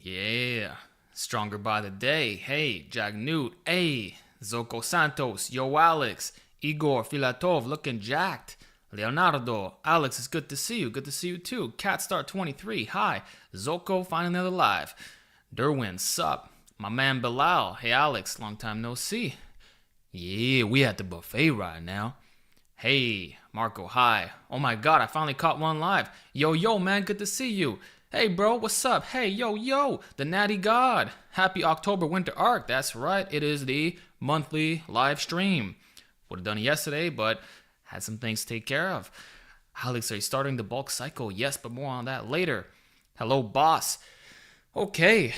Yeah, stronger by the day. Hey, Jack Newt. Hey, Zoko Santos. Yo, Alex. Igor Filatov looking jacked. Leonardo. Alex, it's good to see you. Good to see you too. Catstar23. Hi. Zoko finally alive. Derwin, sup. My man Bilal. Hey, Alex. Long time no see. Yeah, we at the buffet right now. Hey, Marco. Hi. Oh my god, I finally caught one live. Yo, man. Good to see you. Hey, bro, what's up? Hey, yo, the Natty God. Happy October Winter Arc. That's right, it is the monthly live stream. Would have done it yesterday, but had some things to take care of. Alex, are you starting the bulk cycle? Yes, but more on that later. Hello, boss. Okay,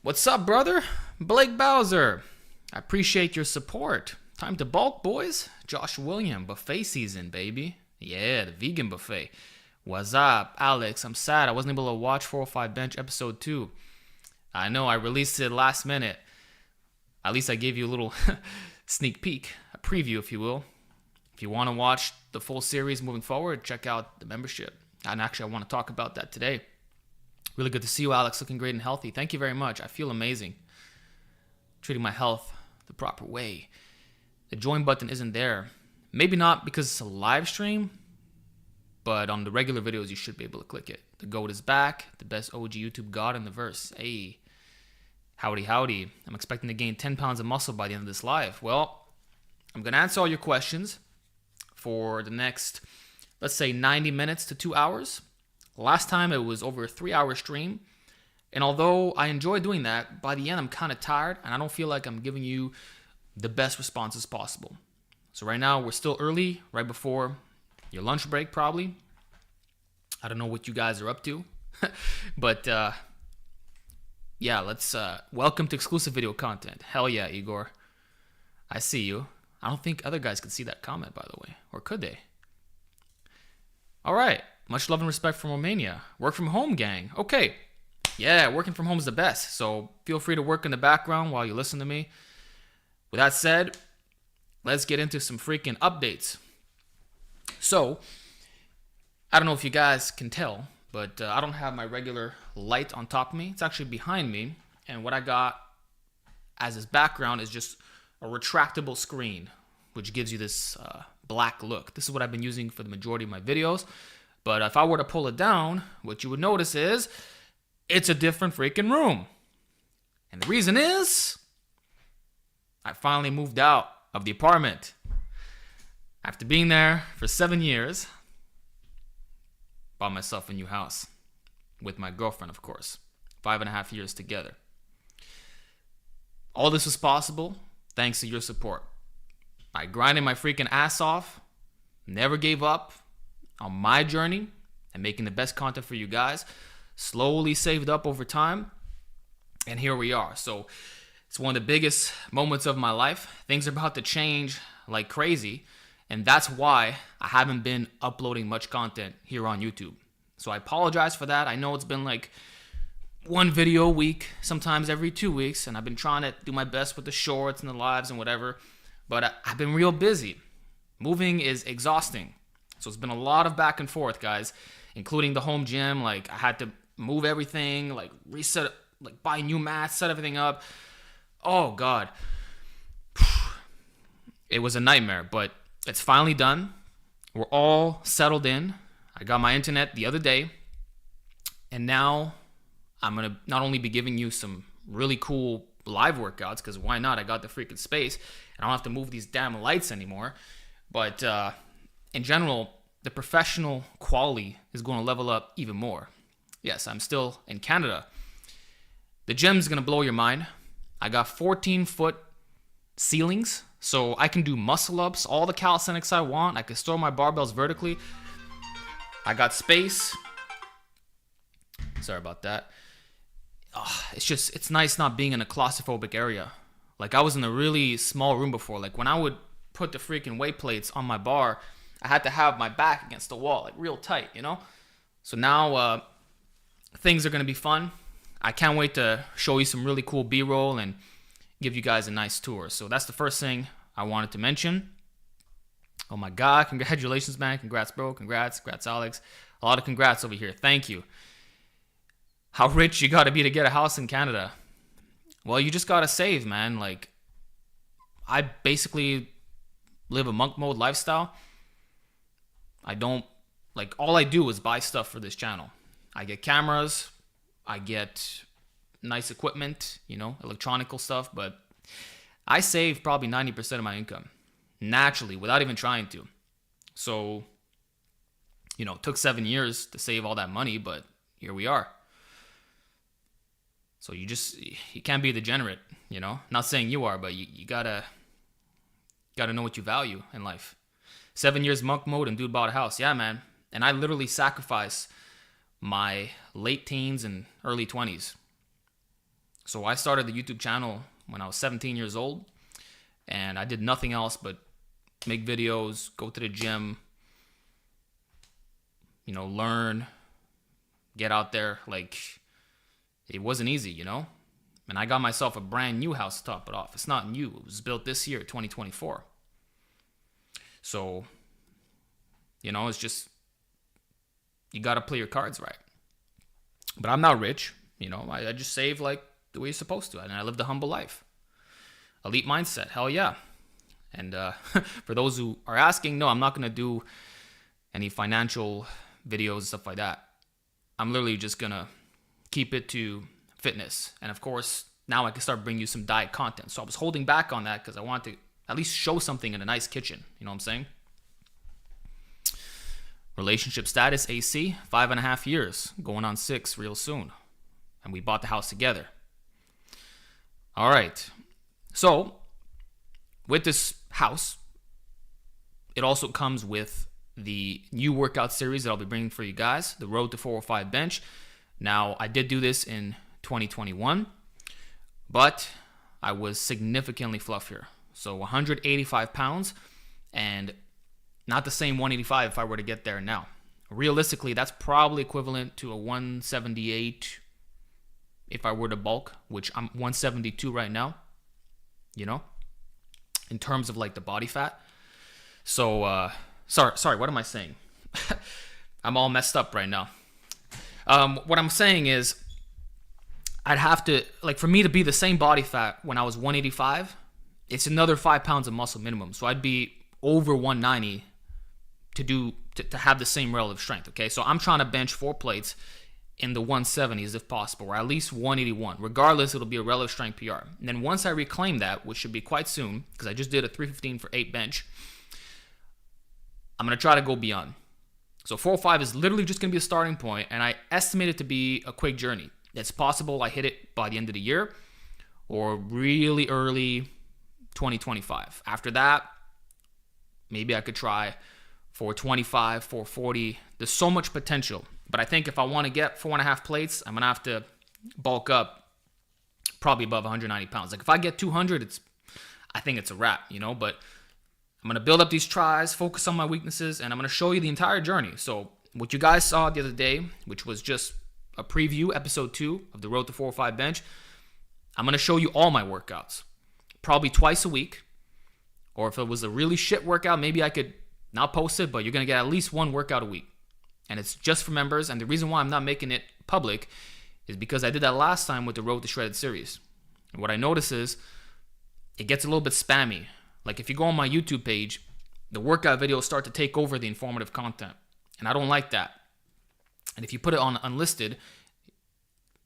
what's up, brother? Blake Bowser. I appreciate your support. Time to bulk, boys. Josh William, buffet season, baby. Yeah, the vegan buffet. What's up, Alex? I'm sad I wasn't able to watch 405 Bench episode 2. I know, I released it last minute. At least I gave you a little sneak peek, a preview, if you will. If you want to watch the full series moving forward, check out the membership. And actually, I want to talk about that today. Really good to see you, Alex. Looking great and healthy. Thank you very much. I feel amazing. Treating my health the proper way. The join button isn't there. Maybe not because it's a live stream, but on the regular videos, you should be able to click it. The GOAT is back. The best OG YouTube God in the verse. Hey, howdy. I'm expecting to gain 10 pounds of muscle by the end of this live. Well, I'm going to answer all your questions for the next, let's say, 90 minutes to 2 hours. Last time, it was over a 3-hour stream. And although I enjoy doing that, by the end, I'm kind of tired, and I don't feel like I'm giving you the best responses possible. So right now, we're still early, right before your lunch break, probably. I don't know what you guys are up to. But, yeah, let's welcome to exclusive video content. Hell yeah, Igor. I see you. I don't think other guys could see that comment, by the way. Or could they? All right. Much love and respect from Romania. Work from home, gang. Okay. Yeah, working from home is the best. So feel free to work in the background while you listen to me. With that said, let's get into some freaking updates. So, I don't know if you guys can tell, but I don't have my regular light on top of me. It's actually behind me. And what I got as this background is just a retractable screen, which gives you this black look. This is what I've been using for the majority of my videos. But if I were to pull it down, what you would notice is it's a different freaking room. And the reason is I finally moved out of the apartment. After being there for 7 years, bought myself a new house with my girlfriend, of course. 5.5 years together. All this was possible thanks to your support. I grinded my freaking ass off, never gave up on my journey and making the best content for you guys. Slowly saved up over time, and here we are. So it's one of the biggest moments of my life. Things are about to change like crazy. And that's why I haven't been uploading much content here on YouTube. So I apologize for that. I know it's been like one video a week, sometimes every 2 weeks. And I've been trying to do my best with the shorts and the lives and whatever. But I've been real busy. Moving is exhausting. So it's been a lot of back and forth, guys, including the home gym. Like I had to move everything, like reset, like buy new mats, set everything up. Oh, God. It was a nightmare, but it's finally done. We're all settled in. I got my internet the other day. And now I'm going to not only be giving you some really cool live workouts, because why not? I got the freaking space. And I don't have to move these damn lights anymore. But in general, the professional quality is going to level up even more. Yes, I'm still in Canada. The gym's going to blow your mind. I got 14-foot ceilings. So I can do muscle ups, all the calisthenics I want. I can store my barbells vertically. I got space. Sorry about that. It's nice not being in a claustrophobic area. Like I was in a really small room before. Like when I would put the freaking weight plates on my bar, I had to have my back against the wall, like real tight, you know? So now things are going to be fun. I can't wait to show you some really cool B-roll and give you guys a nice tour. So that's the first thing I wanted to mention. Oh my God, congratulations, man. Congrats, bro. Congrats, Alex. A lot of congrats over here. Thank you. How rich you gotta be to get a house in Canada? Well, you just gotta save, man. Like, I basically live a monk mode lifestyle. I don't, like, all I do is buy stuff for this channel. I get cameras, I get nice equipment, electronical stuff, but I save probably 90% of my income naturally without even trying to. So, it took 7 years to save all that money, but here we are. So you can't be a degenerate, Not saying you are, but you gotta know what you value in life. 7 years monk mode and dude bought a house. Yeah, man. And I literally sacrificed my late teens and early 20s. So I started the YouTube channel when I was 17 years old, and I did nothing else but make videos, go to the gym, learn, get out there. Like, it wasn't easy, And I got myself a brand new house to top it off. It's not new. It was built this year, 2024. So, it's just, you got to play your cards right. But I'm not rich, I just save like the way you're supposed to. And I lived a humble life. Elite mindset, hell yeah. And for those who are asking, no, I'm not going to do any financial videos, stuff like that. I'm literally just going to keep it to fitness. And of course, now I can start bringing you some diet content. So I was holding back on that because I want to at least show something in a nice kitchen. You know what I'm saying? Relationship status, AC, 5.5 years, going on 6 real soon. And we bought the house together. All right. So with this house, it also comes with the new workout series that I'll be bringing for you guys, the Road to 405 Bench. Now, I did do this in 2021, but I was significantly fluffier. So 185 pounds, and not the same 185 if I were to get there now. Realistically, that's probably equivalent to a 178 if I were to bulk, which I'm 172 right now, in terms of like the body fat. So, sorry, what am I saying? I'm all messed up right now. What I'm saying is, I'd have to, like, for me to be the same body fat when I was 185, it's another 5 pounds of muscle minimum. So I'd be over 190 to have the same relative strength. Okay, so I'm trying to bench 4 plates in the 170s if possible, or at least 181. Regardless, it'll be a relative strength PR. And then once I reclaim that, which should be quite soon, because I just did a 315 for 8 bench, I'm going to try to go beyond. So 405 is literally just going to be a starting point, and I estimate it to be a quick journey. It's possible I hit it by the end of the year or really early 2025. After that, maybe I could try 425, 440. There's so much potential. But I think if I want to get 4.5 plates, I'm going to have to bulk up probably above 190 pounds. Like if I get 200, I think it's a wrap, But I'm going to build up these tries, focus on my weaknesses, and I'm going to show you the entire journey. So what you guys saw the other day, which was just a preview, episode 2 of the Road to 405 Bench, I'm going to show you all my workouts, probably twice a week. Or if it was a really shit workout, maybe I could not post it, but you're going to get at least 1 workout a week. And it's just for members. And the reason why I'm not making it public is because I did that last time with the Road to Shredded series. And what I notice is it gets a little bit spammy. Like if you go on my YouTube page, the workout videos start to take over the informative content. And I don't like that. And if you put it on unlisted,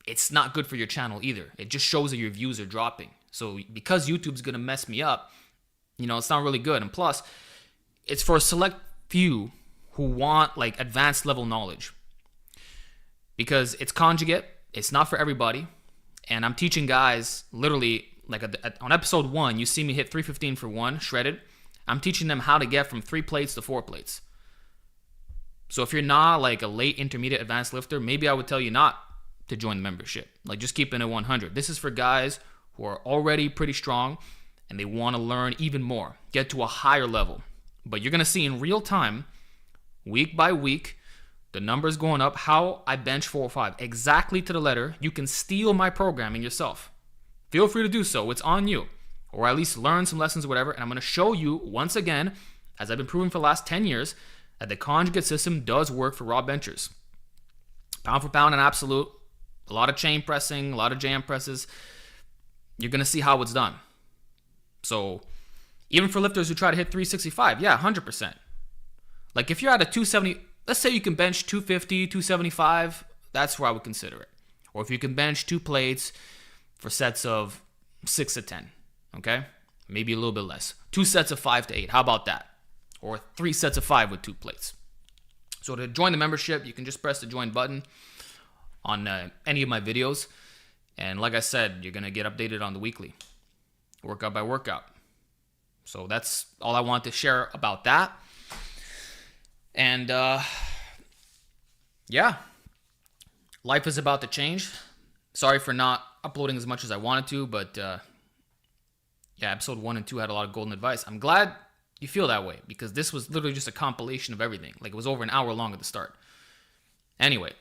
it's not good for your channel either. It just shows that your views are dropping. So because YouTube's going to mess me up, it's not really good. And plus, it's for a select few who want like advanced level knowledge. Because it's Conjugate, it's not for everybody. And I'm teaching guys literally, like on episode 1, you see me hit 315 for 1, shredded. I'm teaching them how to get from 3 plates to 4 plates. So if you're not like a late intermediate advanced lifter, maybe I would tell you not to join the membership. Like just keeping it 100. This is for guys who are already pretty strong and they want to learn even more, get to a higher level. But you're going to see in real time, week by week, the numbers going up, how I bench 405 exactly to the letter. You can steal my programming yourself. Feel free to do so. It's on you. Or at least learn some lessons or whatever. And I'm going to show you once again, as I've been proving for the last 10 years, that the Conjugate system does work for raw benchers. Pound for pound and absolute, a lot of chain pressing, a lot of JM presses. You're going to see how it's done. So even for lifters who try to hit 365, yeah, 100%. Like if you're at a 270, let's say you can bench 250, 275, that's where I would consider it. Or if you can bench 2 plates for sets of 6 to 10, okay? Maybe a little bit less. 2 sets of 5 to 8, how about that? Or 3 sets of 5 with 2 plates. So to join the membership, you can just press the join button on any of my videos. And like I said, you're going to get updated on the weekly, workout by workout. So that's all I want to share about that. And yeah, life is about to change. Sorry for not uploading as much as I wanted to, but yeah, episode 1 and 2 had a lot of golden advice. I'm glad you feel that way, because this was literally just a compilation of everything. Like, it was over an hour long at the start. Anyway,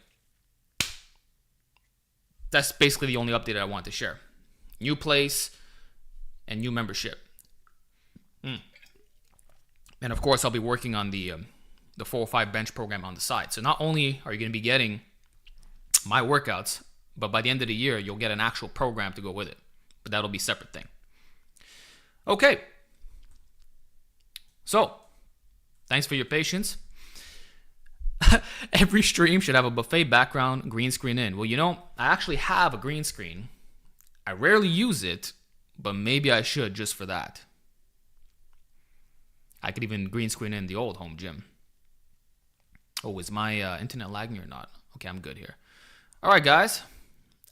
that's basically the only update I want to share. New place and new membership. And of course, I'll be working on the 405 bench program on the side. So not only are you going to be getting my workouts, but by the end of the year, you'll get an actual program to go with it. But that'll be a separate thing. Okay. So, thanks for your patience. Every stream should have a buffet background, green screen in. Well, you know, I actually have a green screen. I rarely use it, but maybe I should just for that. I could even green screen in the old home gym. Oh, is my internet lagging or not? Okay, I'm good here. All right, guys.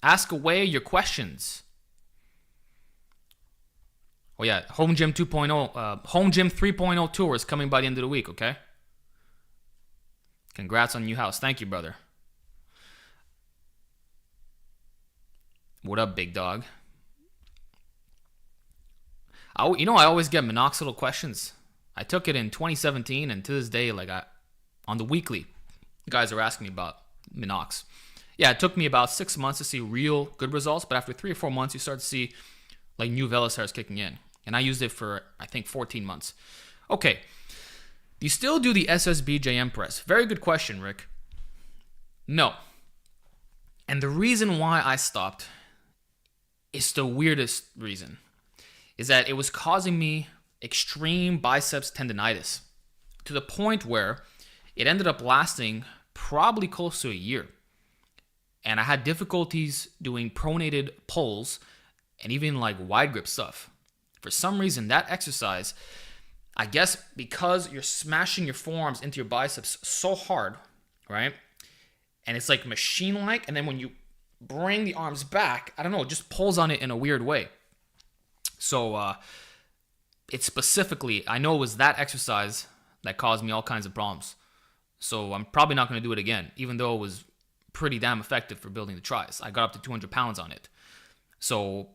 Ask away your questions. Oh, yeah. Home Gym 2.0, Home Gym 3.0 tour is coming by the end of the week, okay? Congrats on new house. Thank you, brother. What up, big dog? I always get minoxidil questions. I took it in 2017, and to this day, like on the weekly, guys are asking me about Minox. Yeah, it took me about 6 months to see real good results, but after 3 or 4 months, you start to see like new vellus hairs kicking in. And I used it for, I think, 14 months. Okay. Do you still do the SSB JM Press? Very good question, Rick. No. And the reason why I stopped is the weirdest reason. Is that it was causing me extreme biceps tendonitis to the point where it ended up lasting probably close to a year. And I had difficulties doing pronated pulls and even like wide grip stuff. For some reason, that exercise, I guess because you're smashing your forearms into your biceps so hard, right? And it's like machine-like, and then when you bring the arms back, I don't know, it just pulls on it in a weird way. So it specifically, I know it was that exercise that caused me all kinds of problems. So I'm probably not going to do it again, even though it was pretty damn effective for building the tris. I got up to 200 pounds on it. So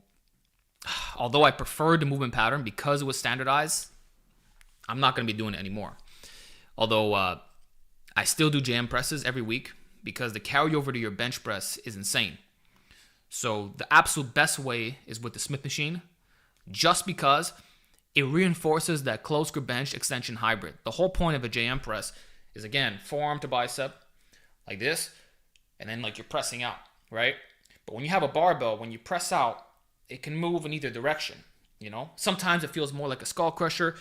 although I preferred the movement pattern because it was standardized, I'm not going to be doing it anymore. Although I still do JM presses every week because the carryover to your bench press is insane. So the absolute best way is with the Smith machine, just because it reinforces that close grip bench extension hybrid. The whole point of a JM press is, again, forearm to bicep, like this, and then like you're pressing out, right? But when you have a barbell, when you press out, it can move in either direction, you know? Sometimes it feels more like a skull crusher,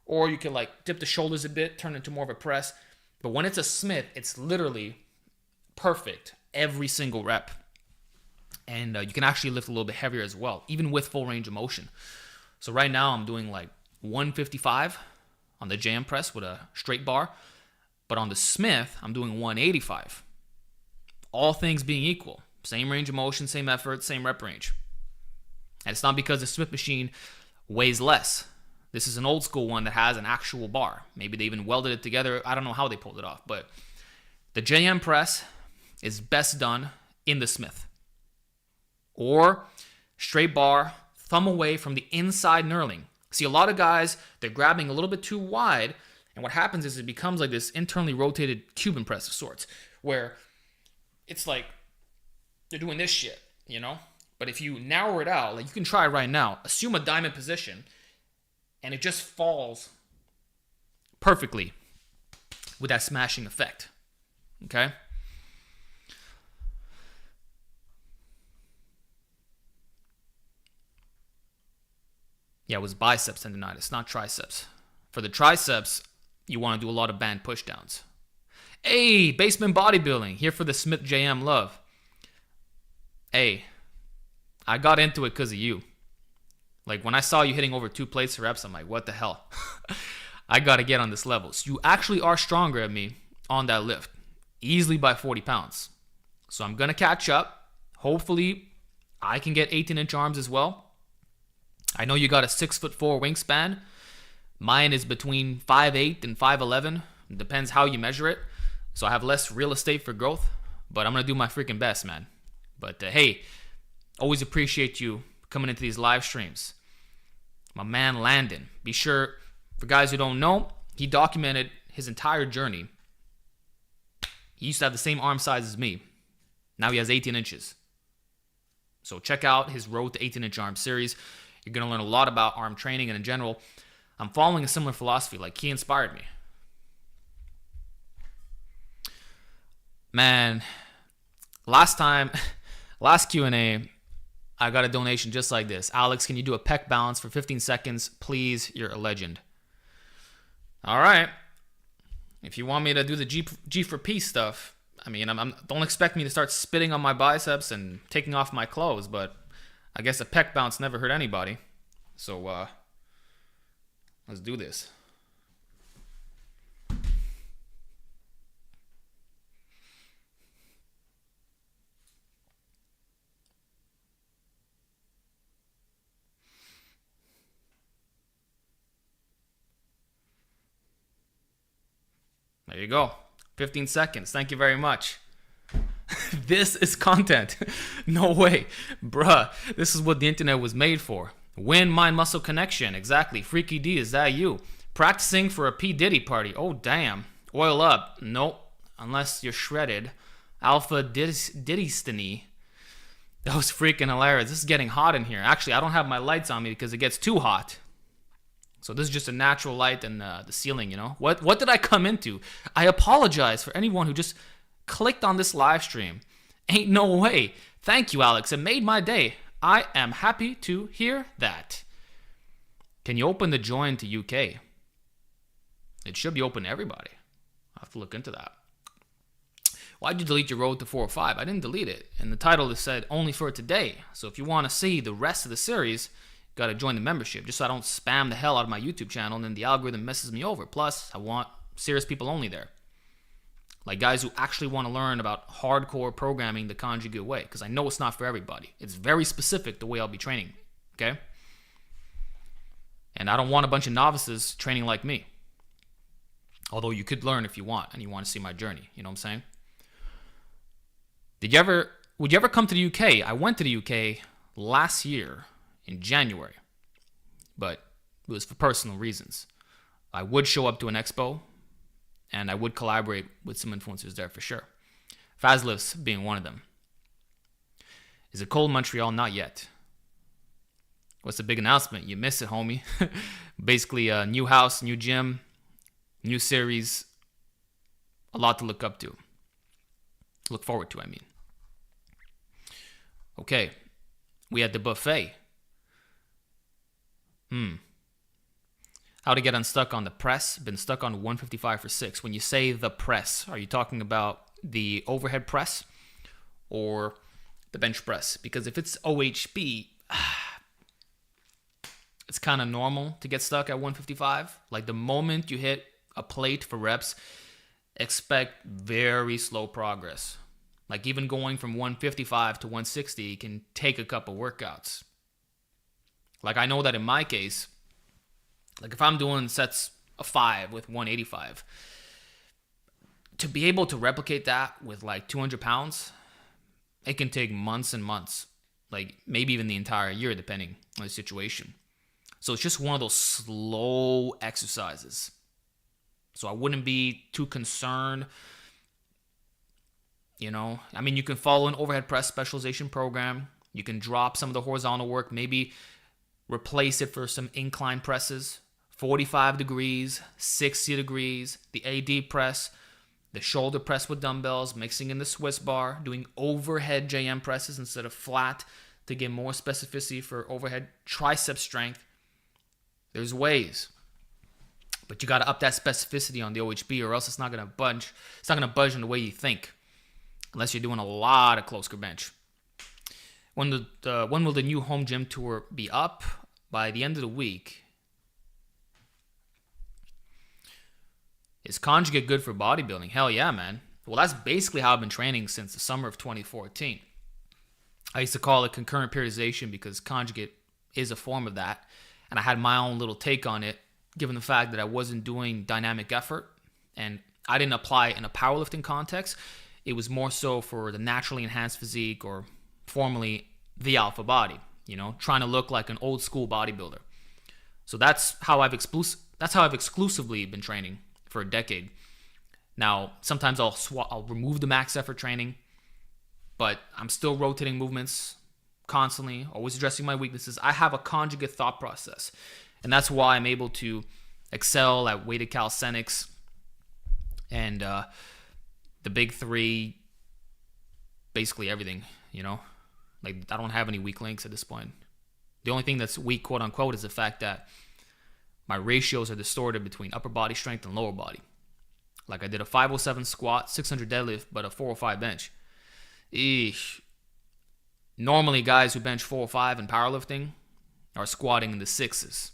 or you can like dip the shoulders a bit, turn into more of a press. But when it's a Smith, it's literally perfect every single rep. And you can actually lift a little bit heavier as well, even with full range of motion. So right now I'm doing like 155 on the JM press with a straight bar. But on the Smith, I'm doing 185. All things being equal. Same range of motion, same effort, same rep range. And it's not because the Smith machine weighs less. This is an old school one that has an actual bar. Maybe they even welded it together. I don't know how they pulled it off. But the JM press is best done in the Smith. Or straight bar, thumb away from the inside knurling. See, a lot of guys, they're grabbing a little bit too wide. And what happens is it becomes like this internally rotated Cuban press of sorts. Where it's like they're doing this shit, you know? But if you narrow it out, like you can try right now, assume a diamond position, and it just falls perfectly with that smashing effect. Okay? Yeah, it was biceps tendonitis, not triceps. For the triceps, you want to do a lot of band pushdowns. Hey, basement bodybuilding, here for the Smith JM love. Hey, I got into it because of you. Like, when I saw you hitting over 2 plates for reps, I'm like, what the hell? I got to get on this level. So you actually are stronger than me on that lift, easily by 40 pounds. So I'm going to catch up. Hopefully, I can get 18-inch arms as well. I know you got a 6'4" wingspan. Mine is between 5'8" and 5'11". It depends how you measure it. So I have less real estate for growth. But I'm going to do my freaking best, man. But hey, always appreciate you coming into these live streams. My man Landon. Be sure, for guys who don't know, he documented his entire journey. He used to have the same arm size as me. Now he has 18 inches. So check out his Road to 18-inch Arm series. You're going to learn a lot about arm training, and in general, I'm following a similar philosophy. Like, he inspired me. Man, last Q&A, I got a donation just like this. Alex, can you do a pec balance for 15 seconds? Please, you're a legend. All right. If you want me to do the G for Peace stuff, I mean, don't expect me to start spitting on my biceps and taking off my clothes, but I guess a pec bounce never hurt anybody. So, let's do this. There you go. 15 seconds. Thank you very much. This is content. No way. Bruh, this is what the internet was made for. Wind, mind, muscle connection. Exactly. Freaky D, is that you? Practicing for a P. Diddy party. Oh, damn. Oil up. Nope. Unless you're shredded. Alpha Diddy-stiny. That was freaking hilarious. This is getting hot in here. Actually, I don't have my lights on me because it gets too hot. So this is just a natural light in the ceiling, you know? What did I come into? I apologize for anyone who just clicked on this live stream. Ain't no way. Thank you, Alex. It made my day. I am happy to hear that. Can you open the join to UK? It should be open to everybody. I'll have to look into that. Why'd you delete your Road to 405? I didn't delete it. And the title is said only for today. So if you want to see the rest of the series, got to join the membership just so I don't spam the hell out of my YouTube channel and then the algorithm messes me over. Plus, I want serious people only there. Like guys who actually want to learn about hardcore programming the Conjugate way, because I know it's not for everybody. It's very specific the way I'll be training, okay? And I don't want a bunch of novices training like me. Although you could learn if you want and you want to see my journey, you know what I'm saying? Would you ever come to the UK? I went to the UK last year in January, but it was for personal reasons. I would show up to an expo, and I would collaborate with some influencers there for sure. Fazlifts being one of them. Is it cold in Montreal? Not yet. What's the big announcement? You missed it, homie. Basically, a new house, new gym, new series. A lot to look up to. Look forward to, I mean. Okay. We had the buffet. How to get unstuck on the press. Been stuck on 155 for 6. When you say the press, are you talking about the overhead press or the bench press? Because if it's OHB, it's kind of normal to get stuck at 155. Like the moment you hit a plate for reps, expect very slow progress. Like even going from 155 to 160 can take a couple workouts. Like I know that in my case, like if I'm doing sets of 5 with 185, to be able to replicate that with like 200 pounds, it can take months and months, like maybe even the entire year, depending on the situation. So it's just one of those slow exercises. So I wouldn't be too concerned. You know, I mean, you can follow an overhead press specialization program. You can drop some of the horizontal work, maybe replace it for some incline presses. 45 degrees, 60 degrees, the AD press, the shoulder press with dumbbells, mixing in the Swiss bar, doing overhead JM presses instead of flat to get more specificity for overhead tricep strength. There's ways. But you got to up that specificity on the OHB, or else it's not going to budge. It's not going to budge in the way you think, unless you're doing a lot of close grip bench. When will the new home gym tour be up? By the end of the week. Is Conjugate good for bodybuilding? Hell yeah, man. Well, that's basically how I've been training since the summer of 2014. I used to call it concurrent periodization because Conjugate is a form of that. And I had my own little take on it, given the fact that I wasn't doing dynamic effort. And I didn't apply it in a powerlifting context. It was more so for the naturally enhanced physique, or formerly the alpha body, you know, trying to look like an old school bodybuilder. So that's how I've exclusively been training for a decade. Now, sometimes I'll remove the max effort training, but I'm still rotating movements constantly, always addressing my weaknesses. I have a Conjugate thought process, and that's why I'm able to excel at weighted calisthenics and the big three, basically everything, you know. Like, I don't have any weak links at this point. The only thing that's weak, quote unquote, is the fact that my ratios are distorted between upper body strength and lower body. Like, I did a 507 squat, 600 deadlift, but a 405 bench. Eesh. Normally, guys who bench 405 in powerlifting are squatting in the sixes.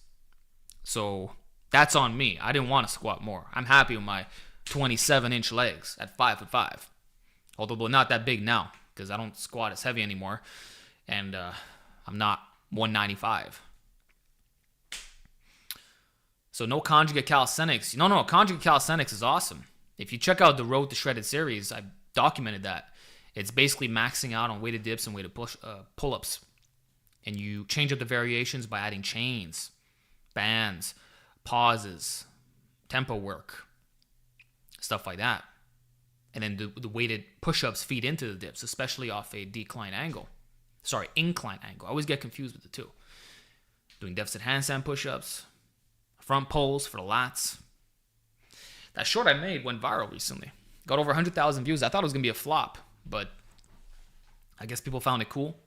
So that's on me. I didn't want to squat more. I'm happy with my 27-inch legs at 5'5". Although they're not that big now, because I don't squat as heavy anymore, and I'm not 195. So no Conjugate calisthenics. No, Conjugate calisthenics is awesome. If you check out the Road to Shredded series, I documented that. It's basically maxing out on weighted dips and weighted pull-ups. And you change up the variations by adding chains, bands, pauses, tempo work, stuff like that. And then the weighted push-ups feed into the dips, especially off a incline angle. I always get confused with the two. Doing deficit handstand push-ups, front pulls for the lats. That short I made went viral recently. Got over 100,000 views. I thought it was going to be a flop, but I guess people found it cool.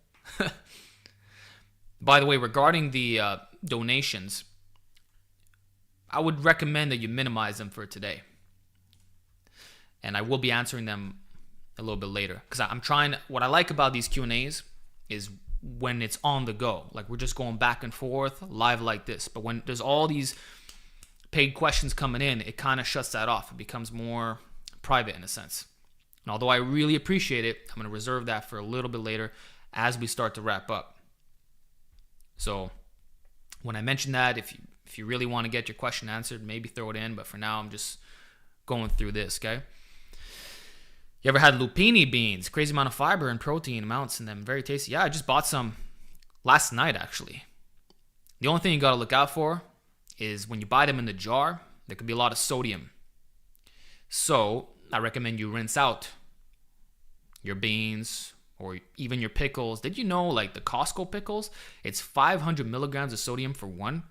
By the way, regarding the donations, I would recommend that you minimize them for today. And I will be answering them a little bit later. Because what I like about these Q&As is when it's on the go. Like, we're just going back and forth, live like this. But when there's all these paid questions coming in, it kind of shuts that off. It becomes more private in a sense. And although I really appreciate it, I'm going to reserve that for a little bit later as we start to wrap up. So when I mention that, if you really want to get your question answered, maybe throw it in. But for now, I'm just going through this, okay? You ever had lupini beans? Crazy amount of fiber and protein amounts in them. Very tasty. Yeah, I just bought some last night, actually. The only thing you got to look out for is when you buy them in the jar, there could be a lot of sodium. So I recommend you rinse out your beans or even your pickles. Did you know, like the Costco pickles, it's 500 milligrams of sodium for one?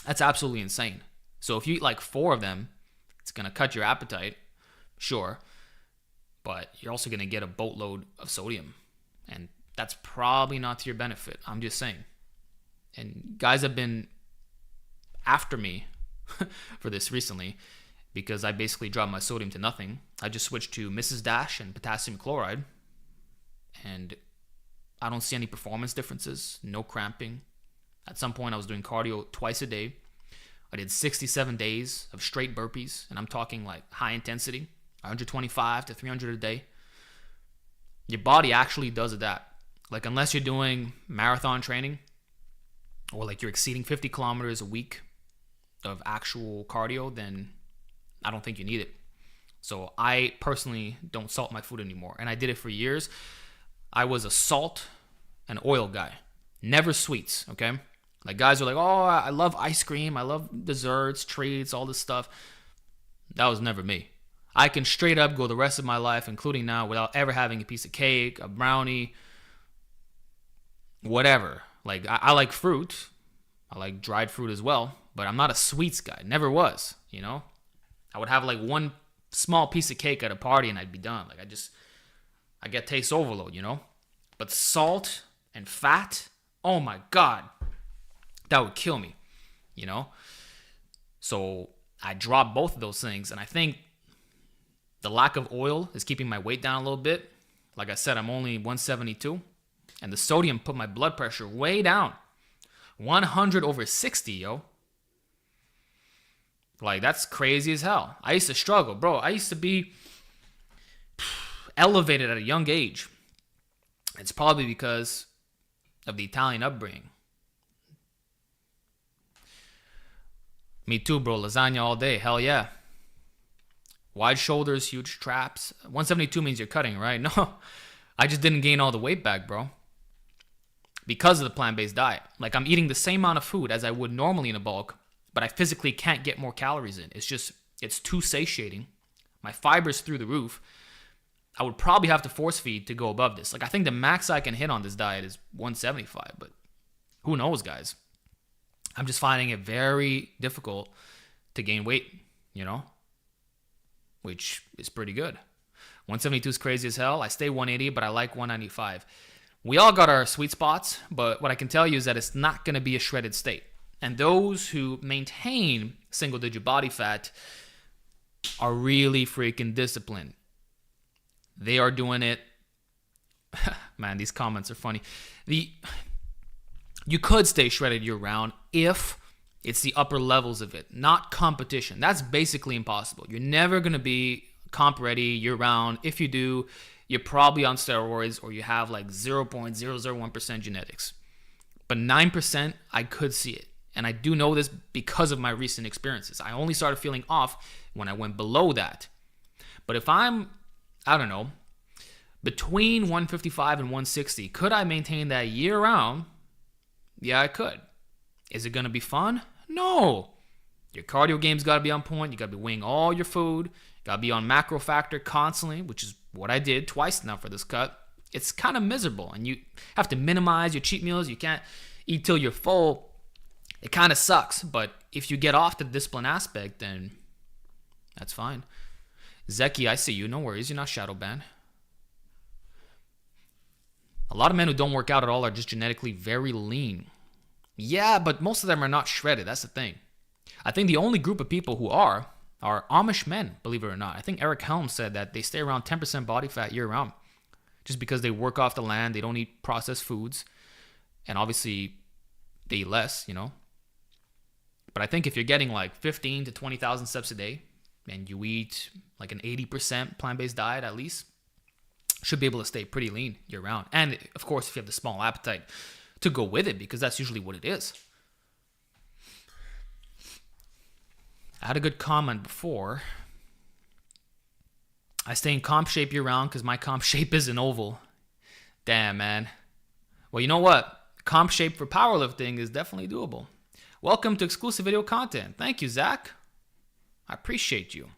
That's absolutely insane. So if you eat like 4 of them, it's going to cut your appetite, sure. But you're also going to get a boatload of sodium. And that's probably not to your benefit. I'm just saying. And guys have been after me for this recently because I basically dropped my sodium to nothing. I just switched to Mrs. Dash and potassium chloride. And I don't see any performance differences. No cramping. At some point, I was doing cardio twice a day. I did 67 days of straight burpees. And I'm talking like high intensity. 125 to 300 a day. Your body actually does that. Like, unless you're doing marathon training or like you're exceeding 50 kilometers a week of actual cardio, then I don't think you need it. So I personally don't salt my food anymore. And I did it for years. I was a salt and oil guy. Never sweets, okay? Like, guys are like, oh, I love ice cream. I love desserts, treats, all this stuff. That was never me. I can straight up go the rest of my life, including now, without ever having a piece of cake, a brownie, whatever. Like, I like fruit. I like dried fruit as well, but I'm not a sweets guy. Never was, you know? I would have like one small piece of cake at a party and I'd be done. Like, I get taste overload, you know? But salt and fat, oh my God, that would kill me. you know? So I dropped both of those things, and I think the lack of oil is keeping my weight down a little bit. Like I said, I'm only 172, and the sodium put my blood pressure way down. 100/60, yo. Like, that's crazy as hell. I used to struggle, bro. I used to be elevated at a young age. It's probably because of the Italian upbringing. Me too, bro. Lasagna all day. Hell yeah. Wide shoulders, huge traps. 172 means you're cutting, right? No, I just didn't gain all the weight back, bro. Because of the plant-based diet. Like, I'm eating the same amount of food as I would normally in a bulk, but I physically can't get more calories in. It's too satiating. My fiber's through the roof. I would probably have to force feed to go above this. Like, I think the max I can hit on this diet is 175, but who knows, guys? I'm just finding it very difficult to gain weight, you know, which is pretty good. 172 is crazy as hell. I stay 180, but I like 195. We all got our sweet spots, but what I can tell you is that it's not going to be a shredded state. And those who maintain single-digit body fat are really freaking disciplined. They are doing it. Man, these comments are funny. You could stay shredded year-round if it's the upper levels of it, not competition. That's basically impossible. You're never going to be comp ready year-round. If you do, you're probably on steroids or you have like 0.001% genetics. But 9%, I could see it. And I do know this because of my recent experiences. I only started feeling off when I went below that. But if I'm, I don't know, between 155 and 160, could I maintain that year-round? Yeah, I could. Is it going to be fun? No. Your cardio game's got to be on point. You got to be weighing all your food. You got to be on macro factor constantly, which is what I did twice now for this cut. It's kind of miserable, and you have to minimize your cheat meals. You can't eat till you're full. It kind of sucks, but if you get off the discipline aspect, then that's fine. Zeki, I see you. No worries. You're not shadow banned. A lot of men who don't work out at all are just genetically very lean. Yeah, but most of them are not shredded. That's the thing. I think the only group of people who are Amish men, believe it or not. I think Eric Helms said that they stay around 10% body fat year-round just because they work off the land. They don't eat processed foods. And obviously, they eat less, you know. But I think if you're getting like 15 to 20,000 steps a day and you eat like an 80% plant-based diet at least, should be able to stay pretty lean year-round. And, of course, if you have the small appetite to go with it, because that's usually what it is. I had a good comment before. I stay in comp shape year-round because my comp shape is an oval. Damn, man. Well, you know what? Comp shape for powerlifting is definitely doable. Welcome to exclusive video content. Thank you, Zach. I appreciate you.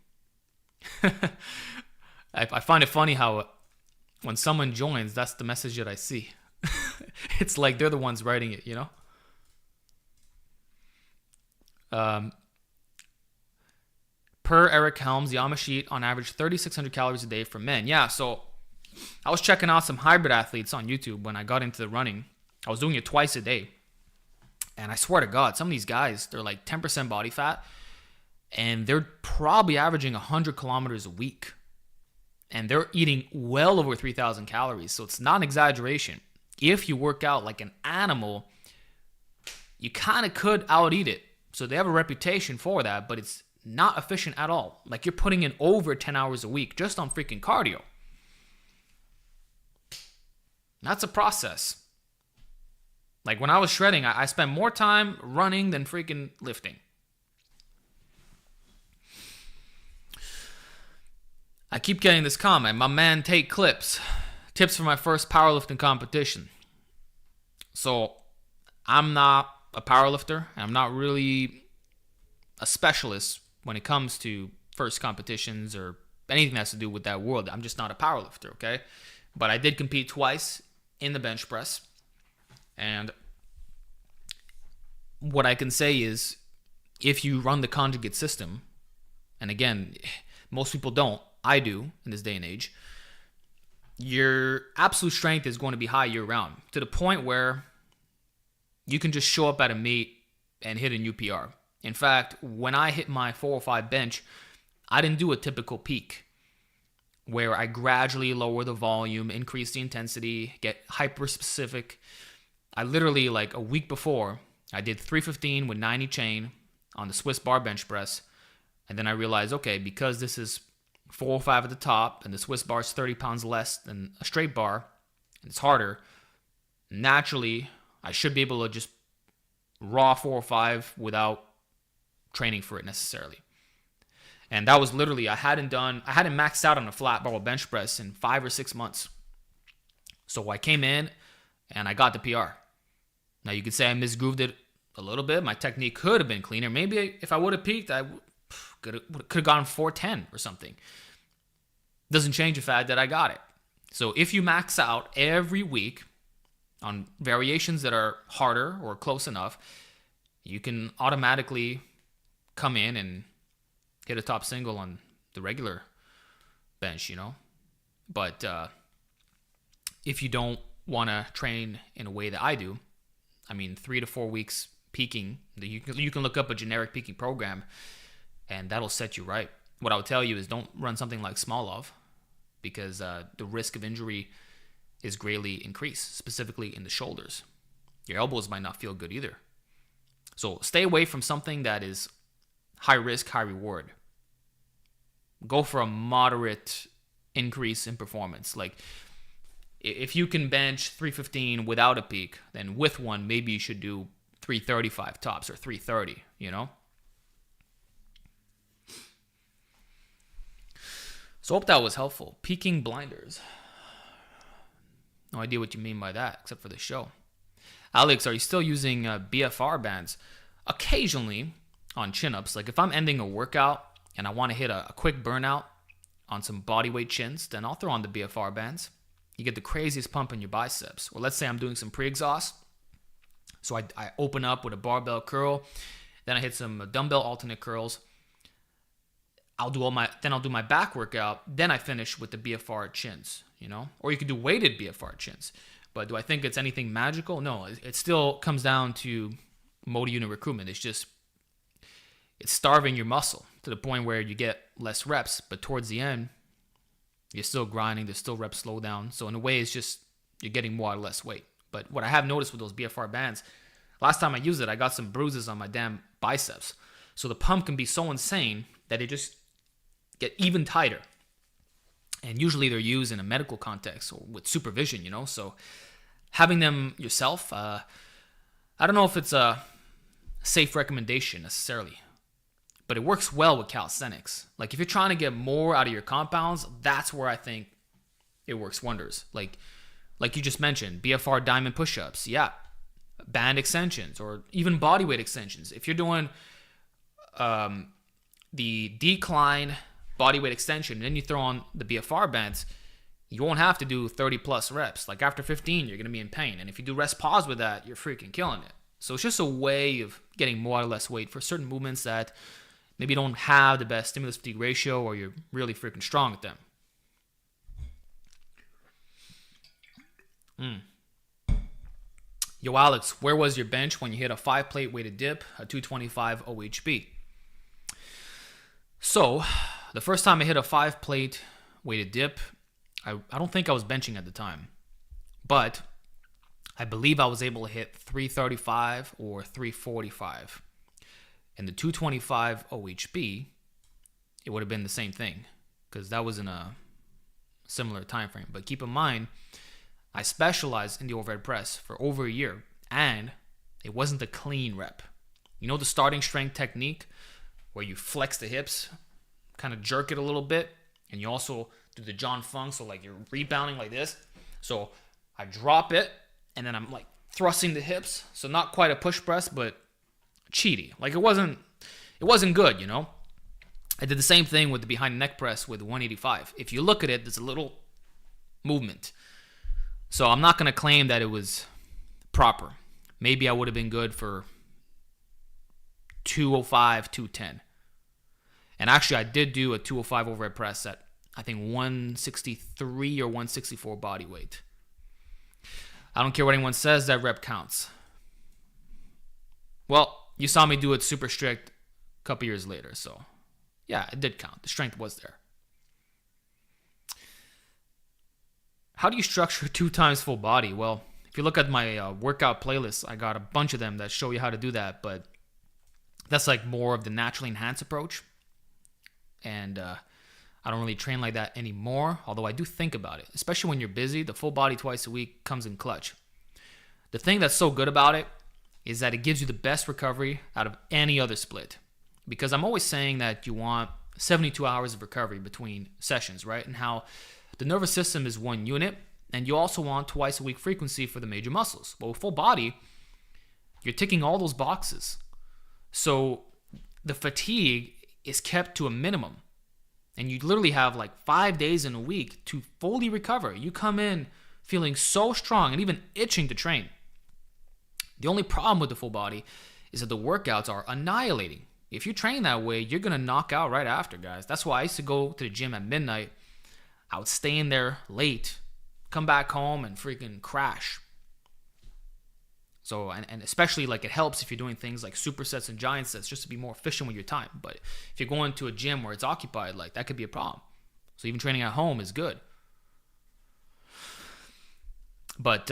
I find it funny how when someone joins, that's the message that I see. It's like they're the ones writing it, you know? Per Eric Helms, the Amish eat on average 3,600 calories a day for men. Yeah, so I was checking out some hybrid athletes on YouTube when I got into the running. I was doing it twice a day. And I swear to God, some of these guys, they're like 10% body fat. And they're probably averaging 100 kilometers a week. And they're eating well over 3,000 calories. So it's not an exaggeration. If you work out like an animal, you kind of could out-eat it. So they have a reputation for that, but it's not efficient at all. Like, you're putting in over 10 hours a week just on freaking cardio. That's a process. Like, when I was shredding, I spent more time running than freaking lifting. I keep getting this comment. My man, take clips. Tips for my first powerlifting competition. So, I'm not a powerlifter. I'm not really a specialist when it comes to first competitions or anything that has to do with that world. I'm just not a powerlifter, okay? But I did compete twice in the bench press. And what I can say is, if you run the conjugate system, and again, most people don't, I do in this day and age, your absolute strength is going to be high year round to the point where you can just show up at a meet and hit a new PR. In fact, when I hit my 405 bench, I didn't do a typical peak where I gradually lower the volume, increase the intensity, get hyper specific. I literally, like a week before, I did 315 with 90 chain on the Swiss bar bench press. And then I realized, okay, because this is 405 at the top and the Swiss bar is 30 pounds less than a straight bar, and it's harder, naturally, I should be able to just raw 405 without training for it necessarily. And that was literally, I hadn't maxed out on a flat barbell bench press in 5 or 6 months. So I came in and I got the PR. Now you could say I misgrooved it a little bit. My technique could have been cleaner. Maybe if I would have peaked, I could have gone 410 or something. Doesn't change the fact that I got it. So if you max out every week on variations that are harder or close enough, you can automatically come in and hit a top single on the regular bench, you know. But if you don't want to train in a way that I do, I mean, 3 to 4 weeks peaking, you can look up a generic peaking program and that'll set you right. What I would tell you is don't run something like Smolov because the risk of injury is greatly increased, specifically in the shoulders. Your elbows might not feel good either. So stay away from something that is high risk, high reward. Go for a moderate increase in performance. Like if you can bench 315 without a peak, then with one, maybe you should do 335 tops or 330, you know? So hope that was helpful. Peaking blinders. No idea what you mean by that, except for the show. Alex, are you still using BFR bands? Occasionally on chin-ups. Like if I'm ending a workout and I want to hit a quick burnout on some bodyweight chins, then I'll throw on the BFR bands. You get the craziest pump in your biceps. Or let's say I'm doing some pre-exhaust. So I open up with a barbell curl. Then I hit some dumbbell alternate curls. I'll do my back workout. Then I finish with the BFR chins, you know? Or you could do weighted BFR chins. But do I think it's anything magical? No, it still comes down to motor unit recruitment. It's starving your muscle to the point where you get less reps, but towards the end, you're still grinding. There's still rep slowdown. So in a way, it's just you're getting more or less weight. But what I have noticed with those BFR bands, last time I used it, I got some bruises on my damn biceps. So the pump can be so insane that it just get even tighter. And usually they're used in a medical context or with supervision, you know. So having them yourself, I don't know if it's a safe recommendation necessarily, but it works well with calisthenics. Like if you're trying to get more out of your compounds, that's where I think it works wonders. Like you just mentioned, BFR diamond push-ups, yeah, band extensions or even bodyweight extensions. If you're doing the decline bodyweight extension and then you throw on the BFR bands, you won't have to do 30 plus reps. Like after 15, you're going to be in pain. And if you do rest pause with that, you're freaking killing it. So it's just a way of getting more or less weight for certain movements that maybe don't have the best stimulus fatigue ratio or you're really freaking strong at them. Yo, Alex, where was your bench when you hit a 5-plate weighted dip, a 225 OHB? So, the first time I hit a 5-plate weighted dip, I don't think I was benching at the time. But I believe I was able to hit 335 or 345. And the 225 OHB, it would have been the same thing because that was in a similar time frame. But keep in mind, I specialized in the overhead press for over a year, and it wasn't a clean rep. You know the starting strength technique where you flex the hips, kind of jerk it a little bit, and you also do the John Funk, so like you're rebounding like this. So I drop it, and then I'm like thrusting the hips, so not quite a push press, but cheaty. Like it wasn't good, you know? I did the same thing with the behind the neck press with 185. If you look at it, there's a little movement. So I'm not going to claim that it was proper. Maybe I would have been good for 205, 210. And actually, I did do a 205 overhead press at, I think, 163 or 164 body weight. I don't care what anyone says, that rep counts. Well, you saw me do it super strict a couple years later. So yeah, it did count. The strength was there. How do you structure 2 times full body? Well, if you look at my workout playlist, I got a bunch of them that show you how to do that. But that's like more of the naturally enhanced approach. And I don't really train like that anymore, although I do think about it. Especially when you're busy, the full body twice a week comes in clutch. The thing that's so good about it is that it gives you the best recovery out of any other split. Because I'm always saying that you want 72 hours of recovery between sessions, right? And how the nervous system is one unit, and you also want twice a week frequency for the major muscles. Well, with full body, you're ticking all those boxes. So the fatigue is kept to a minimum. And you literally have like 5 days in a week to fully recover. You come in feeling so strong and even itching to train. The only problem with the full body is that the workouts are annihilating. If you train that way, you're going to knock out right after, guys. That's why I used to go to the gym at midnight. I would stay in there late, come back home and freaking crash. So, and especially like it helps if you're doing things like supersets and giant sets just to be more efficient with your time. But if you're going to a gym where it's occupied, like that could be a problem. So even training at home is good. But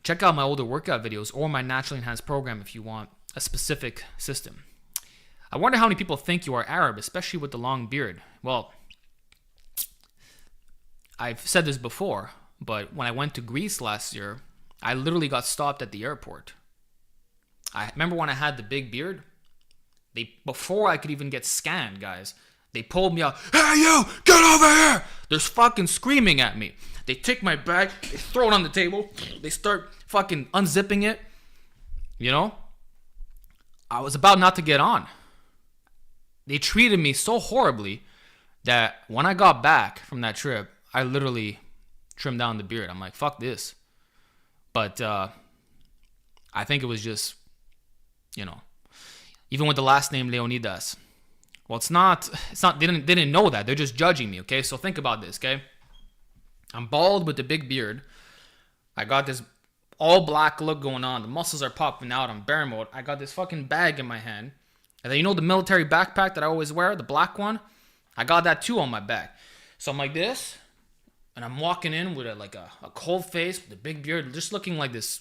check out my older workout videos or my naturally enhanced program if you want a specific system. I wonder how many people think you are Arab, especially with the long beard. Well, I've said this before, but when I went to Greece last year, I literally got stopped at the airport. I remember when I had the big beard, before I could even get scanned, guys, they pulled me out. Hey, you, get over here. They're fucking screaming at me. They take my bag, they throw it on the table, they start fucking unzipping it. You know? I was about not to get on. They treated me so horribly that when I got back from that trip, I literally trimmed down the beard. I'm like, fuck this. But I think it was just, even with the last name Leonidas. Well, it's not, they didn't know that. They're just judging me, okay? So think about this, okay? I'm bald with the big beard. I got this all black look going on. The muscles are popping out. I'm bear mode. I got this fucking bag in my hand. And then the military backpack that I always wear, the black one? I got that too on my back. So I'm like this. And I'm walking in with a cold face, with a big beard, just looking like this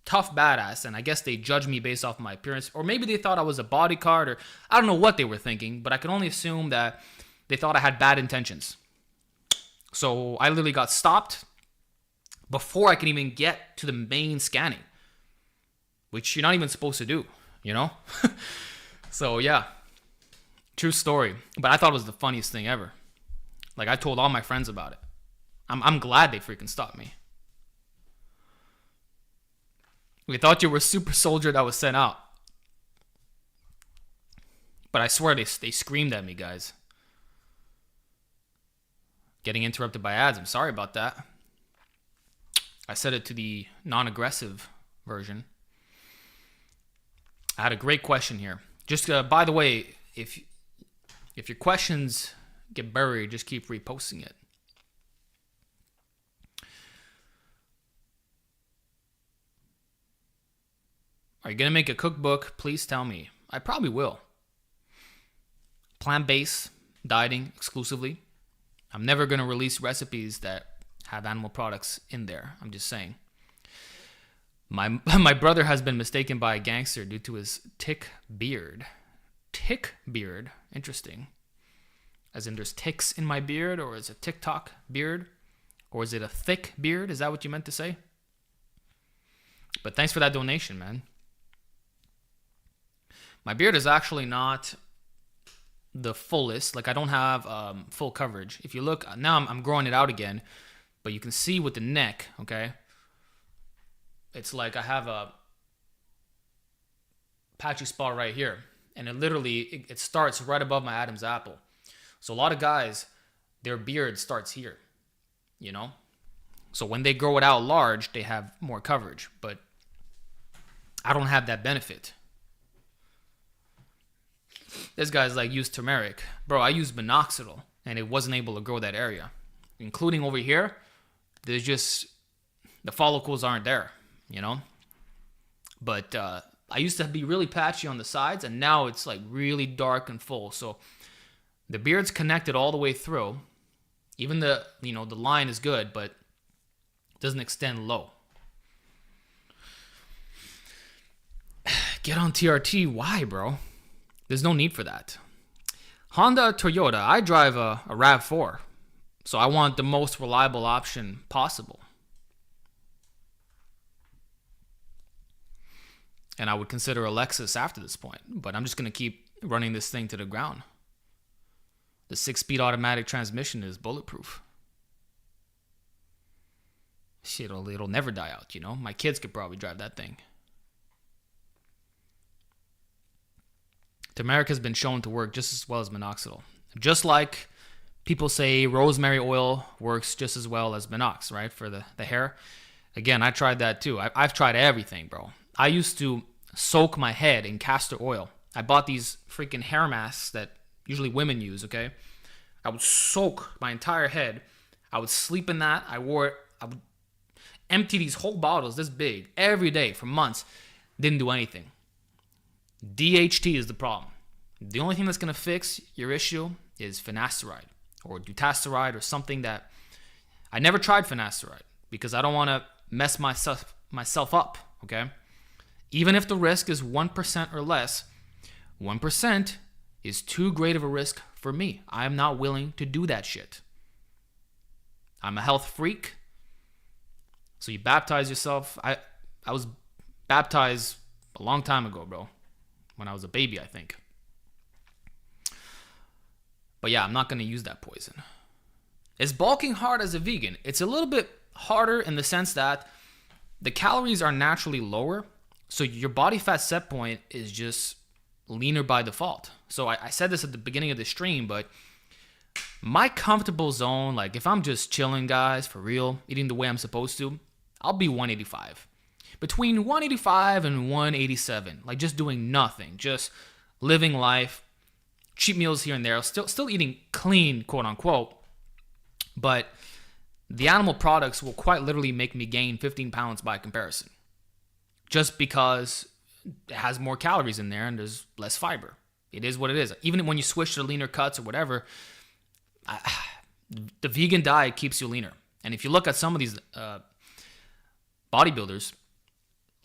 tough badass. And I guess they judged me based off my appearance. Or maybe they thought I was a bodyguard, or I don't know what they were thinking. But I can only assume that they thought I had bad intentions. So I literally got stopped before I could even get to the main scanning. Which you're not even supposed to do, So yeah, true story. But I thought it was the funniest thing ever. Like I told all my friends about it. I'm glad they freaking stopped me. We thought you were a super soldier that was sent out. But I swear they screamed at me, guys. Getting interrupted by ads. I'm sorry about that. I set it to the non-aggressive version. I had a great question here. Just by the way, if your questions get buried, just keep reposting it. Are you going to make a cookbook? Please tell me. I probably will. Plant-based dieting exclusively. I'm never going to release recipes that have animal products in there. I'm just saying. My brother has been mistaken by a gangster due to his tick beard. Tick beard? Interesting. As in there's ticks in my beard, or is it a TikTok beard? Or is it a thick beard? Is that what you meant to say? But thanks for that donation, man. My beard is actually not the fullest. Like I don't have full coverage. If you look, now I'm growing it out again. But you can see with the neck, okay? It's like I have a patchy spot right here. And it literally, it starts right above my Adam's apple. So a lot of guys, their beard starts here, So when they grow it out large, they have more coverage. But I don't have that benefit. This guy's like, use turmeric. Bro, I used minoxidil, and it wasn't able to grow that area. Including over here, there's just, the follicles aren't there, But I used to be really patchy on the sides, and now it's like really dark and full. So the beard's connected all the way through. Even the line is good, but it doesn't extend low. Get on TRT. Why, bro? There's no need for that. Honda, Toyota. I drive a RAV4, so I want the most reliable option possible. And I would consider a Lexus after this point, but I'm just going to keep running this thing to the ground. The 6-speed automatic transmission is bulletproof. Shit, it'll never die out, you know? My kids could probably drive that thing. Turmeric has been shown to work just as well as minoxidil. Just like people say rosemary oil works just as well as Minox, right? For the hair. Again, I tried that too. I've tried everything, bro. I used to soak my head in castor oil. I bought these freaking hair masks that usually women use, okay? I would soak my entire head. I would sleep in that. I would empty these whole bottles this big every day for months. Didn't do anything. DHT is the problem. The only thing that's going to fix your issue is finasteride or dutasteride or something that... I never tried finasteride because I don't want to mess myself up, okay? Even if the risk is 1% or less, 1% is too great of a risk for me. I am not willing to do that shit. I'm a health freak. So you baptize yourself. I was baptized a long time ago, bro. When I was a baby, I think. But yeah, I'm not going to use that poison. Is bulking hard as a vegan? It's a little bit harder in the sense that the calories are naturally lower. So your body fat set point is just leaner by default. So I said this at the beginning of the stream, but my comfortable zone, like if I'm just chilling, guys, for real, eating the way I'm supposed to, I'll be 185. Between 185 and 187, like just doing nothing, just living life, cheat meals here and there, still eating clean, quote unquote, but the animal products will quite literally make me gain 15 pounds by comparison, just because it has more calories in there and there's less fiber. It is what it is. Even when you switch to leaner cuts or whatever, the vegan diet keeps you leaner. And if you look at some of these bodybuilders,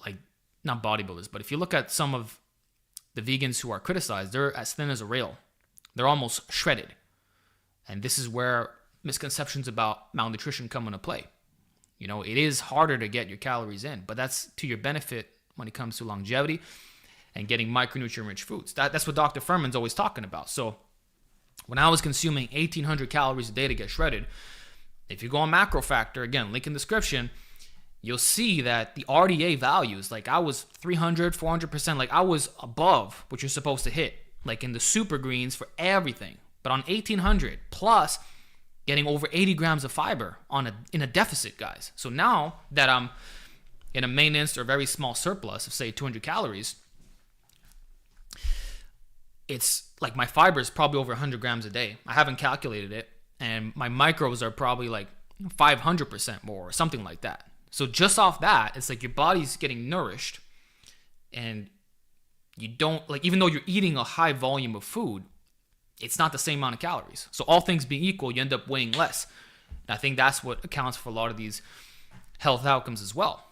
like not bodybuilders, but if you look at some of the vegans who are criticized, they're as thin as a rail. They're almost shredded. And this is where misconceptions about malnutrition come into play. You know, it is harder to get your calories in, but that's to your benefit when it comes to longevity and getting micronutrient-rich foods. That's what Dr. Furman's always talking about. So when I was consuming 1,800 calories a day to get shredded, if you go on Macro Factor, again, link in the description, you'll see that the RDA values, like I was 300, 400%, like I was above what you're supposed to hit, like in the super greens for everything. But on 1,800 plus getting over 80 grams of fiber in a deficit, guys. So now that I'm in a maintenance or very small surplus of say 200 calories, it's like my fiber is probably over 100 grams a day. I haven't calculated it, and my micros are probably like 500% more or something like that. So just off that, it's like your body's getting nourished, and you don't, like, even though you're eating a high volume of food, it's not the same amount of calories. So all things being equal, you end up weighing less. And I think that's what accounts for a lot of these health outcomes as well.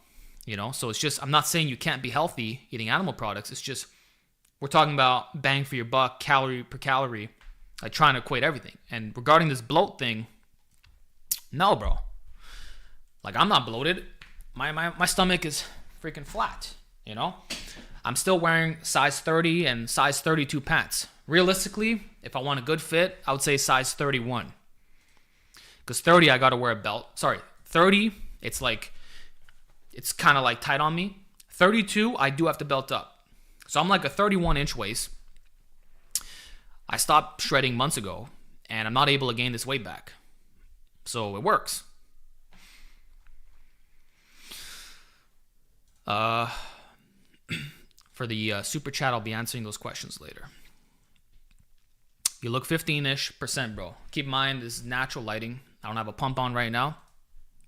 You know, so it's just, I'm not saying you can't be healthy eating animal products. It's just, we're talking about bang for your buck, calorie per calorie, like trying to equate everything. And regarding this bloat thing, no, bro. Like, I'm not bloated. My stomach is freaking flat, you know? I'm still wearing size 30 and size 32 pants. Realistically, if I want a good fit, I would say size 31. Because 30, I got to wear a belt. Sorry, 30, it's kind of like tight on me. 32, I do have to belt up. So I'm like a 31-inch waist. I stopped shredding months ago, and I'm not able to gain this weight back. So it works. For the super chat, I'll be answering those questions later. You look 15-ish%, bro. Keep in mind, this is natural lighting. I don't have a pump on right now.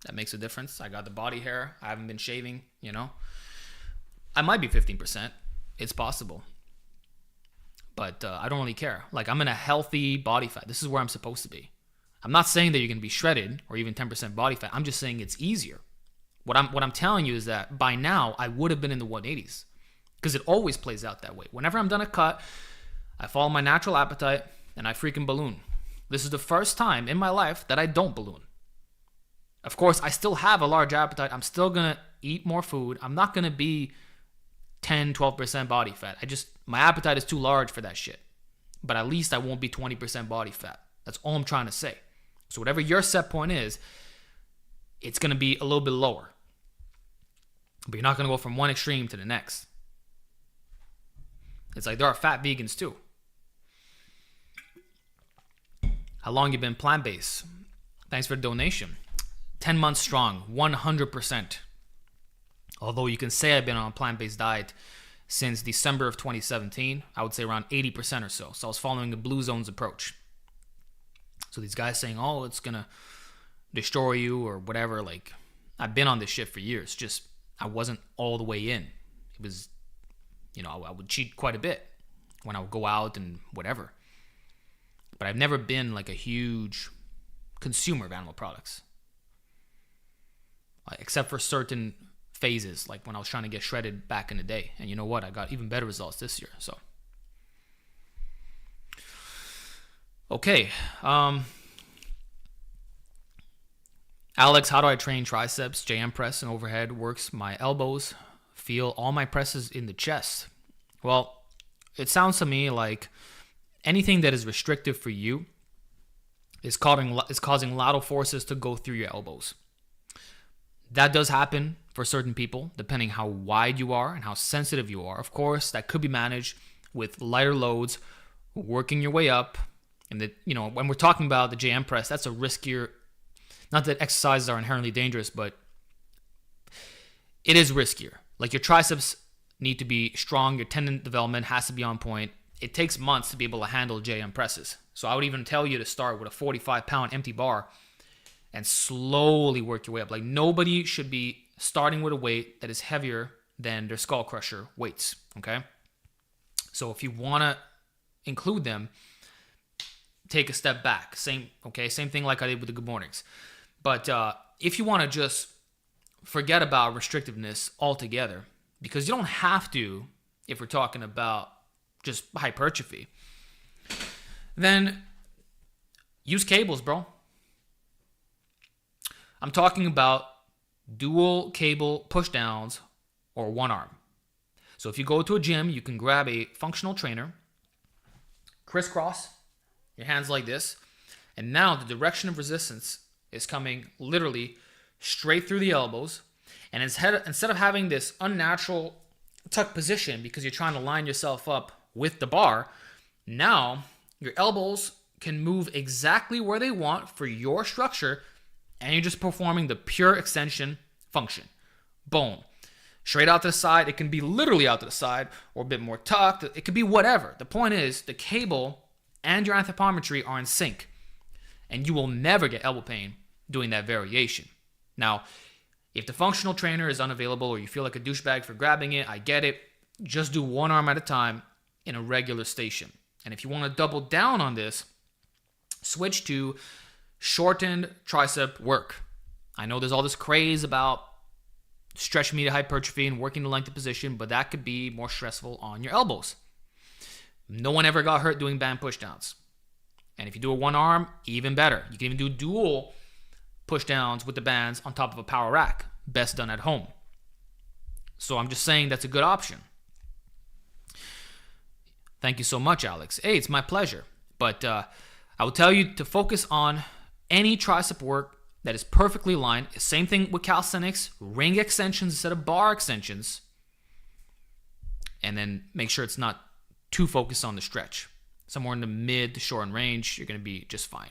That makes a difference. I got the body hair. I haven't been shaving, you know. I might be 15%. It's possible. But I don't really care. Like, I'm in a healthy body fat. This is where I'm supposed to be. I'm not saying that you're going to be shredded or even 10% body fat. I'm just saying it's easier. What I'm telling you is that by now I would have been in the 180s, because it always plays out that way. Whenever I'm done a cut, I follow my natural appetite and I freaking balloon. This is the first time in my life that I don't balloon. Of course, I still have a large appetite. I'm still going to eat more food. I'm not going to be 10, 12% body fat. My appetite is too large for that shit. But at least I won't be 20% body fat. That's all I'm trying to say. So whatever your set point is, it's going to be a little bit lower. But you're not going to go from one extreme to the next. It's like there are fat vegans too. How long you been plant-based? Thanks for the donation. 10 months strong, 100%. Although you can say I've been on a plant-based diet since December of 2017, I would say around 80% or so. So I was following the Blue Zones approach. So these guys saying, oh, it's going to destroy you or whatever. Like, I've been on this shit for years. Just, I wasn't all the way in. It was, I would cheat quite a bit when I would go out and whatever. But I've never been like a huge consumer of animal products. Except for certain phases, like when I was trying to get shredded back in the day. And you know what? I got even better results this year. So, okay. Alex, how do I train triceps, JM press, and overhead? Works my elbows. Feel all my presses in the chest. Well, it sounds to me like anything that is restrictive for you is causing lateral forces to go through your elbows. That does happen for certain people, depending how wide you are and how sensitive you are. Of course, that could be managed with lighter loads, working your way up. And when we're talking about the JM press, that's a riskier. Not that exercises are inherently dangerous, but it is riskier. Like, your triceps need to be strong. Your tendon development has to be on point. It takes months to be able to handle JM presses. So I would even tell you to start with a 45-pound empty bar and slowly work your way up. Like, nobody should be starting with a weight that is heavier than their skull crusher weights, okay? So if you want to include them, take a step back. Same thing like I did with the good mornings. But if you want to just forget about restrictiveness altogether, because you don't have to if we're talking about just hypertrophy, then use cables, bro. I'm talking about dual cable pushdowns or one arm. So if you go to a gym, you can grab a functional trainer, crisscross your hands like this, and now the direction of resistance is coming literally straight through the elbows. And instead of having this unnatural tuck position because you're trying to line yourself up with the bar, now your elbows can move exactly where they want for your structure, and you're just performing the pure extension function. Boom. Straight out to the side. It can be literally out to the side or a bit more tucked. It could be whatever. The point is, the cable and your anthropometry are in sync, and you will never get elbow pain doing that variation. Now, if the functional trainer is unavailable or you feel like a douchebag for grabbing it, I get it. Just do one arm at a time in a regular station. And if you want to double down on this, switch to shortened tricep work. I know there's all this craze about stretch medial hypertrophy and working the length of position, but that could be more stressful on your elbows. No one ever got hurt doing band pushdowns. And if you do a one arm, even better. You can even do dual pushdowns with the bands on top of a power rack. Best done at home. So I'm just saying that's a good option. Thank you so much, Alex. Hey, it's my pleasure. But I will tell you to focus on any tricep work that is perfectly aligned. Same thing with calisthenics, ring extensions instead of bar extensions. And then make sure it's not too focused on the stretch. Somewhere in the mid to short range, you're going to be just fine.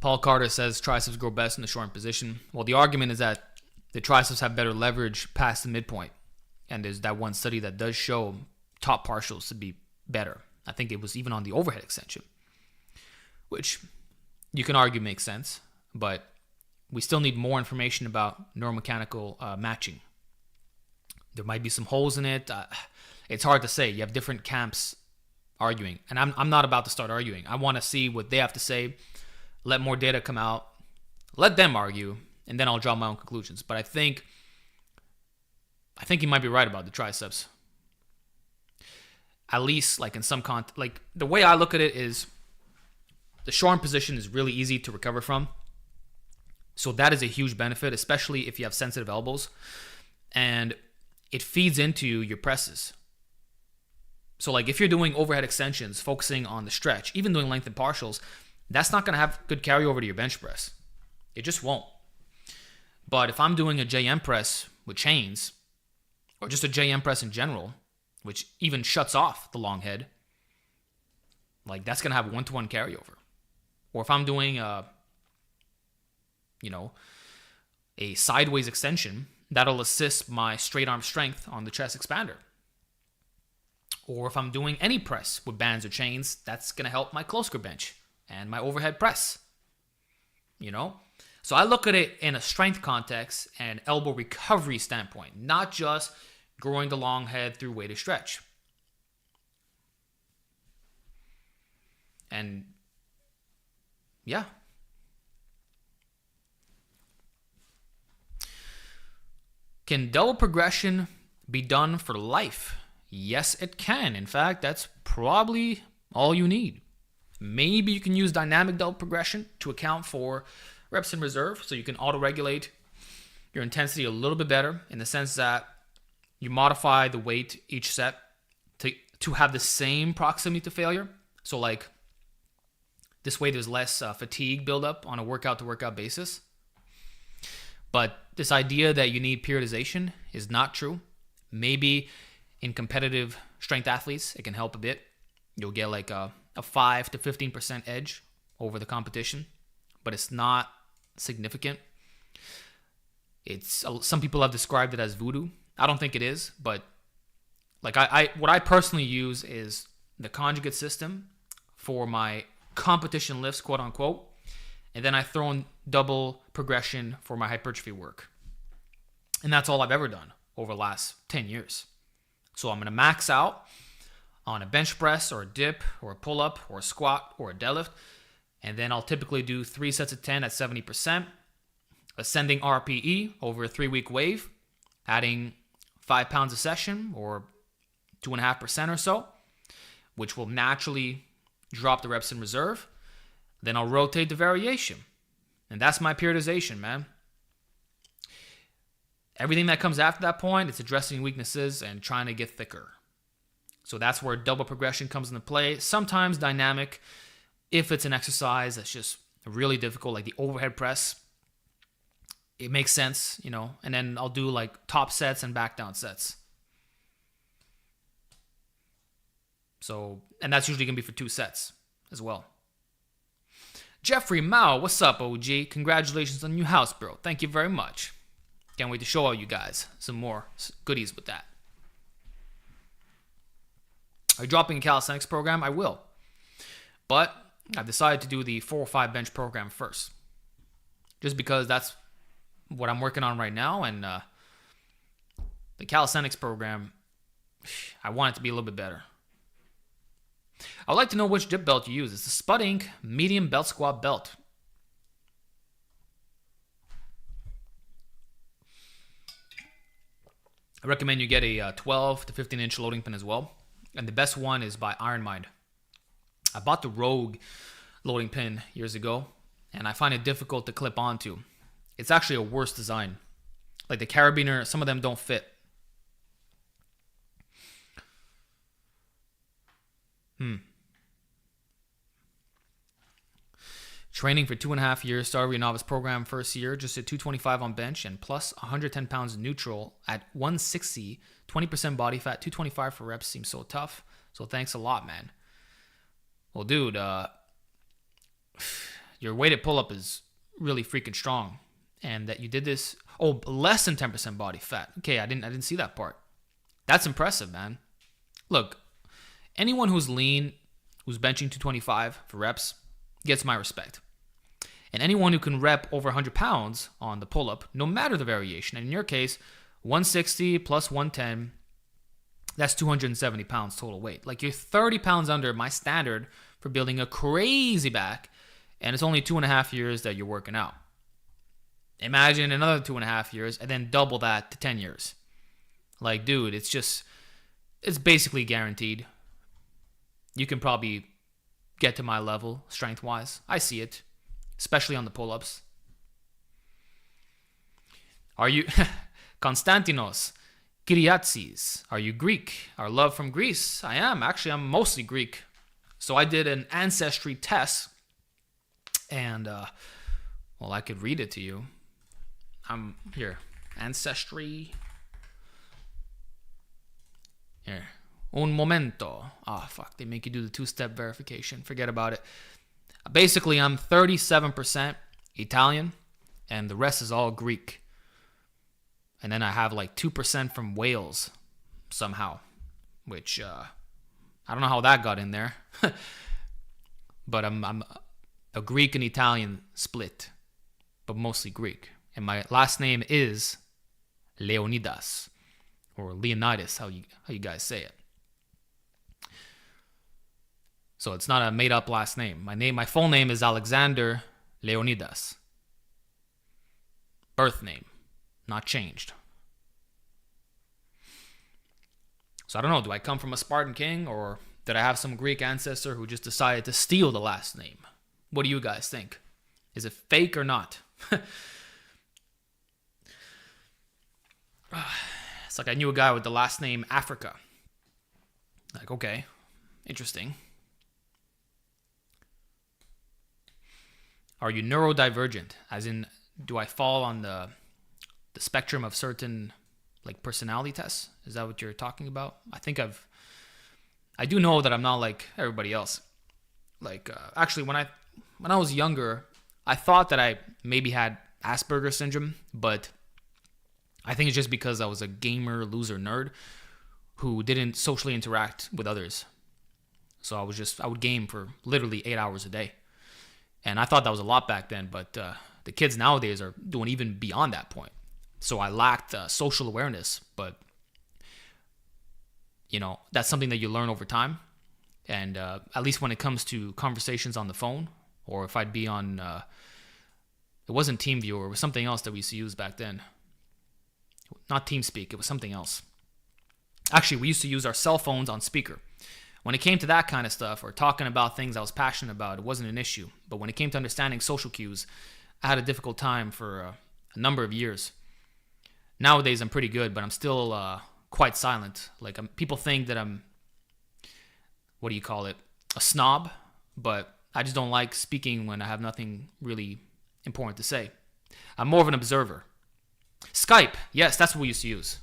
Paul Carter says triceps grow best in the shortened position. Well, the argument is that the triceps have better leverage past the midpoint. And there's that one study that does show top partials to be better. I think it was even on the overhead extension, which you can argue makes sense. but we still need more information about neuromechanical matching. There might be some holes in it. It's hard to say. You have different camps arguing, and I'm not about to start arguing. I want to see what they have to say, let more data come out, let them argue, and then I'll draw my own conclusions. But I think you might be right about the triceps. At least, like in some like the way I look at it is, the shorearm position is really easy to recover from. So that is a huge benefit, especially if you have sensitive elbows, and it feeds into your presses. So like if you're doing overhead extensions, focusing on the stretch, even doing length and partials, that's not going to have good carryover to your bench press. It just won't. But if I'm doing a JM press with chains, or just a JM press in general, which even shuts off the long head, like that's going to have one-to-one carryover. Or if I'm doing a sideways extension, that'll assist my straight arm strength on the chest expander. Or if I'm doing any press with bands or chains, that's going to help my close grip bench and my overhead press. So I look at it in a strength context and elbow recovery standpoint, not just growing the long head through weighted stretch. And yeah. Can double progression be done for life? Yes, it can. In fact, that's probably all you need. Maybe you can use dynamic double progression to account for reps in reserve, so you can auto-regulate your intensity a little bit better, in the sense that you modify the weight each set to have the same proximity to failure. So like this way there's less fatigue buildup on a workout-to-workout basis. But this idea that you need periodization is not true. Maybe in competitive strength athletes, it can help a bit. You'll get like a 5 to 15% edge over the competition, but it's not significant. Some people have described it as voodoo. I don't think it is, but like what I personally use is the Conjugate system for my competition lifts, quote unquote, and then I throw in double progression for my hypertrophy work. And that's all I've ever done over the last 10 years. So I'm going to max out on a bench press or a dip or a pull-up or a squat or a deadlift. And then I'll typically do 3 sets of 10 at 70%, ascending RPE over a 3-week wave, adding 5 pounds a session or 2.5% or so, which will naturally drop the reps in reserve. Then I'll rotate the variation. And that's my periodization, man. Everything that comes after that point, it's addressing weaknesses and trying to get thicker. So that's where double progression comes into play. Sometimes dynamic, if it's an exercise that's just really difficult, like the overhead press, it makes sense, and then I'll do like top sets and back down sets. So, and that's usually going to be for 2 sets as well. Jeffrey Mao, what's up, OG? Congratulations on your new house, bro. Thank you very much. Can't wait to show all you guys some more goodies with that. Are you dropping a calisthenics program? I will. But I've decided to do the 4 or 5 bench program first. Just because that's what I'm working on right now. And the calisthenics program, I want it to be a little bit better. I would like to know which dip belt you use. It's the Spud Inc. medium belt squat belt. I recommend you get a 12 to 15 inch loading pin as well. And the best one is by Iron Mind. I bought the Rogue loading pin years ago, and I find it difficult to clip onto. It's actually a worse design. Like the carabiner, some of them don't fit. Training for 2.5 years, started your novice program first year, just at 225 on bench and plus 110 pounds neutral at 160, 20% body fat, 225 for reps seems so tough. So thanks a lot, man. Well, dude, your weighted pull-up is really freaking strong. And that you did this, less than 10% body fat. Okay, I didn't see that part. That's impressive, man. Look, anyone who's lean, who's benching 225 for reps, gets my respect. And anyone who can rep over 100 pounds on the pull-up, no matter the variation, and in your case, 160 plus 110, that's 270 pounds total weight. Like, you're 30 pounds under my standard for building a crazy back, and it's only 2.5 years that you're working out. Imagine another 2.5 years, and then double that to 10 years. Like, dude, it's basically guaranteed. You can probably get to my level strength-wise. I see it, especially on the pull-ups. Are you Konstantinos Kyriatsis? Are you Greek? Our love from Greece. I am. Actually, I'm mostly Greek. So I did an ancestry test, and well, I could read it to you. I'm here. Ancestry. Here. Un momento. Ah, fuck. They make you do the 2-step verification. Forget about it. Basically, I'm 37% Italian, and the rest is all Greek. And then I have like 2% from Wales somehow, which I don't know how that got in there. But I'm a Greek and Italian split, but mostly Greek. And my last name is Leonidas, or Leonidas, how you guys say it. So it's not a made-up last name. My full name is Alexander Leonidas. Birth name, not changed. So I don't know, do I come from a Spartan king, or did I have some Greek ancestor who just decided to steal the last name? What do you guys think? Is it fake or not? It's like I knew a guy with the last name Africa. Like, okay, interesting. Are you neurodivergent? As in, do I fall on the spectrum of certain like personality tests? Is that what you're talking about? I do know that I'm not like everybody else. Like, actually, when I was younger, I thought that I maybe had Asperger's syndrome, but I think it's just because I was a gamer, loser, nerd who didn't socially interact with others. So I would game for literally 8 hours a day. And I thought that was a lot back then, but the kids nowadays are doing even beyond that point. So I lacked social awareness, but you know, that's something that you learn over time. And at least when it comes to conversations on the phone, or if I'd be on, it wasn't TeamViewer, it was something else that we used to use back then. Not TeamSpeak, it was something else. Actually, we used to use our cell phones on speaker. When it came to that kind of stuff, or talking about things I was passionate about, it wasn't an issue. But when it came to understanding social cues, I had a difficult time for a number of years. Nowadays, I'm pretty good, but I'm still quite silent. Like, people think that I'm, what do you call it, a snob, but I just don't like speaking when I have nothing really important to say. I'm more of an observer. Skype, yes, that's what we used to use.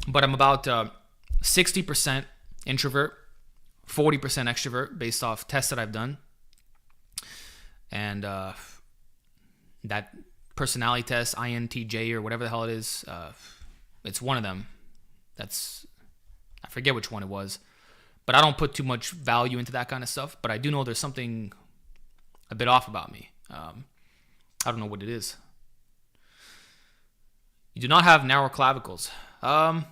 But I'm about 60% introvert, 40% extrovert based off tests that I've done. And that personality test, INTJ or whatever the hell it is, it's one of them. I forget which one it was. But I don't put too much value into that kind of stuff. But I do know there's something a bit off about me. I don't know what it is. You do not have narrow clavicles. I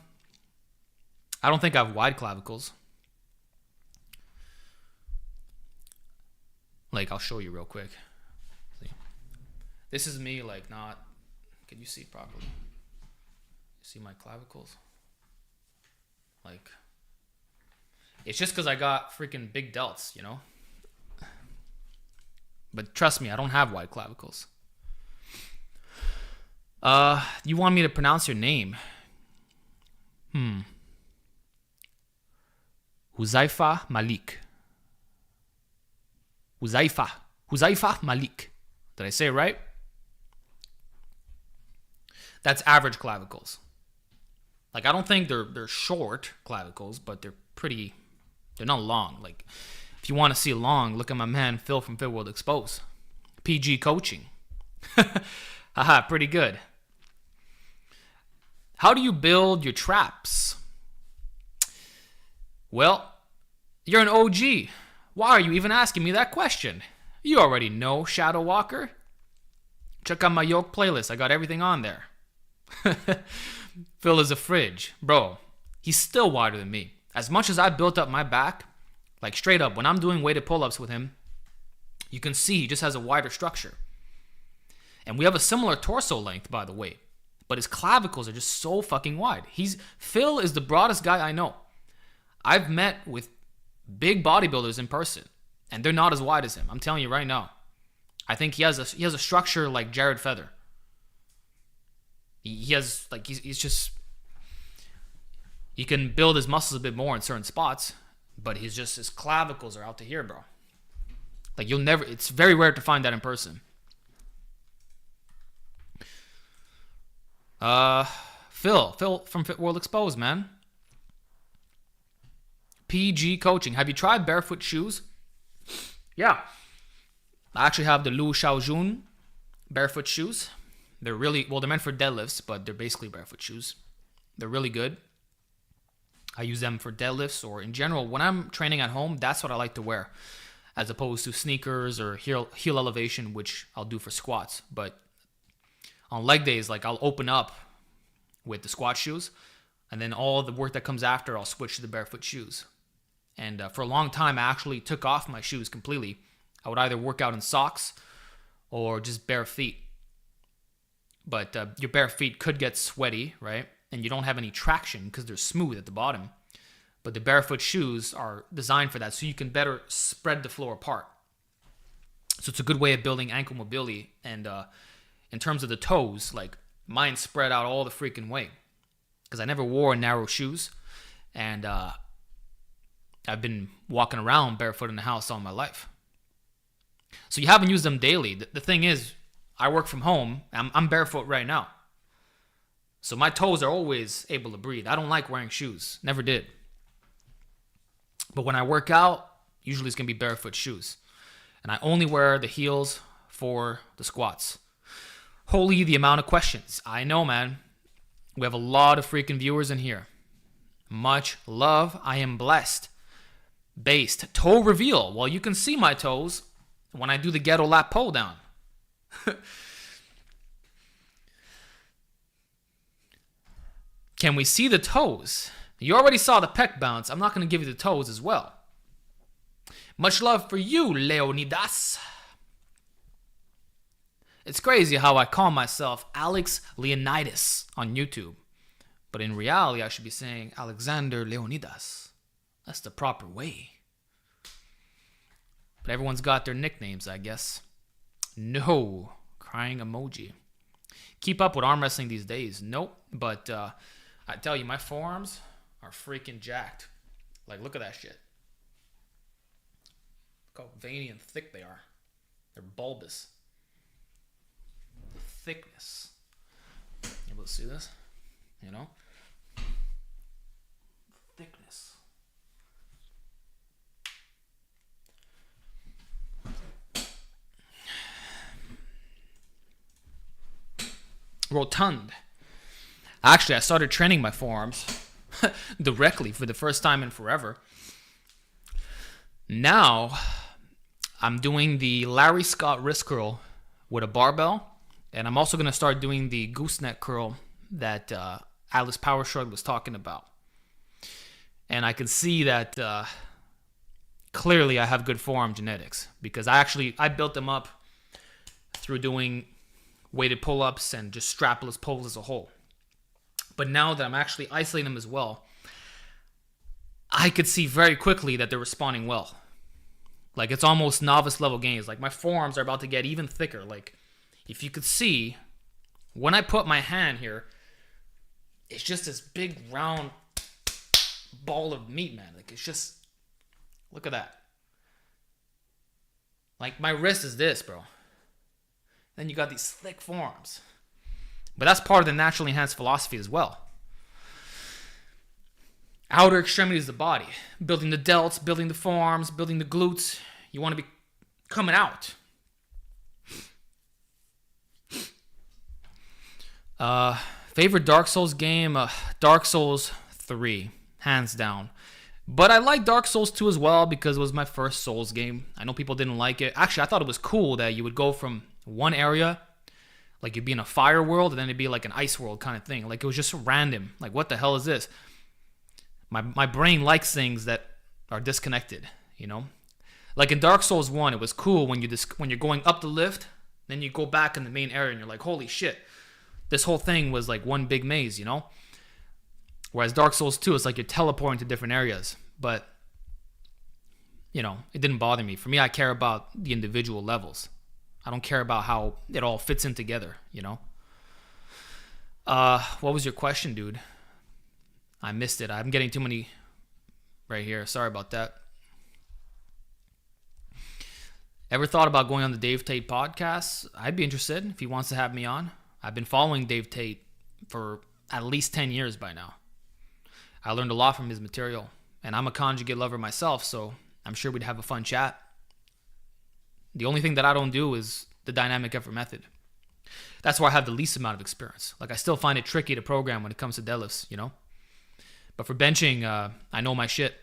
don't think I have wide clavicles. Like, I'll show you real quick. See? This is me, like, not... Can you see properly? See my clavicles? Like... It's just because I got freaking big delts, you know? But trust me, I don't have wide clavicles. You want me to pronounce your name? Huzaifa Malik. Huzaifa Malik. Did I say it right? That's average clavicles. Like, I don't think they're short clavicles, but they're not long. Like, if you want to see long, look at my man Phil from Fit World Exposed. PG coaching. Haha, pretty good. How do you build your traps? Well, you're an OG. Why are you even asking me that question? You already know, Shadow Walker. Check out my yoke playlist. I got everything on there. Phil is a fridge. Bro, he's still wider than me. As much as I built up my back, like straight up, when I'm doing weighted pull-ups with him, you can see he just has a wider structure. And we have a similar torso length, by the way. But his clavicles are just so fucking wide. Phil is the broadest guy I know. I've met with big bodybuilders in person, and they're not as wide as him. I'm telling you right now. I think he has a structure like Jared Feather. He has like he's just, he can build his muscles a bit more in certain spots, but his clavicles are out to here, bro. Like it's very rare to find that in person. Phil from Fit World Exposed, man. PG Coaching. Have you tried Barefoot shoes? Yeah. I actually have the Lu Xiaojun Barefoot shoes. They're meant for deadlifts, but they're basically Barefoot shoes. They're really good. I use them for deadlifts, or in general, when I'm training at home, that's what I like to wear, as opposed to sneakers or heel elevation, which I'll do for squats. But on leg days, like I'll open up with the squat shoes, and then all the work that comes after, I'll switch to the Barefoot shoes. And for a long time, I actually took off my shoes completely. I would either work out in socks or just bare feet. But your bare feet could get sweaty, right? And you don't have any traction because they're smooth at the bottom. But the Barefoot shoes are designed for that, so you can better spread the floor apart. So it's a good way of building ankle mobility. And in terms of the toes, like mine spread out all the freaking way because I never wore narrow shoes. And I've been walking around barefoot in the house all my life. So you haven't used them daily. The thing is, I work from home. I'm barefoot right now. So my toes are always able to breathe. I don't like wearing shoes. Never did. But when I work out, usually it's going to be barefoot shoes. And I only wear the heels for the squats. Holy, the amount of questions. I know, man. We have a lot of freaking viewers in here. Much love. I am blessed. Based. Toe reveal. Well, you can see my toes when I do the ghetto lap pull down. Can we see the toes? You already saw the pec bounce. I'm not going to give you the toes as well. Much love for you, Leonidas. It's crazy how I call myself Alex Leonidas on YouTube. But in reality, I should be saying Alexander Leonidas. That's the proper way. But everyone's got their nicknames, I guess. No. Crying emoji. Keep up with arm wrestling these days. Nope. But I tell you, my forearms are freaking jacked. Like, look at that shit. Look how veiny and thick they are. They're bulbous. The thickness. You able to see this? You know? Thickness. Rotund. Actually, I started training my forearms directly for the first time in forever. Now, I'm doing the Larry Scott wrist curl with a barbell, and I'm also going to start doing the gooseneck curl that Alice Power Shrug was talking about. And I can see that clearly I have good forearm genetics, because I built them up through doing weighted pull-ups and just strapless pulls as a whole. But now that I'm actually isolating them as well, I could see very quickly that they're responding well. Like, it's almost novice level gains. Like, my forearms are about to get even thicker. Like, if you could see, when I put my hand here, it's just this big round ball of meat, man. Like, it's just, look at that. Like, my wrist is this, bro. Then you got these thick forearms. But that's part of the naturally enhanced philosophy as well. Outer extremities of the body. Building the delts, building the forearms, building the glutes. You want to be coming out. Favorite Dark Souls game? Dark Souls 3. Hands down. But I like Dark Souls 2 as well because it was my first Souls game. I know people didn't like it. Actually, I thought it was cool that you would go from one area, like you'd be in a fire world, and then it'd be like an ice world kind of thing. Like it was just random. Like, what the hell is this? My brain likes things that are disconnected, you know? Like in Dark Souls 1, it was cool when you're going up the lift, then you go back in the main area and you're like, holy shit. This whole thing was like one big maze, you know? Whereas Dark Souls 2, it's like you're teleporting to different areas. But, you know, it didn't bother me. For me, I care about the individual levels. I don't care about how it all fits in together, you know? What was your question, dude? I missed it. I'm getting too many right here. Sorry about that. Ever thought about going on the Dave Tate podcast? I'd be interested if he wants to have me on. I've been following Dave Tate for at least 10 years by now. I learned a lot from his material, and I'm a conjugate lover myself, so I'm sure we'd have a fun chat. The only thing that I don't do is the dynamic effort method. That's where I have the least amount of experience. Like, I still find it tricky to program when it comes to deadlifts, you know? But for benching, I know my shit.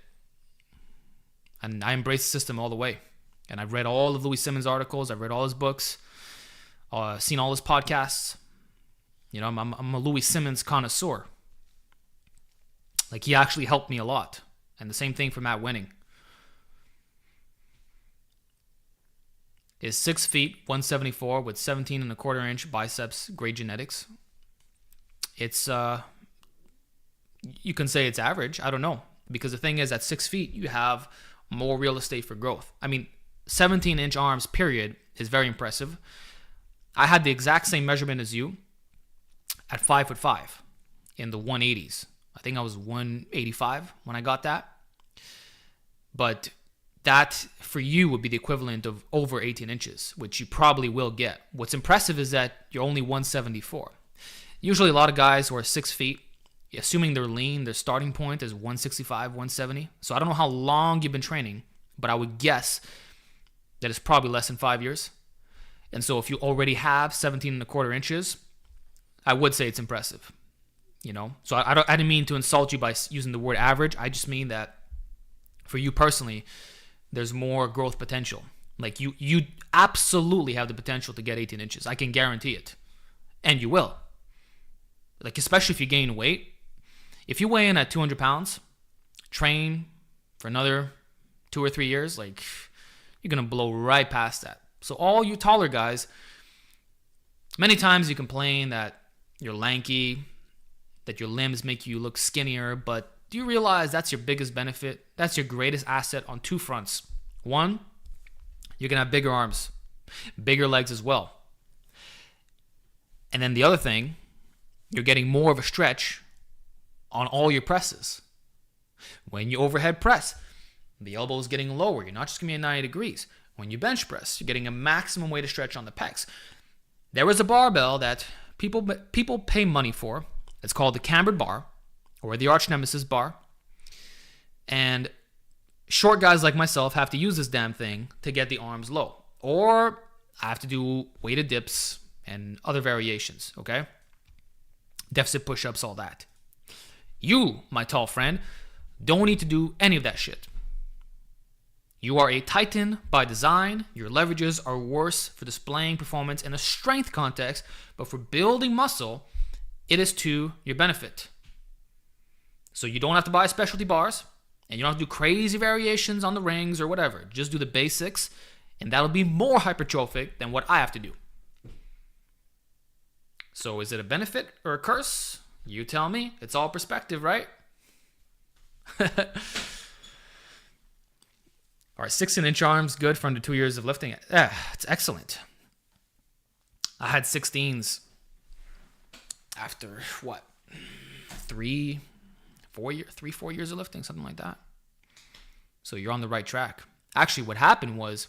And I embrace the system all the way. And I've read all of Louis Simmons' articles. I've read all his books. Seen all his podcasts. You know, I'm a Louis Simmons connoisseur. Like, he actually helped me a lot. And the same thing for Matt Wenning. Is 6 feet, 174 with 17 and a quarter inch biceps, great genetics. It's, you can say it's average. I don't know. Because the thing is, at 6 feet, you have more real estate for growth. I mean, 17-inch arms, period, is very impressive. I had the exact same measurement as you at 5'5" in the 180s. I think I was 185 when I got that. But that, for you, would be the equivalent of over 18 inches, which you probably will get. What's impressive is that you're only 174. Usually a lot of guys who are 6 feet, assuming they're lean, their starting point is 165, 170. So I don't know how long you've been training, but I would guess that it's probably less than 5 years. And so if you already have 17 and a quarter inches, I would say it's impressive. You know, so I didn't mean to insult you by using the word average. I just mean that for you personally, there's more growth potential. Like you absolutely have the potential to get 18 inches. I can guarantee it. And you will. Like, especially if you gain weight. If you weigh in at 200 pounds, train for another 2 or 3 years, like, you're going to blow right past that. So all you taller guys, many times you complain that you're lanky, that your limbs make you look skinnier, but do you realize that's your biggest benefit? That's your greatest asset on two fronts. One, you're going to have bigger arms, bigger legs as well. And then the other thing, you're getting more of a stretch on all your presses. When you overhead press, the elbow is getting lower. You're not just going to be at 90 degrees. When you bench press, you're getting a maximum weight of stretch on the pecs. There is a barbell that people pay money for. It's called the cambered bar, or the arch nemesis bar. And short guys like myself have to use this damn thing to get the arms low. Or I have to do weighted dips and other variations, okay? Deficit push-ups, all that. You, my tall friend, don't need to do any of that shit. You are a titan by design. Your leverages are worse for displaying performance in a strength context, but for building muscle, it is to your benefit. So you don't have to buy specialty bars, and you don't have to do crazy variations on the rings or whatever. Just do the basics, and that'll be more hypertrophic than what I have to do. So is it a benefit or a curse? You tell me. It's all perspective, right? All right, 16-inch arms, good for under 2 years of lifting. It's excellent. I had 16s after, what, 3, 4 years of lifting, something like that. So you're on the right track. Actually, what happened was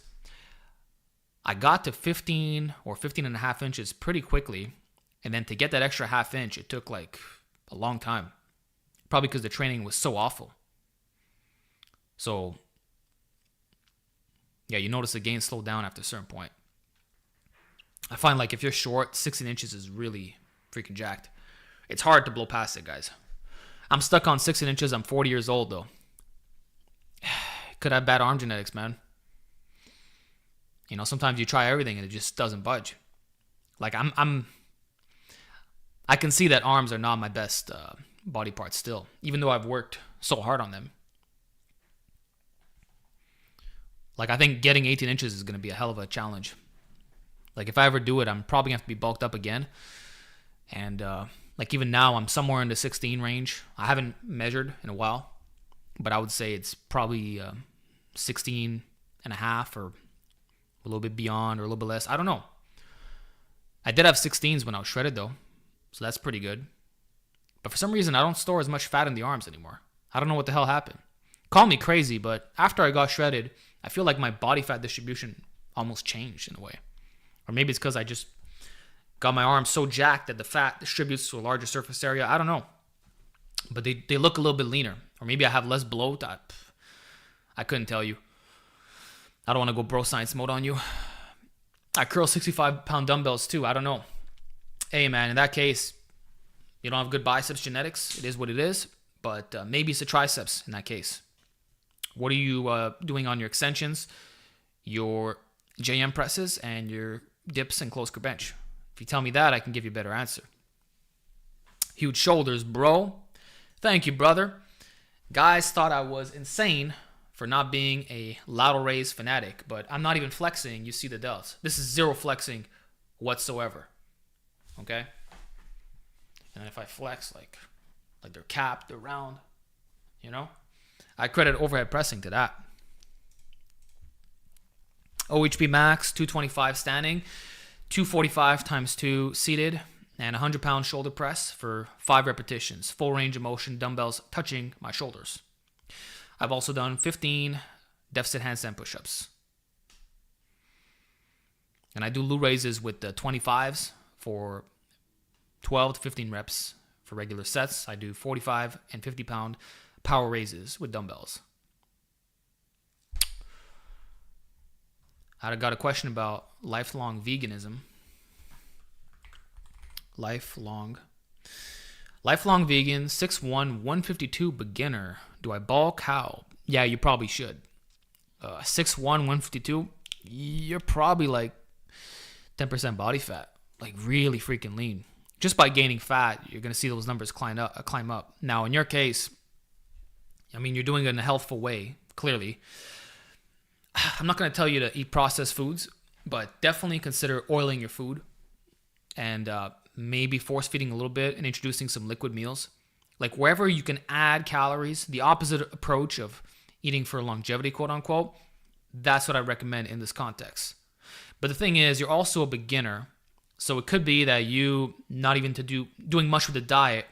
I got to 15 or 15 and a half inches pretty quickly. And then to get that extra half inch, it took like a long time. Probably because the training was so awful. So, yeah, you notice the gain slowed down after a certain point. I find like if you're short, 16 inches is really freaking jacked. It's hard to blow past it, guys. I'm stuck on 16 inches. I'm 40 years old, though. Could have bad arm genetics, man. You know, sometimes you try everything and it just doesn't budge. Like I can see that arms are not my best body part still, even though I've worked so hard on them. Like, I think getting 18 inches is going to be a hell of a challenge. Like, if I ever do it, I'm probably going to have to be bulked up again. And, like, even now, I'm somewhere in the 16 range. I haven't measured in a while, but I would say it's probably 16 and a half or a little bit beyond or a little bit less. I don't know. I did have 16s when I was shredded, though, so that's pretty good. But for some reason, I don't store as much fat in the arms anymore. I don't know what the hell happened. Call me crazy, but after I got shredded, I feel like my body fat distribution almost changed in a way. Or maybe it's because I just got my arms so jacked that the fat distributes to a larger surface area. I don't know. But they look a little bit leaner. Or maybe I have less bloat. I couldn't tell you. I don't want to go bro science mode on you. I curl 65-pound dumbbells too. I don't know. Hey, man, in that case, you don't have good biceps genetics. It is what it is. But maybe it's the triceps in that case. What are you doing on your extensions, your JM presses, and your dips and close grip bench? If you tell me that, I can give you a better answer. Huge shoulders, bro. Thank you, brother. Guys thought I was insane for not being a lateral raise fanatic, but I'm not even flexing. You see the delts. This is zero flexing whatsoever. Okay? And if I flex, like they're capped, they're round, you know? I credit overhead pressing to that. OHP max, 225 standing, 245 times 2 seated, and 100-pound shoulder press for 5 repetitions. Full range of motion, dumbbells touching my shoulders. I've also done 15 deficit handstand push-ups. And I do Lou raises with the 25s for 12 to 15 reps for regular sets. I do 45 and 50-pound power raises with dumbbells. I got a question about lifelong veganism. Lifelong vegan, 6'1", 152 beginner. Do I bulk? How? Yeah, you probably should. 6'1", 152, you're probably like 10% body fat. Like really freaking lean. Just by gaining fat, you're going to see those numbers climb up. Now, in your case, I mean, you're doing it in a healthful way, clearly. I'm not going to tell you to eat processed foods, but definitely consider oiling your food and maybe force feeding a little bit and introducing some liquid meals. Like wherever you can add calories, the opposite approach of eating for longevity, quote unquote, that's what I recommend in this context. But the thing is, you're also a beginner, so it could be that you not even doing much with the diet,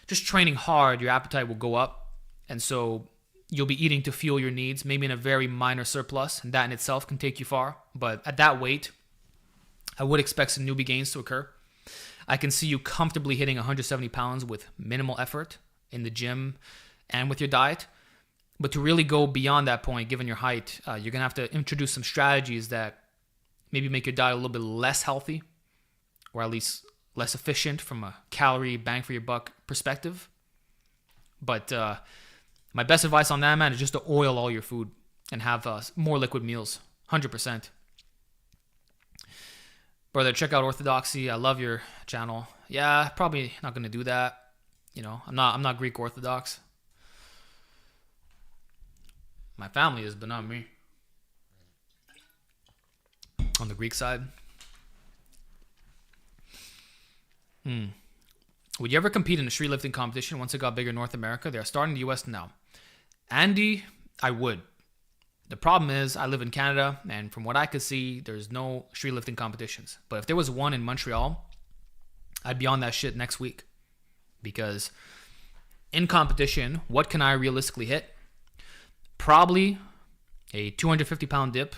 just training hard, your appetite will go up. And so you'll be eating to fuel your needs, maybe in a very minor surplus, and that in itself can take you far. But at that weight, I would expect some newbie gains to occur. I can see you comfortably hitting 170 pounds with minimal effort in the gym and with your diet. But to really go beyond that point, given your height, you're going to have to introduce some strategies that maybe make your diet a little bit less healthy, or at least less efficient from a calorie bang for your buck perspective. But my best advice on that, man, is just to oil all your food and have more liquid meals, 100%. Brother, check out Orthodoxy. I love your channel. Yeah, probably not going to do that. You know, I'm not Greek Orthodox. My family is, but not me. On the Greek side. Would you ever compete in a streetlifting competition once it got bigger in North America? They are starting in the US now. Andy, I would. The problem is I live in Canada, and from what I could see, there's no streetlifting competitions. But if there was one in Montreal, I'd be on that shit next week. Because in competition, what can I realistically hit? Probably a 250-pound dip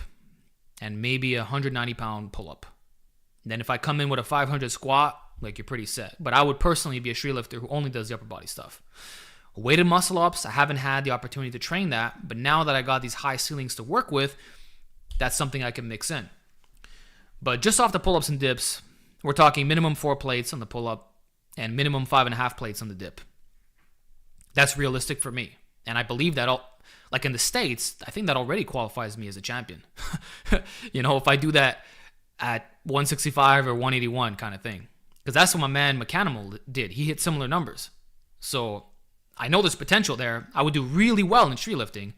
and maybe a 190-pound pull-up. Then if I come in with a 500 squat, like you're pretty set. But I would personally be a streetlifter who only does the upper body stuff. Weighted muscle ups, I haven't had the opportunity to train that, but now that I got these high ceilings to work with, that's something I can mix in. But just off the pull-ups and dips, we're talking minimum 4 plates on the pull-up and minimum 5.5 plates on the dip. That's realistic for me. And I believe that Like in the States, I think that already qualifies me as a champion. If I do that at 165 or 181 kind of thing. Because that's what my man Mechanimal did. He hit similar numbers. So I know there's potential there. I would do really well in streetlifting.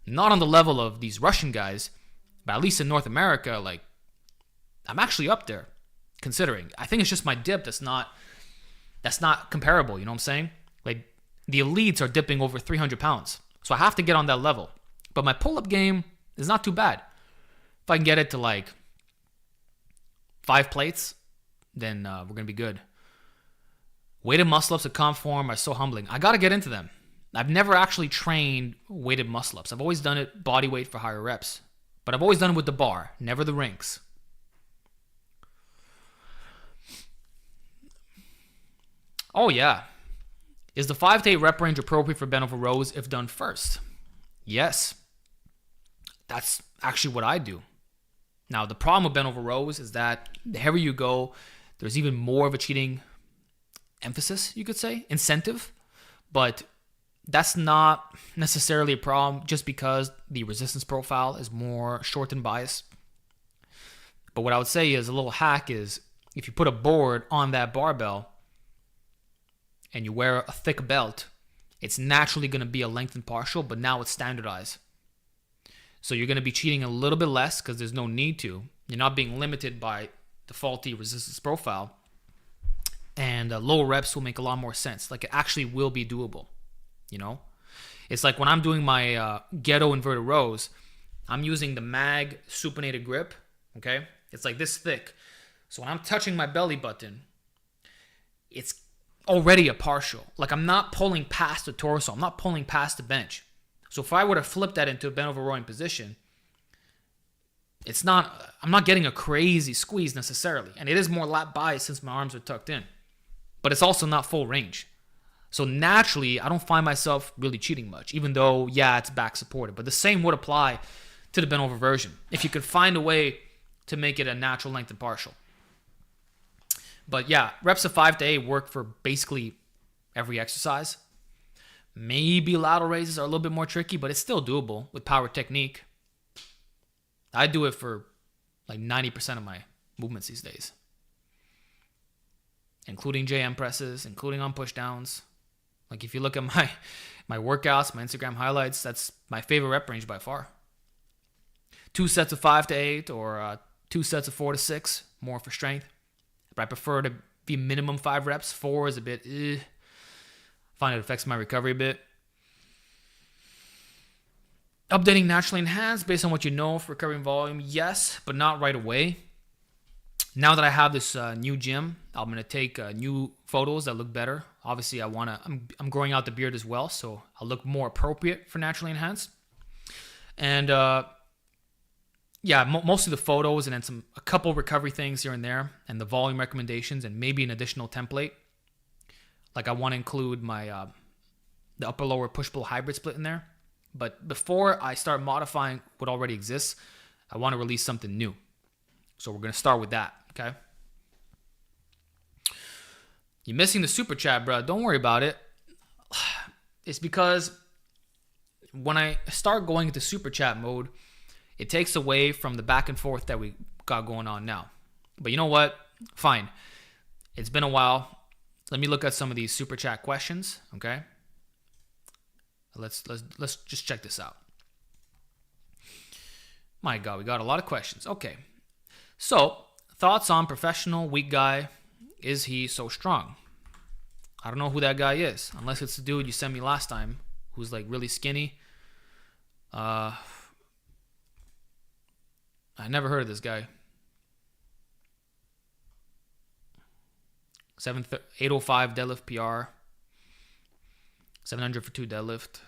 Not on the level of these Russian guys, but at least in North America, like, I'm actually up there, considering. I think it's just my dip that's not comparable, you know what I'm saying? Like, the elites are dipping over 300 pounds. So I have to get on that level. But my pull-up game is not too bad. If I can get it to, like, 5 plates, then we're going to be good. Weighted muscle-ups at comp form are so humbling. I got to get into them. I've never actually trained weighted muscle-ups. I've always done it body weight for higher reps. But I've always done it with the bar, never the rings. Oh, yeah. Is the 5 to 8 rep range appropriate for bent over rows if done first? Yes. That's actually what I do. Now, the problem with bent over rows is that the heavier you go, there's even more of a cheating emphasis, you could say, incentive. But that's not necessarily a problem just because the resistance profile is more short and biased. But what I would say is a little hack is if you put a board on that barbell and you wear a thick belt, it's naturally going to be a lengthened partial, but now it's standardized. So you're going to be cheating a little bit less because there's no need to. You're not being limited by the faulty resistance profile. And lower reps will make a lot more sense. Like, it actually will be doable. It's like when I'm doing my ghetto inverted rows, I'm using the mag supinated grip, okay? It's like this thick. So when I'm touching my belly button, it's already a partial. Like, I'm not pulling past the torso. I'm not pulling past the bench. So if I were to flip that into a bent over rowing position, I'm not getting a crazy squeeze necessarily. And it is more lat bias since my arms are tucked in. But it's also not full range. So naturally, I don't find myself really cheating much, even though, yeah, it's back supported. But the same would apply to the bent over version, if you could find a way to make it a natural length and partial. But yeah, reps of 5 to 8 work for basically every exercise. Maybe lateral raises are a little bit more tricky, but it's still doable with power technique. I do it for like 90% of my movements these days, including JM presses, including on push downs. Like, if you look at my workouts, my Instagram highlights, that's my favorite rep range by far. 2 sets of 5 to 8 or 2 sets of 4 to 6, more for strength. But I prefer to be minimum 5 reps. 4 is a bit, I find it affects my recovery a bit. Updating naturally enhanced based on what you know for recovering volume, yes, but not right away. Now that I have this new gym, I'm going to take new photos that look better. Obviously, I'm growing out the beard as well, so I'll look more appropriate for naturally enhanced. And mostly the photos and then a couple recovery things here and there, and the volume recommendations, and maybe an additional template. Like, I want to include my the upper lower push pull hybrid split in there. But before I start modifying what already exists, I want to release something new. So we're going to start with that, okay? You're missing the super chat, bro. Don't worry about it. It's because when I start going into super chat mode, it takes away from the back and forth that we got going on now. But you know what? Fine. It's been a while. Let me look at some of these super chat questions, okay? Let's just check this out. My God, we got a lot of questions. Okay. So, thoughts on professional weak guy. Is he so strong? I don't know who that guy is, unless it's the dude you sent me last time, who's like really skinny. I never heard of this guy. 805 deadlift PR. 700 for 2 deadlift.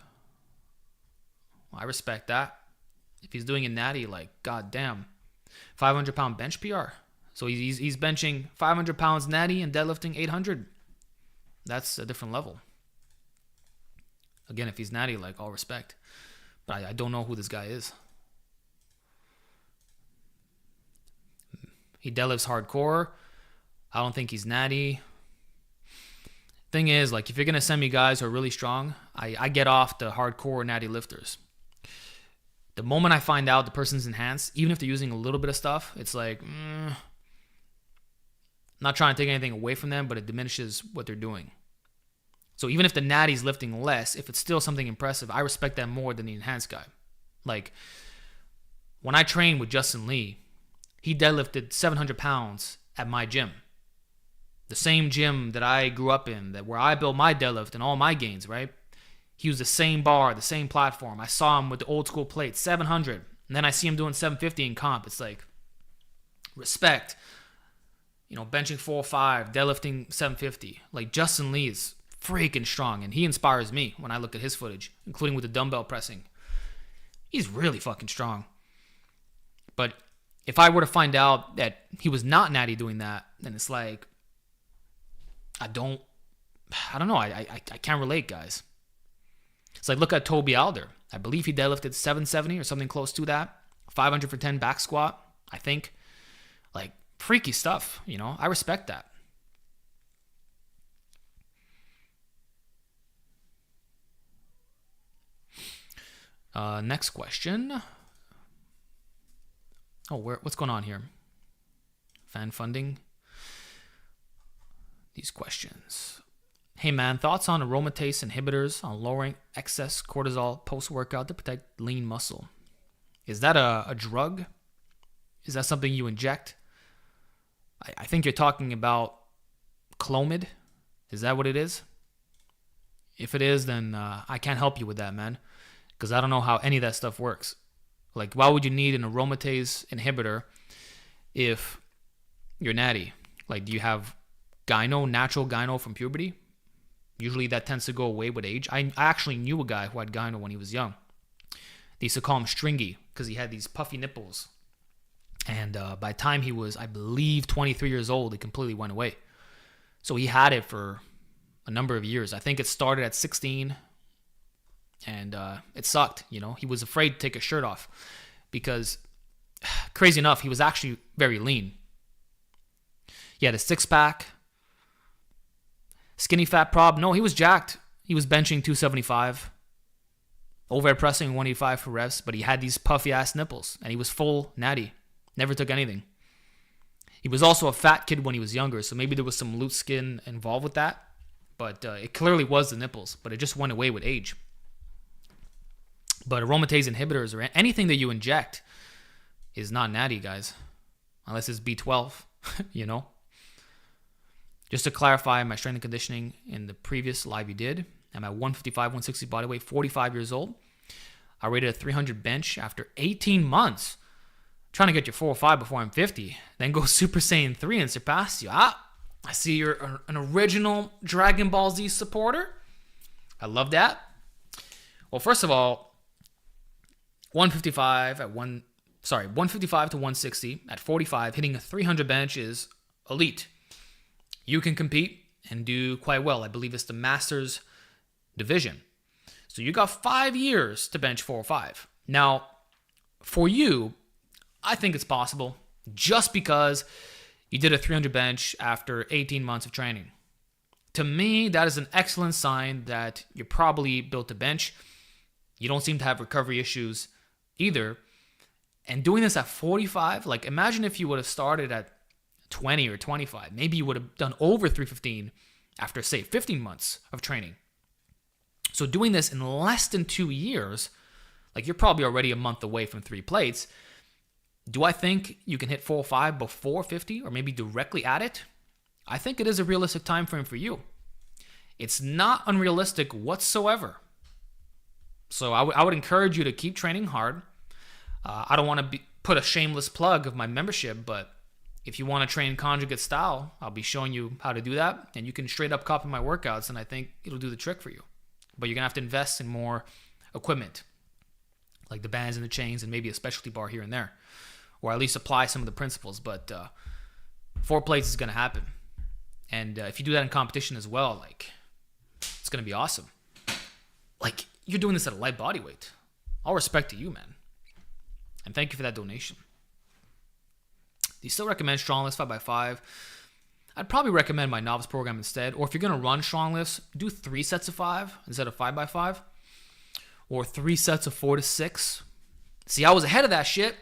Well, I respect that. If he's doing a natty, like, goddamn. 500 pound bench PR. So he's benching 500 pounds natty and deadlifting 800. That's a different level. Again, if he's natty, like, all respect. But I don't know who this guy is. He deadlifts hardcore. I don't think he's natty. Thing is, like, if you're going to send me guys who are really strong, I get off the hardcore natty lifters. The moment I find out the person's enhanced, even if they're using a little bit of stuff, it's like, not trying to take anything away from them, but it diminishes what they're doing. So even if the natty's lifting less, if it's still something impressive, I respect that more than the enhanced guy. Like, when I trained with Justin Lee, he deadlifted 700 pounds at my gym. The same gym that I grew up in, that where I built my deadlift and all my gains, right? He used the same bar, the same platform. I saw him with the old school plates, 700. And then I see him doing 750 in comp. It's like, respect. Benching 405, deadlifting 750. Like, Justin Lee is freaking strong, and he inspires me when I look at his footage, including with the dumbbell pressing. He's really fucking strong. But if I were to find out that he was not natty doing that, then it's like, I don't know. I can't relate, guys. It's like, look at Toby Alder. I believe he deadlifted 770 or something close to that. 500 for 10 back squat, I think. Like, freaky stuff, I respect that. Next question. Oh, what's going on here? Fan funding. These questions. Hey man, thoughts on aromatase inhibitors on lowering excess cortisol post-workout to protect lean muscle? Is that a drug? Is that something you inject? I think you're talking about Clomid. Is that what it is? If it is, then I can't help you with that, man. Because I don't know how any of that stuff works. Like, why would you need an aromatase inhibitor if you're natty? Like, do you have natural gyno from puberty? Usually that tends to go away with age. I actually knew a guy who had gyno when he was young. They used to call him Stringy because he had these puffy nipples. And by the time he was, I believe, 23 years old, it completely went away. So he had it for a number of years. I think it started at 16. And it sucked, He was afraid to take his shirt off because, crazy enough, he was actually very lean. He had a six-pack. Skinny fat prob. No, he was jacked. He was benching 275. Overhead pressing 185 for reps, but he had these puffy-ass nipples, and he was full natty. Never took anything. He was also a fat kid when he was younger, so maybe there was some loose skin involved with that. But it clearly was the nipples, but it just went away with age. But aromatase inhibitors or anything that you inject is not natty, guys. Unless it's B12, Just to clarify my strength and conditioning in the previous live you did, I'm at 155, 160 body weight, 45 years old. I rated a 300 bench after 18 months. Trying to get your 405 before I'm 50. Then go Super Saiyan 3 and surpass you. I see you're an original Dragon Ball Z supporter. I love that. Well, first of all, 155 to 160 at 45, hitting a 300 bench is elite. You can compete and do quite well. I believe it's the Masters division. So you got 5 years to bench 405. Now, for you, I think it's possible just because you did a 300 bench after 18 months of training. To me, that is an excellent sign that you're probably built to bench. You don't seem to have recovery issues either. And doing this at 45, like imagine if you would have started at 20 or 25. Maybe you would have done over 315 after, say, 15 months of training. So doing this in less than 2 years, like you're probably already a month away from 3 plates. Do I think you can hit 405 before 50 or maybe directly at it? I think it is a realistic time frame for you. It's not unrealistic whatsoever. So I would encourage you to keep training hard. I don't want to put a shameless plug of my membership, but if you want to train conjugate style, I'll be showing you how to do that. And you can straight up copy my workouts, and I think it'll do the trick for you. But you're going to have to invest in more equipment, like the bands and the chains and maybe a specialty bar here and there, or at least apply some of the principles. But 4 plates is going to happen. And if you do that in competition as well, like, it's going to be awesome. Like, you're doing this at a light body weight. All respect to you, man. And thank you for that donation. Do you still recommend strong lifts 5x5? I'd probably recommend my novice program instead. Or if you're going to run strong lifts, do 3 sets of 5 instead of 5x5. Or 3 sets of 4 to 6 See, I was ahead of that shit.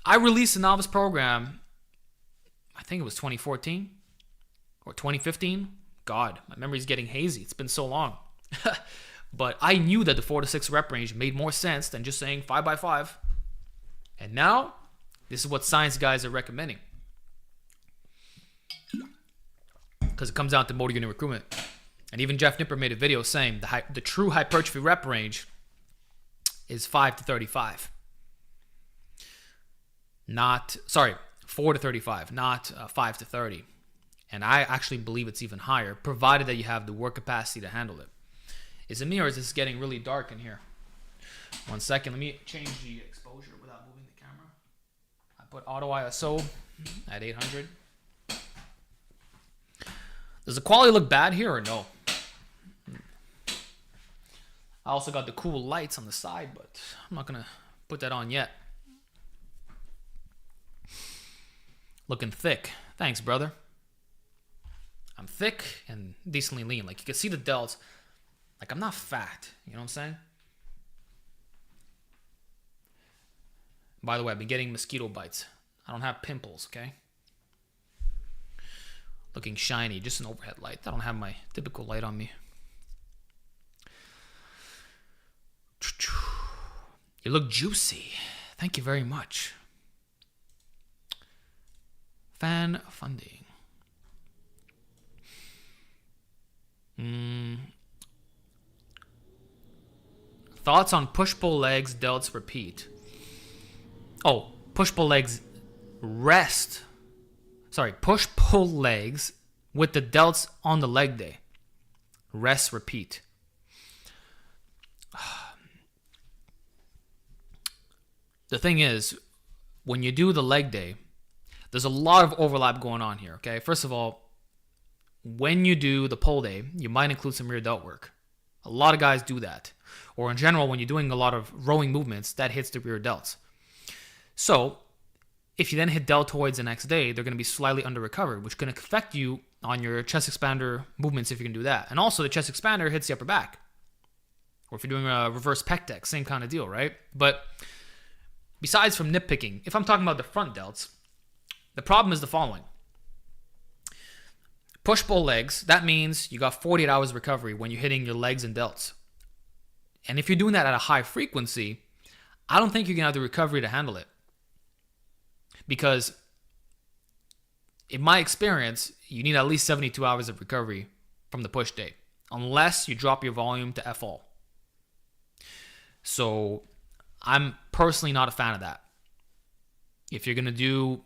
I released a novice program, I think it was 2014 or 2015. God, my memory's getting hazy. It's been so long. But I knew that the 4 to 6 rep range made more sense than just saying 5 by 5. And now, this is what science guys are recommending. Because it comes down to motor unit recruitment. And even Jeff Nipper made a video saying the true hypertrophy rep range is 5 to 35. 4 to 35, not 5 to 30. And I actually believe it's even higher, provided that you have the work capacity to handle it. Is it me or is this getting really dark in here? 1 second, let me change the exposure without moving the camera. I put auto ISO at 800. Does the quality look bad here or no? I also got the cool lights on the side, but I'm not going to put that on yet. Looking thick. Thanks, brother. I'm thick and decently lean. Like, you can see the delts. Like, I'm not fat. You know what I'm saying? By the way, I've been getting mosquito bites. I don't have pimples, okay? Looking shiny. Just an overhead light. I don't have my typical light on me. You look juicy. Thank you very much. Fan funding. Thoughts on push-pull legs, delts, repeat. Oh, push-pull legs, rest. Sorry, push-pull legs with the delts on the leg day. Rest, repeat. The thing is, when you do the leg day, there's a lot of overlap going on here, okay? First of all, when you do the pull day, you might include some rear delt work. A lot of guys do that. Or in general, when you're doing a lot of rowing movements, that hits the rear delts. So, if you then hit deltoids the next day, they're going to be slightly under-recovered, which can affect you on your chest expander movements if you can do that. And also, the chest expander hits the upper back. Or if you're doing a reverse pec deck, same kind of deal, right? But besides from nitpicking, if I'm talking about the front delts, the problem is the following. Push-pull legs, that means you got 48 hours recovery when you're hitting your legs and delts. And if you're doing that at a high frequency, I don't think you're going to have the recovery to handle it. Because in my experience, you need at least 72 hours of recovery from the push day, unless you drop your volume to F all. So I'm personally not a fan of that. If you're going to do,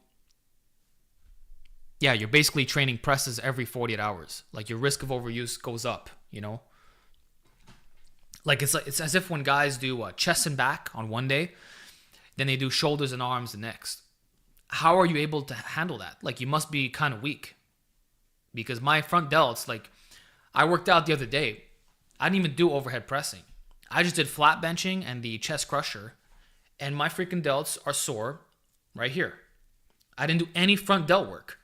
you're basically training presses every 48 hours. Like, your risk of overuse goes up, you know? Like, it's as if when guys do chest and back on one day, then they do shoulders and arms the next. How are you able to handle that? Like, you must be kind of weak. Because my front delts, like, I worked out the other day. I didn't even do overhead pressing. I just did flat benching and the chest crusher. And my freaking delts are sore right here. I didn't do any front delt work.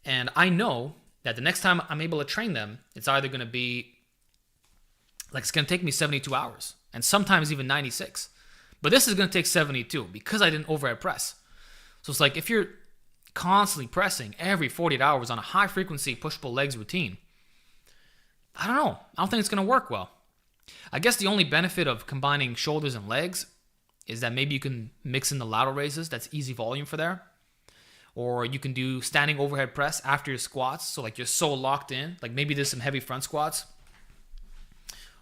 And I know that the next time I'm able to train them, it's either going to be, like, it's going to take me 72 hours. And sometimes even 96. But this is going to take 72 because I didn't overhead press. So it's like, if you're constantly pressing every 48 hours on a high frequency push-pull legs routine, I don't know. I don't think it's going to work well. I guess the only benefit of combining shoulders and legs is that maybe you can mix in the lateral raises. That's easy volume for there. Or you can do standing overhead press after your squats. So, like, you're so locked in. Like, maybe there's some heavy front squats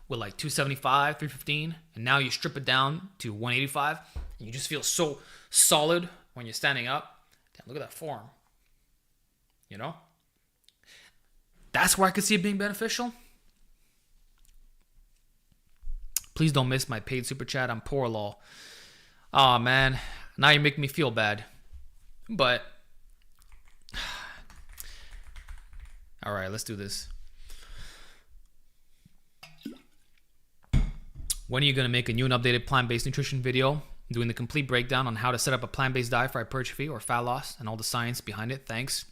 with like 275, 315. And now you strip it down to 185. And you just feel so solid when you're standing up. Damn, look at that form. You know? That's where I could see it being beneficial. Please don't miss my paid super chat. I'm poor, lol. Oh, man. Now you're making me feel bad. But all right, let's do this. When are you going to make a new and updated plant-based nutrition video doing the complete breakdown on how to set up a plant-based diet for hypertrophy or fat loss and all the science behind it? Thanks.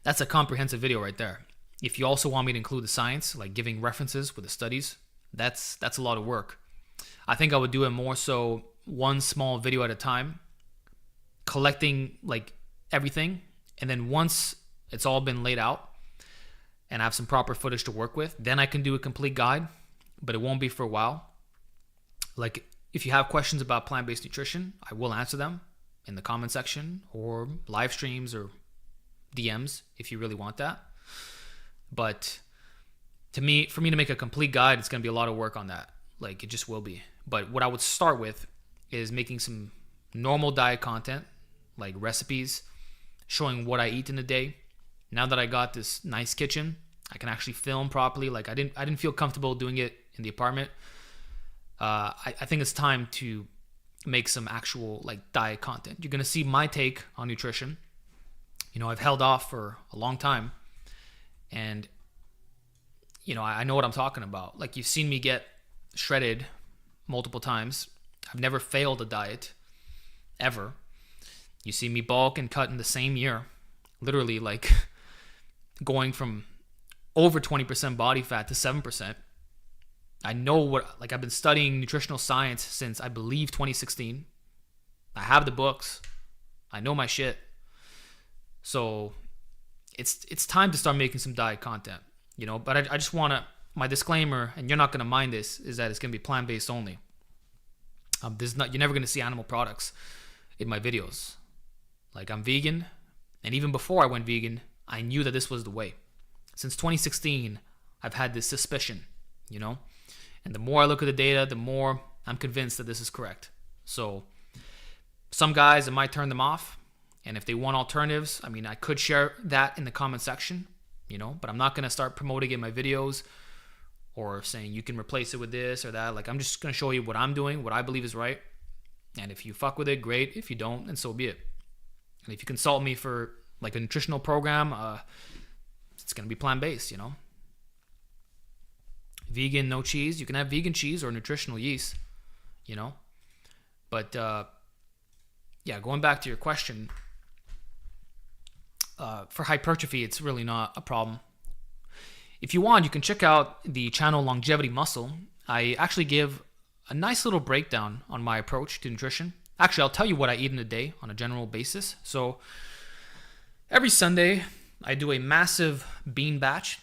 That's a comprehensive video right there. If you also want me to include the science, like giving references with the studies, that's a lot of work. I think I would do it more so one small video at a time, collecting like everything. And then once it's all been laid out and I have some proper footage to work with, then I can do a complete guide, but it won't be for a while. Like, if you have questions about plant-based nutrition, I will answer them in the comment section or live streams or DMs if you really want that. But for me to make a complete guide, it's going to be a lot of work on that. Like, it just will be. But what I would start with is making some normal diet content, like recipes, showing what I eat in a day. Now that I got this nice kitchen, I can actually film properly. Like, I didn't feel comfortable doing it in the apartment. I think it's time to make some actual like diet content. You're going to see my take on nutrition. You know, I've held off for a long time, and you know, I know what I'm talking about. Like, you've seen me get shredded multiple times. I've never failed a diet ever. You see me bulk and cut in the same year, literally like going from over 20% body fat to 7%. I know I've been studying nutritional science since I believe 2016. I have the books. I know my shit. So it's time to start making some diet content, you know, but I just want to, my disclaimer, and you're not going to mind this, is that it's going to be plant-based only. You're never going to see animal products in my videos. Like, I'm vegan, and even before I went vegan, I knew that this was the way. Since 2016, I've had this suspicion, you know, and the more I look at the data, the more I'm convinced that this is correct. So some guys, it might turn them off, and if they want alternatives, I mean, I could share that in the comment section, you know, but I'm not going to start promoting it in my videos or saying you can replace it with this or that. Like, I'm just going to show you what I'm doing, what I believe is right. And if you fuck with it, great. If you don't, then so be it. And if you consult me for like a nutritional program, it's going to be plant-based, you know. Vegan, no cheese. You can have vegan cheese or nutritional yeast, you know. But yeah, going back to your question, for hypertrophy, it's really not a problem. If you want, you can check out the channel Longevity Muscle. I actually give a nice little breakdown on my approach to nutrition. Actually, I'll tell you what I eat in a day on a general basis. So every Sunday, I do a massive bean batch,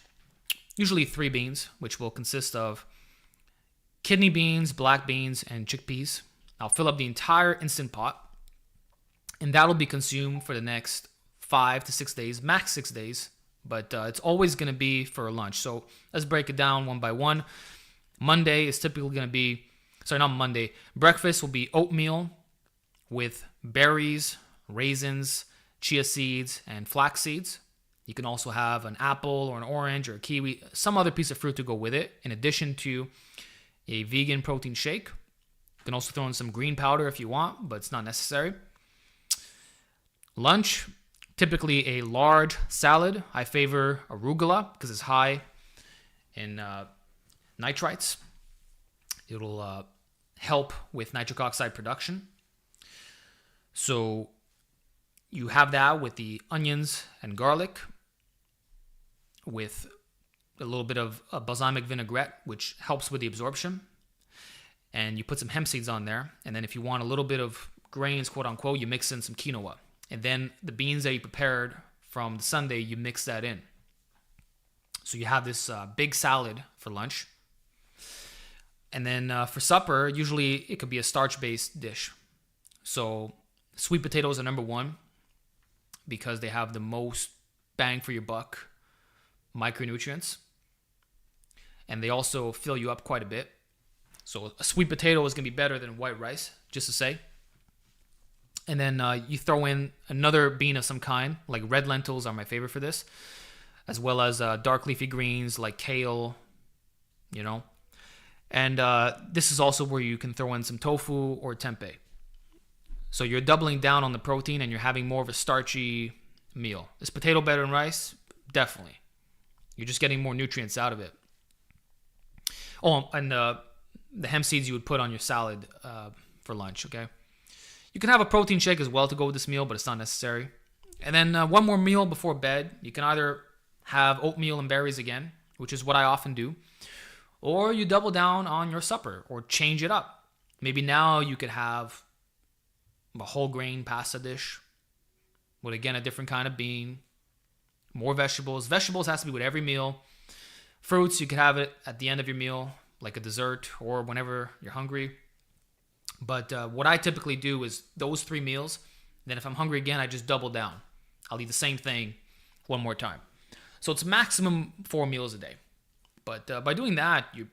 usually 3 beans, which will consist of kidney beans, black beans, and chickpeas. I'll fill up the entire Instant Pot, and that'll be consumed for the next 5 to 6 days, max 6 days, but it's always going to be for lunch. So let's break it down one by one. Monday is typically going to be, not Monday, breakfast will be oatmeal with berries, raisins, chia seeds, and flax seeds. You can also have an apple or an orange or a kiwi, some other piece of fruit to go with it, in addition to a vegan protein shake. You can also throw in some green powder if you want, but it's not necessary. Lunch, typically a large salad. I favor arugula because it's high in nitrites. It'll help with nitric oxide production. So you have that with the onions and garlic, with a little bit of a balsamic vinaigrette, which helps with the absorption. And you put some hemp seeds on there. And then if you want a little bit of grains, quote unquote, you mix in some quinoa. And then the beans that you prepared from the Sunday, you mix that in. So you have this big salad for lunch. And then for supper, usually it could be a starch-based dish. So sweet potatoes are number one because they have the most bang for your buck micronutrients. And they also fill you up quite a bit. So a sweet potato is going to be better than white rice, just to say. And then you throw in another bean of some kind, like red lentils are my favorite for this, as well as dark leafy greens like kale, you know. And this is also where you can throw in some tofu or tempeh. So you're doubling down on the protein and you're having more of a starchy meal. Is potato better than rice? Definitely. You're just getting more nutrients out of it. Oh, and the hemp seeds you would put on your salad for lunch, okay? You can have a protein shake as well to go with this meal, but it's not necessary. And then one more meal before bed. You can either have oatmeal and berries again, which is what I often do, or you double down on your supper or change it up. Maybe now you could have a whole grain pasta dish with, again, a different kind of bean, more vegetables. Vegetables has to be with every meal. Fruits, you could have it at the end of your meal, like a dessert or whenever you're hungry. But what I typically do is those 3 meals. Then if I'm hungry again, I just double down. I'll eat the same thing one more time. So it's maximum 4 meals a day. But by doing that, you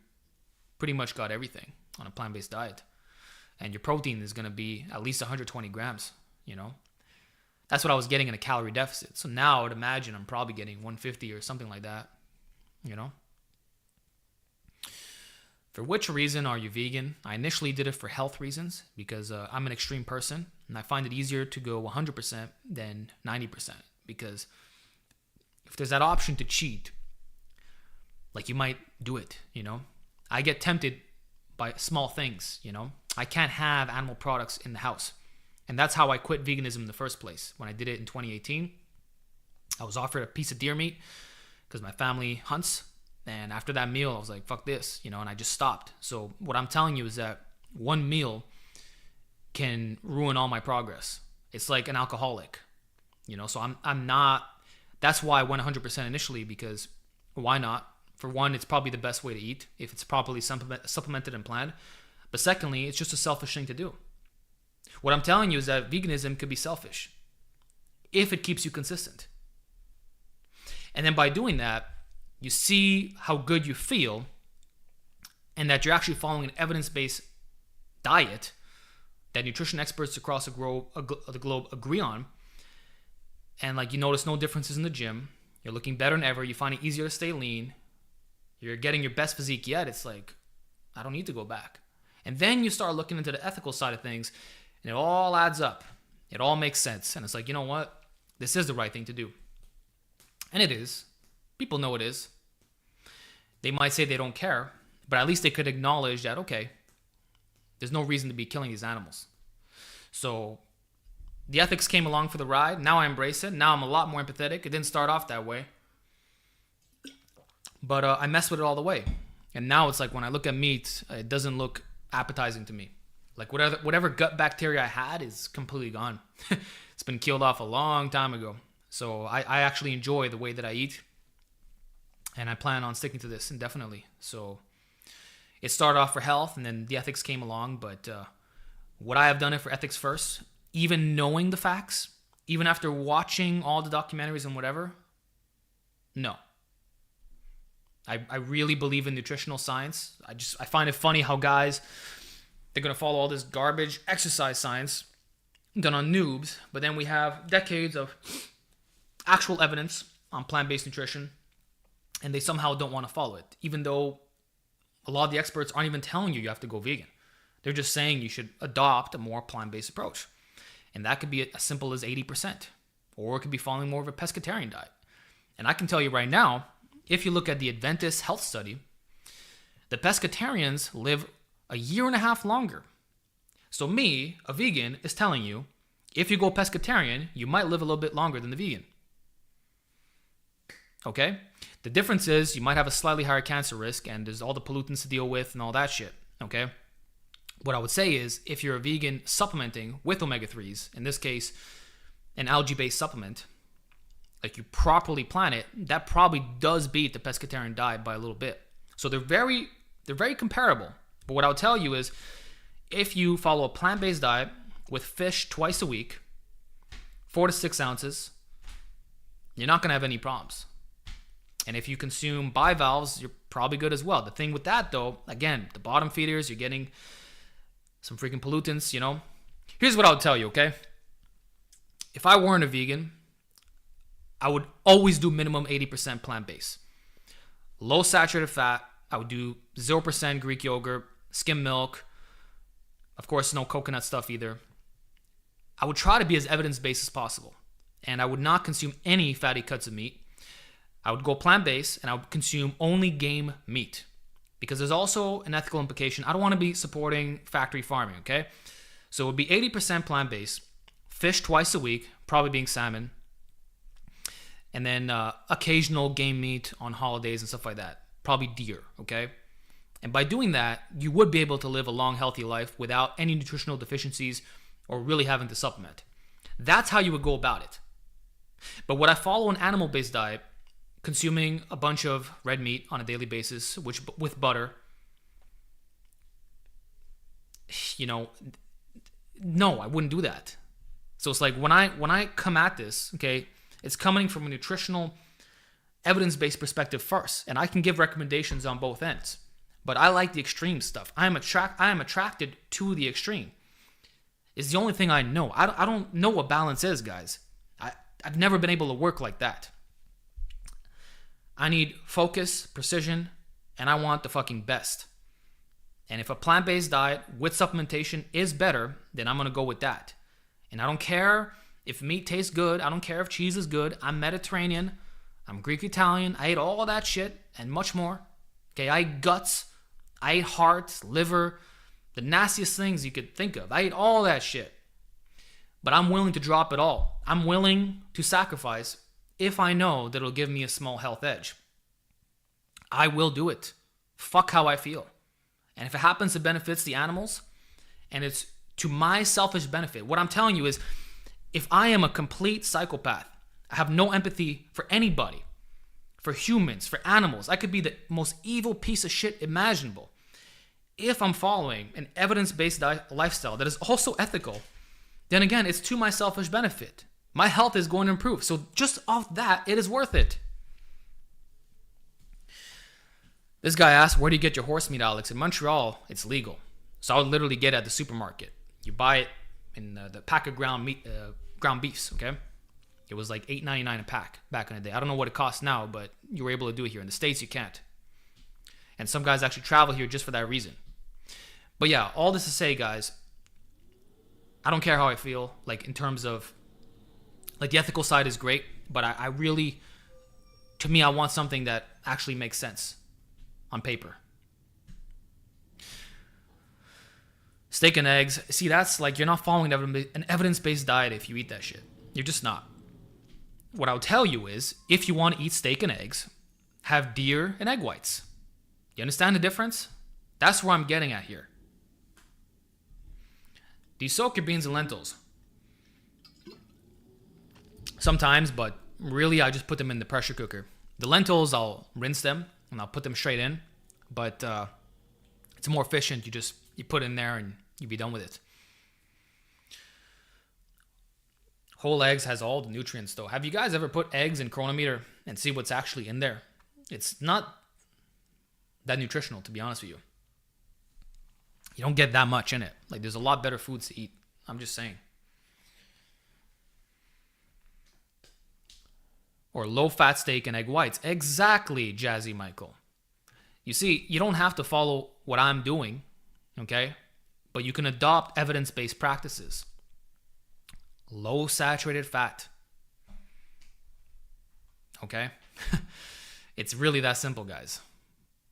pretty much got everything on a plant-based diet. And your protein is going to be at least 120 grams, you know. That's what I was getting in a calorie deficit. So now I would imagine I'm probably getting 150 or something like that, you know. For which reason are you vegan? I initially did it for health reasons because I'm an extreme person and I find it easier to go 100% than 90% because if there's that option to cheat, like you might do it, you know. I get tempted by small things, you know. I can't have animal products in the house. And that's how I quit veganism in the first place. When I did it in 2018, I was offered a piece of deer meat because my family hunts. And after that meal, I was like, fuck this, you know, and I just stopped. So what I'm telling you is that one meal can ruin all my progress. It's like an alcoholic, you know, so I'm not, that's why I went 100% initially because why not? For one, it's probably the best way to eat if it's properly supplemented and planned. But secondly, it's just a selfish thing to do. What I'm telling you is that veganism could be selfish if it keeps you consistent. And then by doing that, you see how good you feel and that you're actually following an evidence-based diet that nutrition experts across the globe agree on. And like you notice no differences in the gym. You're looking better than ever. You find it easier to stay lean. You're getting your best physique yet. It's like, I don't need to go back. And then you start looking into the ethical side of things and it all adds up. It all makes sense. And it's like, you know what? This is the right thing to do. And it is. People know it is. They might say they don't care, but at least they could acknowledge that, okay, there's no reason to be killing these animals. So the ethics came along for the ride. Now I embrace it. Now I'm a lot more empathetic. It didn't start off that way. But I messed with it all the way. And now it's like when I look at meat, it doesn't look appetizing to me. Like whatever gut bacteria I had is completely gone. It's been killed off a long time ago. So I actually enjoy the way that I eat. And I plan on sticking to this indefinitely. So it started off for health and then the ethics came along. But would I have done it for ethics first? Even knowing the facts? Even after watching all the documentaries and whatever? No. I really believe in nutritional science. I find it funny how guys, they're going to follow all this garbage exercise science done on noobs. But then we have decades of actual evidence on plant-based nutrition. And they somehow don't want to follow it, even though a lot of the experts aren't even telling you have to go vegan. They're just saying you should adopt a more plant-based approach. And that could be as simple as 80%, or it could be following more of a pescatarian diet. And I can tell you right now, if you look at the Adventist health study, the pescatarians live a year and a half longer. So me, a vegan, is telling you, if you go pescatarian, you might live a little bit longer than the vegan. Okay? The difference is you might have a slightly higher cancer risk and there's all the pollutants to deal with and all that shit, okay? What I would say is if you're a vegan supplementing with omega-3s, in this case, an algae-based supplement, like you properly plan it, that probably does beat the pescatarian diet by a little bit. So they're very comparable. But what I'll tell you is if you follow a plant-based diet with fish twice a week, 4 to 6 ounces, you're not going to have any problems. And if you consume bivalves, you're probably good as well. The thing with that, though, again, the bottom feeders, you're getting some freaking pollutants, you know. Here's what I would tell you, okay? If I weren't a vegan, I would always do minimum 80% plant-based. Low saturated fat, I would do 0% Greek yogurt, skim milk. Of course, no coconut stuff either. I would try to be as evidence-based as possible. And I would not consume any fatty cuts of meat. I would go plant-based and I would consume only game meat because there's also an ethical implication. I don't want to be supporting factory farming, okay? So it would be 80% plant-based, fish twice a week, probably being salmon, and then occasional game meat on holidays and stuff like that, probably deer, okay? And by doing that, you would be able to live a long, healthy life without any nutritional deficiencies or really having to supplement. That's how you would go about it. But would I follow an animal-based diet, consuming a bunch of red meat on a daily basis, which with butter? No, I wouldn't do that. So it's like when I come at this, okay, it's coming from a nutritional, evidence-based perspective first, and I can give recommendations on both ends. But I like the extreme stuff. I am attracted to the extreme. It's the only thing I know. I don't know what balance is, guys. I've never been able to work like that. I need focus, precision, and I want the fucking best. And if a plant-based diet with supplementation is better, then I'm going to go with that. And I don't care if meat tastes good. I don't care if cheese is good. I'm Mediterranean. I'm Greek Italian. I ate all that shit and much more. Okay, I ate guts. I ate heart, liver, the nastiest things you could think of. I ate all that shit. But I'm willing to drop it all. I'm willing to sacrifice if I know that it'll give me a small health edge. I will do it. Fuck how I feel. And if it happens to benefit the animals, and it's to my selfish benefit, what I'm telling you is, if I am a complete psychopath, I have no empathy for anybody, for humans, for animals, I could be the most evil piece of shit imaginable. If I'm following an evidence-based lifestyle that is also ethical, then again, it's to my selfish benefit. My health is going to improve. So just off that, it is worth it. This guy asked, where do you get your horse meat, Alex? In Montreal, it's legal. So I would literally get it at the supermarket. You buy it in the pack of ground beefs, okay? It was like $8.99 a pack back in the day. I don't know what it costs now, but you were able to do it here. In the States, you can't. And some guys actually travel here just for that reason. But yeah, all this to say, guys, I don't care how I feel, like in terms of, like the ethical side is great, but I really, to me, I want something that actually makes sense on paper. Steak and eggs, see, that's like, you're not following an evidence-based diet if you eat that shit. You're just not. What I'll tell you is, if you want to eat steak and eggs, have deer and egg whites. You understand the difference? That's where I'm getting at here. Do you soak your beans and lentils? Sometimes, but really I just put them in the pressure cooker. The lentils, I'll rinse them and I'll put them straight in. But it's more efficient. You put it in there and you be done with it. Whole eggs has all the nutrients though. Have you guys ever put eggs in Chronometer and see what's actually in there? It's not that nutritional, to be honest with you. You don't get that much in it. Like, there's a lot better foods to eat. I'm just saying. Or low-fat steak and egg whites. Exactly, Jazzy Michael. You see, you don't have to follow what I'm doing, okay? But you can adopt evidence-based practices. Low saturated fat. Okay? It's really that simple, guys.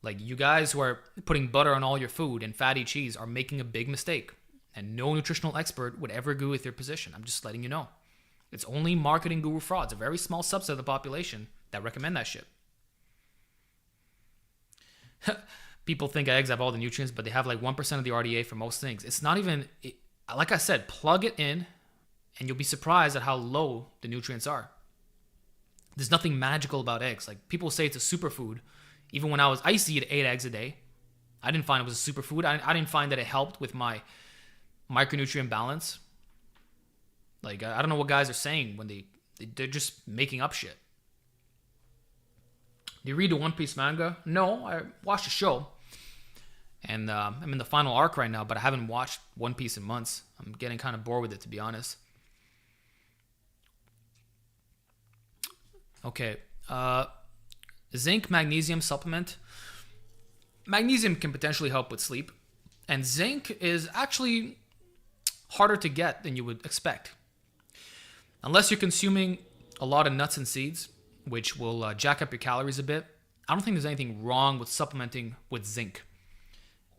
Like, you guys who are putting butter on all your food and fatty cheese are making a big mistake. And no nutritional expert would ever agree with your position. I'm just letting you know. It's only marketing guru frauds, a very small subset of the population that recommend that shit. People think eggs have all the nutrients, but they have like 1% of the RDA for most things. It's not even, like I said, plug it in and you'll be surprised at how low the nutrients are. There's nothing magical about eggs. Like, people say it's a superfood. Even when I used to eat 8 eggs a day. I didn't find it was a superfood. I didn't find that it helped with my micronutrient balance. Like, I don't know what guys are saying when they're just making up shit. Do you read the One Piece manga? No, I watched the show. And I'm in the final arc right now, but I haven't watched One Piece in months. I'm getting kind of bored with it, to be honest. Okay. Zinc magnesium supplement. Magnesium can potentially help with sleep. And zinc is actually harder to get than you would expect. Unless you're consuming a lot of nuts and seeds, which will jack up your calories a bit. I don't think there's anything wrong with supplementing with zinc.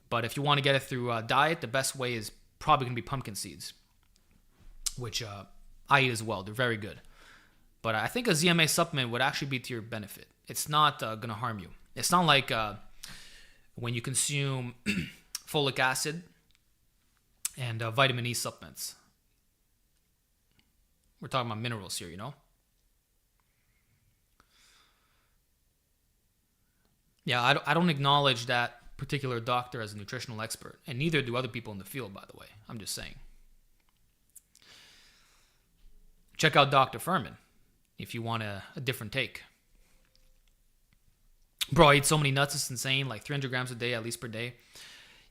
But if you want to get it through diet, the best way is probably going to be pumpkin seeds, which I eat as well. They're very good. But I think a ZMA supplement would actually be to your benefit. It's not going to harm you. It's not like when you consume folic acid and vitamin E supplements. We're talking about minerals here, you know? Yeah, I don't acknowledge that particular doctor as a nutritional expert, and neither do other people in the field, by the way. I'm just saying. Check out Dr. Furman if you want a different take. Bro, I eat so many nuts, it's insane, like 300 grams a day, at least per day.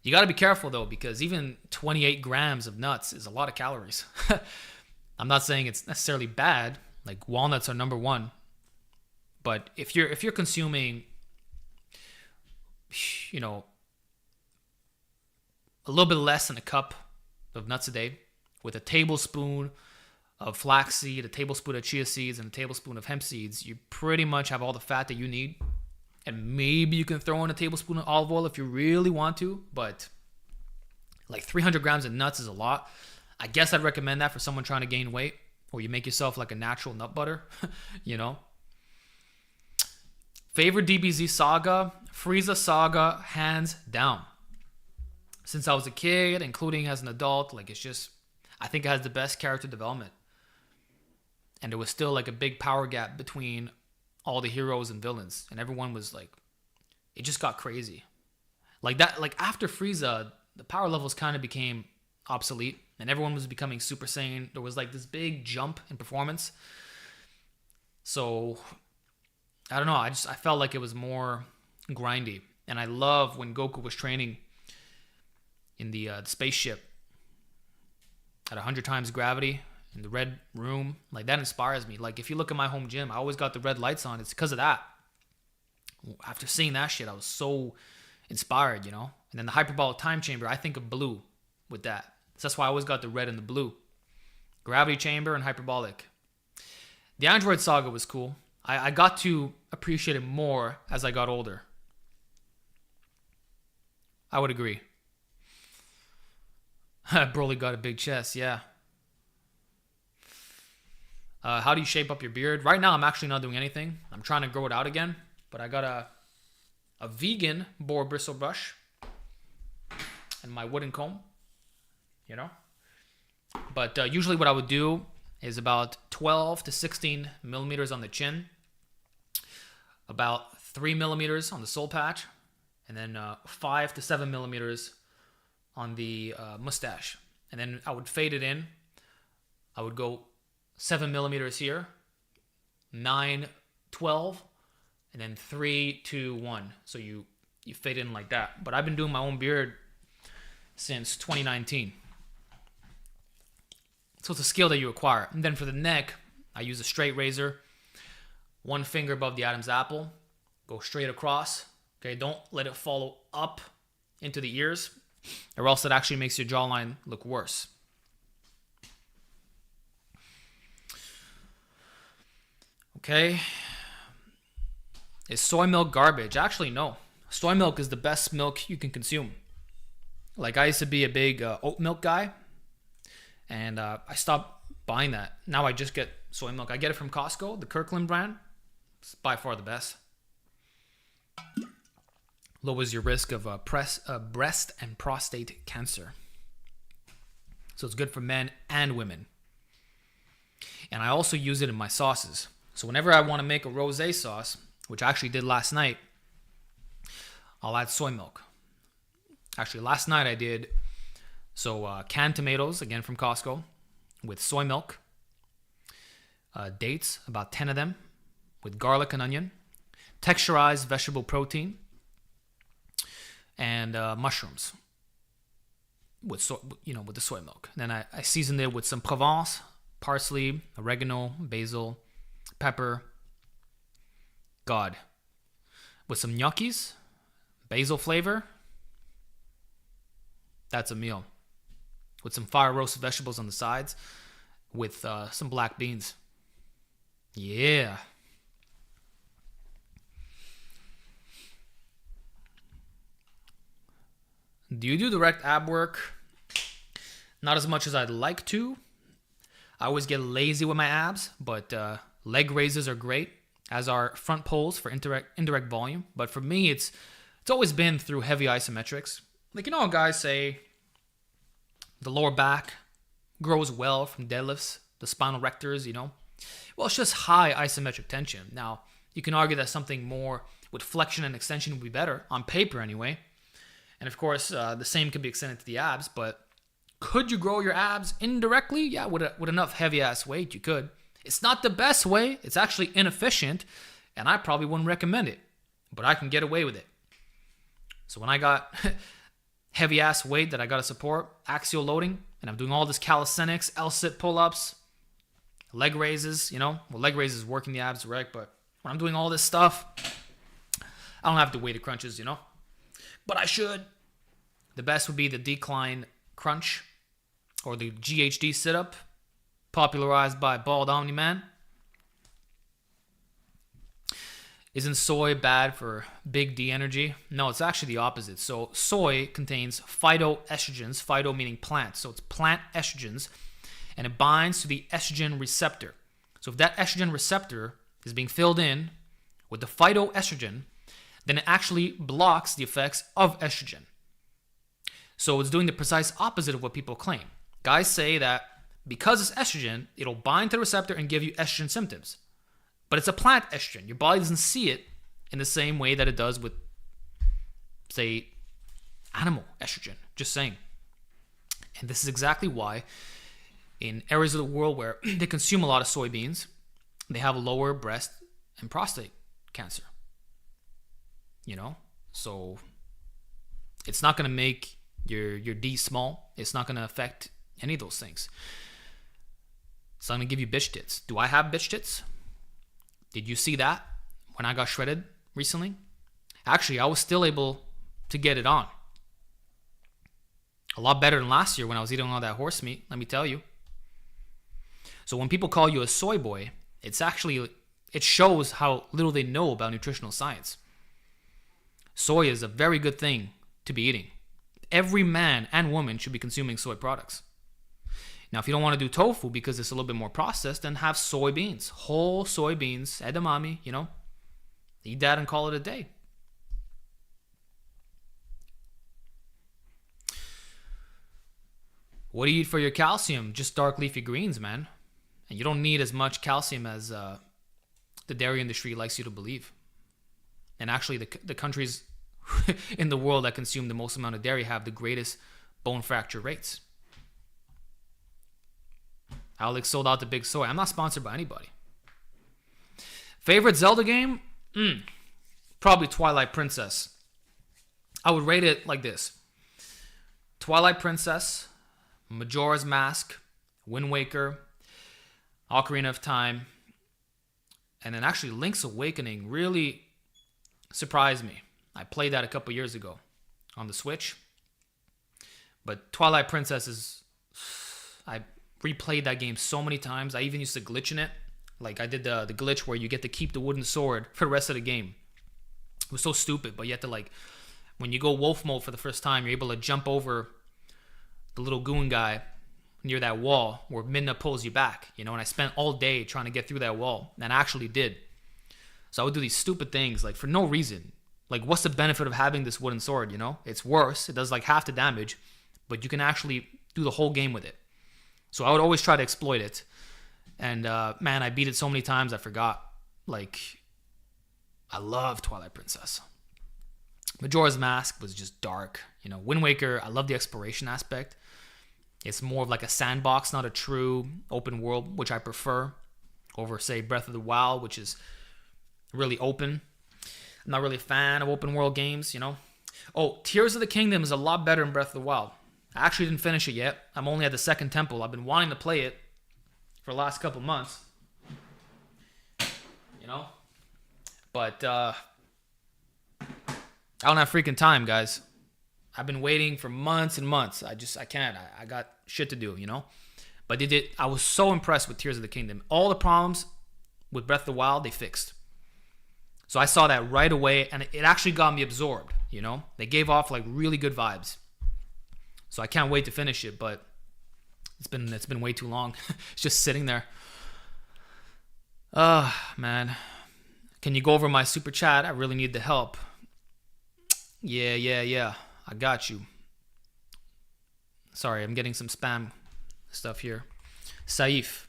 You got to be careful, though, because even 28 grams of nuts is a lot of calories. I'm not saying it's necessarily bad. Like, walnuts are number one. But if you're consuming, you know, a little bit less than a cup of nuts a day with a tablespoon of flaxseed, a tablespoon of chia seeds, and a tablespoon of hemp seeds, you pretty much have all the fat that you need. And maybe you can throw in a tablespoon of olive oil if you really want to, but like 300 grams of nuts is a lot. I guess I'd recommend that for someone trying to gain weight, or you make yourself like a natural nut butter, you know. Favorite DBZ saga? Frieza saga, hands down. Since I was a kid, including as an adult, like, it's just, I think it has the best character development. And there was still like a big power gap between all the heroes and villains, and everyone was like, it just got crazy. Like that, like after Frieza, the power levels kind of became obsolete, and everyone was becoming Super Saiyan. There was like this big jump in performance. So I don't know. I felt like it was more grindy, and I love when Goku was training in the spaceship at 100 times gravity in the red room. Like, that inspires me. Like, if you look at my home gym, I always got the red lights on. It's because of that. After seeing that shit, I was so inspired, you know. And then the hyperbolic time chamber, I think of blue with that. So that's why I always got the red and the blue. Gravity chamber and hyperbolic. The Android saga was cool. I got to appreciate it more as I got older. I would agree. Broly got a big chest, yeah. How do you shape up your beard? Right now, I'm actually not doing anything. I'm trying to grow it out again. But I got a vegan boar bristle brush and my wooden comb, you know. But usually what I would do is about 12 to 16 millimeters on the chin, about 3 millimeters on the soul patch, and then 5 to 7 millimeters on the mustache. And then I would fade it in. I would go 7 millimeters here, 9, 12, and then 3, 2, 1. So you fade in like that. But I've been doing my own beard since 2019. So it's a skill that you acquire. And then for the neck, I use a straight razor, one finger above the Adam's apple, go straight across. Okay, don't let it follow up into the ears, or else it actually makes your jawline look worse. Okay. Is soy milk garbage? Actually, no. Soy milk is the best milk you can consume. Like, I used to be a big oat milk guy, and I stopped buying that. Now I just get soy milk. I get it from Costco, the Kirkland brand. It's by far the best. Lowers your risk of breast and prostate cancer. So it's good for men and women. And I also use it in my sauces. So whenever I want to make a rosé sauce, which I actually did last night, I'll add soy milk. Actually, last night I did canned tomatoes, again from Costco, with soy milk, dates, about 10 of them, with garlic and onion, texturized vegetable protein, and mushrooms with the soy milk. And then I seasoned it with some Provence, parsley, oregano, basil, pepper, with some gnocchis, basil flavor. That's a meal. With some fire roasted vegetables on the sides, with some black beans. Yeah. Do you do direct ab work? Not as much as I'd like to. I always get lazy with my abs, but leg raises are great, as are front pulls for indirect volume. But for me, it's It's always been through heavy isometrics. Like, you know how guys say the lower back grows well from deadlifts, the spinal rectors, you know? Well, it's just high isometric tension. Now, you can argue that something more with flexion and extension would be better, on paper anyway. And of course, the same could be extended to the abs, but could you grow your abs indirectly? Yeah, with enough heavy-ass weight, you could. It's not the best way. It's actually inefficient, and I probably wouldn't recommend it, but I can get away with it. So when I got heavy-ass weight that I got to support, axial loading, and I'm doing all this calisthenics, L-sit pull-ups, leg raises, you know? Well, leg raises working the abs direct, but when I'm doing all this stuff, I don't have to weighted crunches, you know? But I should. The best would be the decline crunch or the GHD sit-up, popularized by Bald Omni-Man. Isn't soy bad for big D energy? No, it's actually the opposite. So soy contains phytoestrogens, phyto meaning plant. So it's plant estrogens, and it binds to the estrogen receptor. So if that estrogen receptor is being filled in with the phytoestrogen, then it actually blocks the effects of estrogen. So it's doing the precise opposite of what people claim. Guys say that because it's estrogen, it'll bind to the receptor and give you estrogen symptoms. But it's a plant estrogen. Your body doesn't see it in the same way that it does with, say, animal estrogen. Just saying. And this is exactly why in areas of the world where they consume a lot of soybeans, they have lower breast and prostate cancer. You know? So it's not going to make your D small. It's not going to affect any of those things. It's not going to give you bitch tits. Do I have bitch tits? Did you see that when I got shredded recently? Actually, I was still able to get it on. A lot better than last year when I was eating all that horse meat, let me tell you. So when people call you a soy boy, it shows how little they know about nutritional science. Soy is a very good thing to be eating. Every man and woman should be consuming soy products. Now, if you don't want to do tofu because it's a little bit more processed, then have soybeans, whole soybeans, edamame, you know. Eat that and call it a day. What do you eat for your calcium? Just dark leafy greens, man. And you don't need as much calcium as the dairy industry likes you to believe. And actually, the countries in the world that consume the most amount of dairy have the greatest bone fracture rates. Alex sold out to Big Soy. I'm not sponsored by anybody. Favorite Zelda game? Probably Twilight Princess. I would rate it like this. Twilight Princess, Majora's Mask, Wind Waker, Ocarina of Time, and then actually Link's Awakening really surprised me. I played that a couple years ago on the Switch. But Twilight Princess I replayed that game so many times. I even used to glitch in it. Like I did the glitch where you get to keep the wooden sword for the rest of the game. It was so stupid, but you have to when you go wolf mode for the first time, you're able to jump over the little goon guy near that wall where Midna pulls you back, you know, and I spent all day trying to get through that wall, and I actually did. So I would do these stupid things, for no reason. What's the benefit of having this wooden sword, you know? It's worse. It does half the damage, but you can actually do the whole game with it. So I would always try to exploit it. And, man, I beat it so many times I forgot. I love Twilight Princess. Majora's Mask was just dark. You know, Wind Waker, I love the exploration aspect. It's more of a sandbox, not a true open world, which I prefer over, say, Breath of the Wild, which is really open. I'm not really a fan of open world games, you know. Oh, Tears of the Kingdom is a lot better than Breath of the Wild. I actually didn't finish it yet. I'm only at the second temple. I've been wanting to play it for the last couple months. You know? But I don't have freaking time, guys. I've been waiting for months and months. I can't. I got shit to do, you know? But I was so impressed with Tears of the Kingdom. All the problems with Breath of the Wild, they fixed. So I saw that right away, and it actually got me absorbed, you know? They gave off really good vibes. So I can't wait to finish it, but it's been way too long. It's just sitting there. Man. Can you go over my super chat? I really need the help. Yeah. I got you. Sorry, I'm getting some spam stuff here. Saif.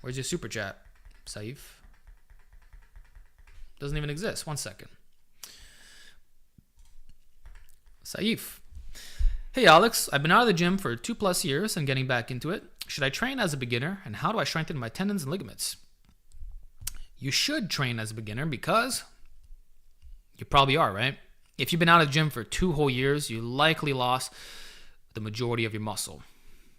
Where's your super chat? Saif. Doesn't even exist. 1 second. Saif. Hey Alex, I've been out of the gym for 2+ years and getting back into it. Should I train as a beginner, and how do I strengthen my tendons and ligaments? You should train as a beginner because you probably are, right? If you've been out of the gym for 2 whole years, you likely lost the majority of your muscle.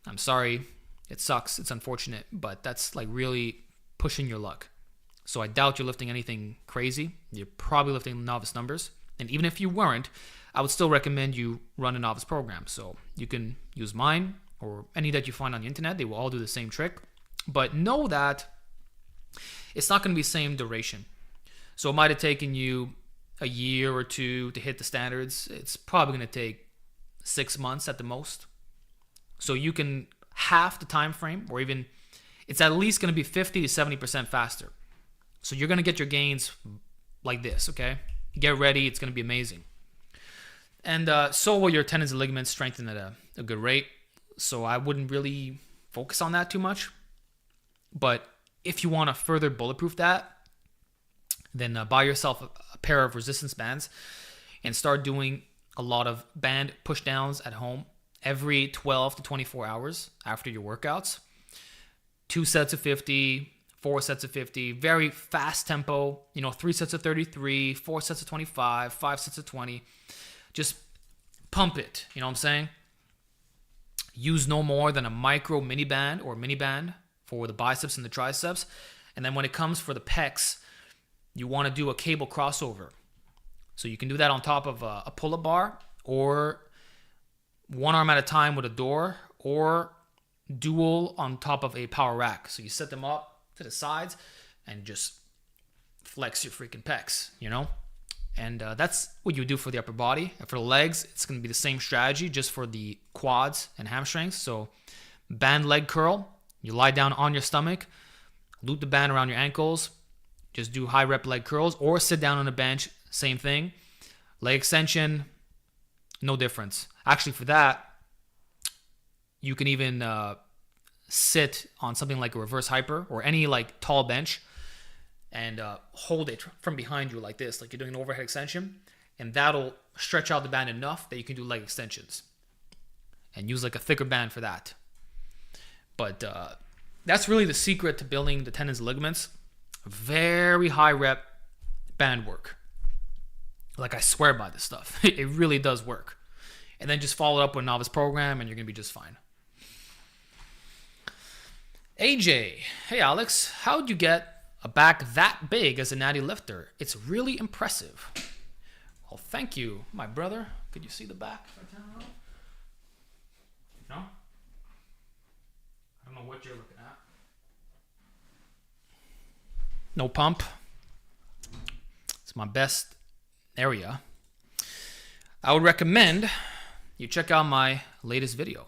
I'm sorry, it sucks, it's unfortunate, but that's like really pushing your luck. So I doubt you're lifting anything crazy. You're probably lifting novice numbers. And even if you weren't, I would still recommend you run a novice program. So you can use mine or any that you find on the internet. They will all do the same trick. But know that it's not going to be the same duration. So it might have taken you a year or 2 to hit the standards. It's probably going to take 6 months at the most. So you can half the time frame, or even it's at least going to be 50 to 70% faster. So you're going to get your gains like this, okay? Get ready. It's going to be amazing. And so will your tendons and ligaments strengthen at a good rate. So I wouldn't really focus on that too much. But if you want to further bulletproof that, then buy yourself a pair of resistance bands and start doing a lot of band push downs at home every 12 to 24 hours after your workouts. 2 sets of 50, 4 sets of 50, very fast tempo, 3 sets of 33, 4 sets of 25, 5 sets of 20. Just pump it, you know what I'm saying? Use no more than a micro mini band or mini band for the biceps and the triceps. And then when it comes for the pecs, you want to do a cable crossover. So you can do that on top of a pull-up bar, or one arm at a time with a door, or dual on top of a power rack. So you set them up to the sides and just flex your freaking pecs, And that's what you do for the upper body. And for the legs, it's going to be the same strategy, just for the quads and hamstrings. So band leg curl. You lie down on your stomach, loop the band around your ankles, just do high rep leg curls, or sit down on a bench, same thing. Leg extension, no difference. Actually, for that, you can even sit on something like a reverse hyper or any like tall bench and hold it from behind you like this, like you're doing an overhead extension, and that'll stretch out the band enough that you can do leg extensions and use like a thicker band for that. But that's really the secret to building the tendons and ligaments. Very high rep band work. Like, I swear by this stuff. It really does work. And then just follow it up with a novice program and you're going to be just fine. AJ, hey Alex, how'd you get a back that big as a natty lifter? It's really impressive. Well, thank you, my brother. Could you see the back? No? I don't know what you're looking at. No pump. It's my best area. I would recommend you check out my latest video,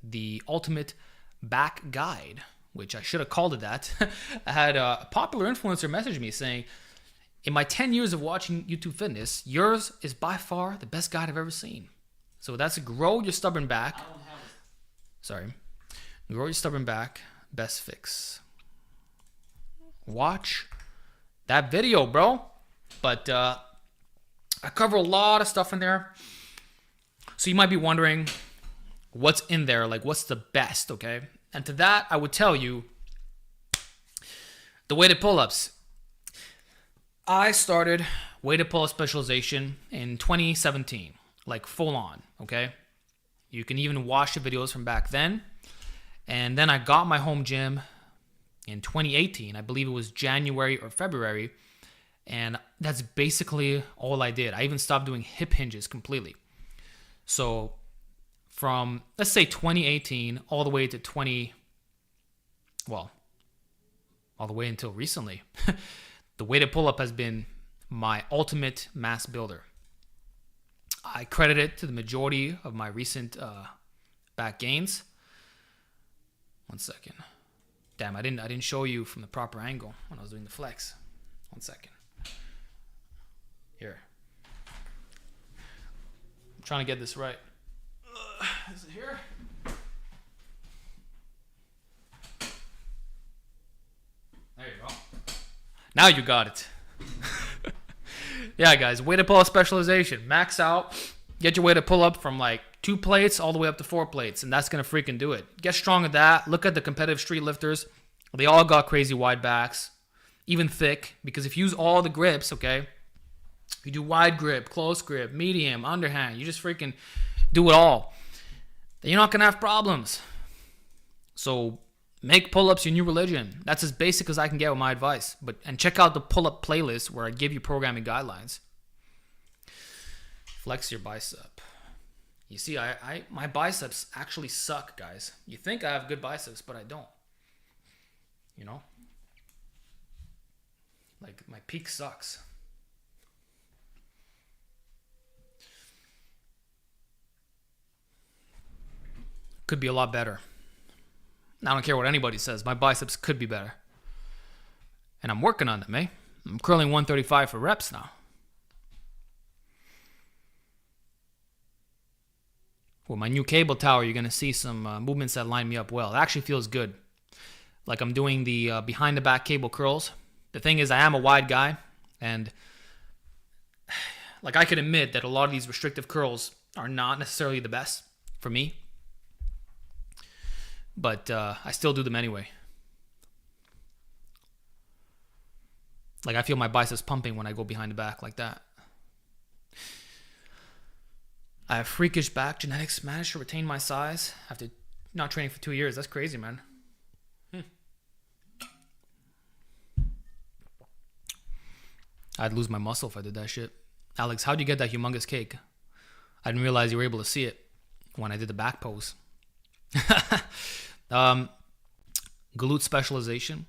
the Ultimate Back Guide, which I should have called it that. I had a popular influencer message me saying, in my 10 years of watching YouTube fitness, yours is by far the best guide I've ever seen. So that's Grow Your Stubborn Back. Grow Your Stubborn Back, best fix. Watch that video, bro. But I cover a lot of stuff in there. So you might be wondering what's in there, like what's the best, okay? And to that, I would tell you the weighted pull-ups. I started weighted pull-up specialization in 2017, like full on, okay? You can even watch the videos from back then. And then I got my home gym in 2018. I believe it was January or February. And that's basically all I did. I even stopped doing hip hinges completely. So from, let's say 2018 all the way to all the way until recently, the weighted pull-up has been my ultimate mass builder. I credit it to the majority of my recent back gains. 1 second. Damn, I didn't show you from the proper angle when I was doing the flex. 1 second. Here. trying to get this right. Is it here? There you go. Now you got it. Yeah, guys, weighted pull-up specialization. Max out. Get your weighted pull-up from like 2 plates all the way up to 4 plates, and that's going to freaking do it. Get strong at that. Look at the competitive street lifters. They all got crazy wide backs, even thick, because if you use all the grips, okay, you do wide grip, close grip, medium, underhand, you just freaking do it all, then you're not going to have problems. So make pull-ups your new religion. That's as basic as I can get with my advice. And check out the pull-up playlist where I give you programming guidelines. Flex your bicep. You see, my biceps actually suck, guys. You think I have good biceps, but I don't. You know? Like, my peak sucks. Could be a lot better. I don't care what anybody says. My biceps could be better. And I'm working on them, eh? I'm curling 135 for reps now. With my new cable tower, you're going to see some movements that line me up well. It actually feels good. Like I'm doing the behind the back cable curls. The thing is, I am a wide guy. And like I can admit that a lot of these restrictive curls are not necessarily the best for me. But I still do them anyway. Like I feel my biceps pumping when I go behind the back like that. I have freakish back genetics, managed to retain my size after not training for 2 years. That's crazy, man. I'd lose my muscle if I did that shit. Alex, how'd you get that humongous cake? I didn't realize you were able to see it when I did the back pose. Glute specialization,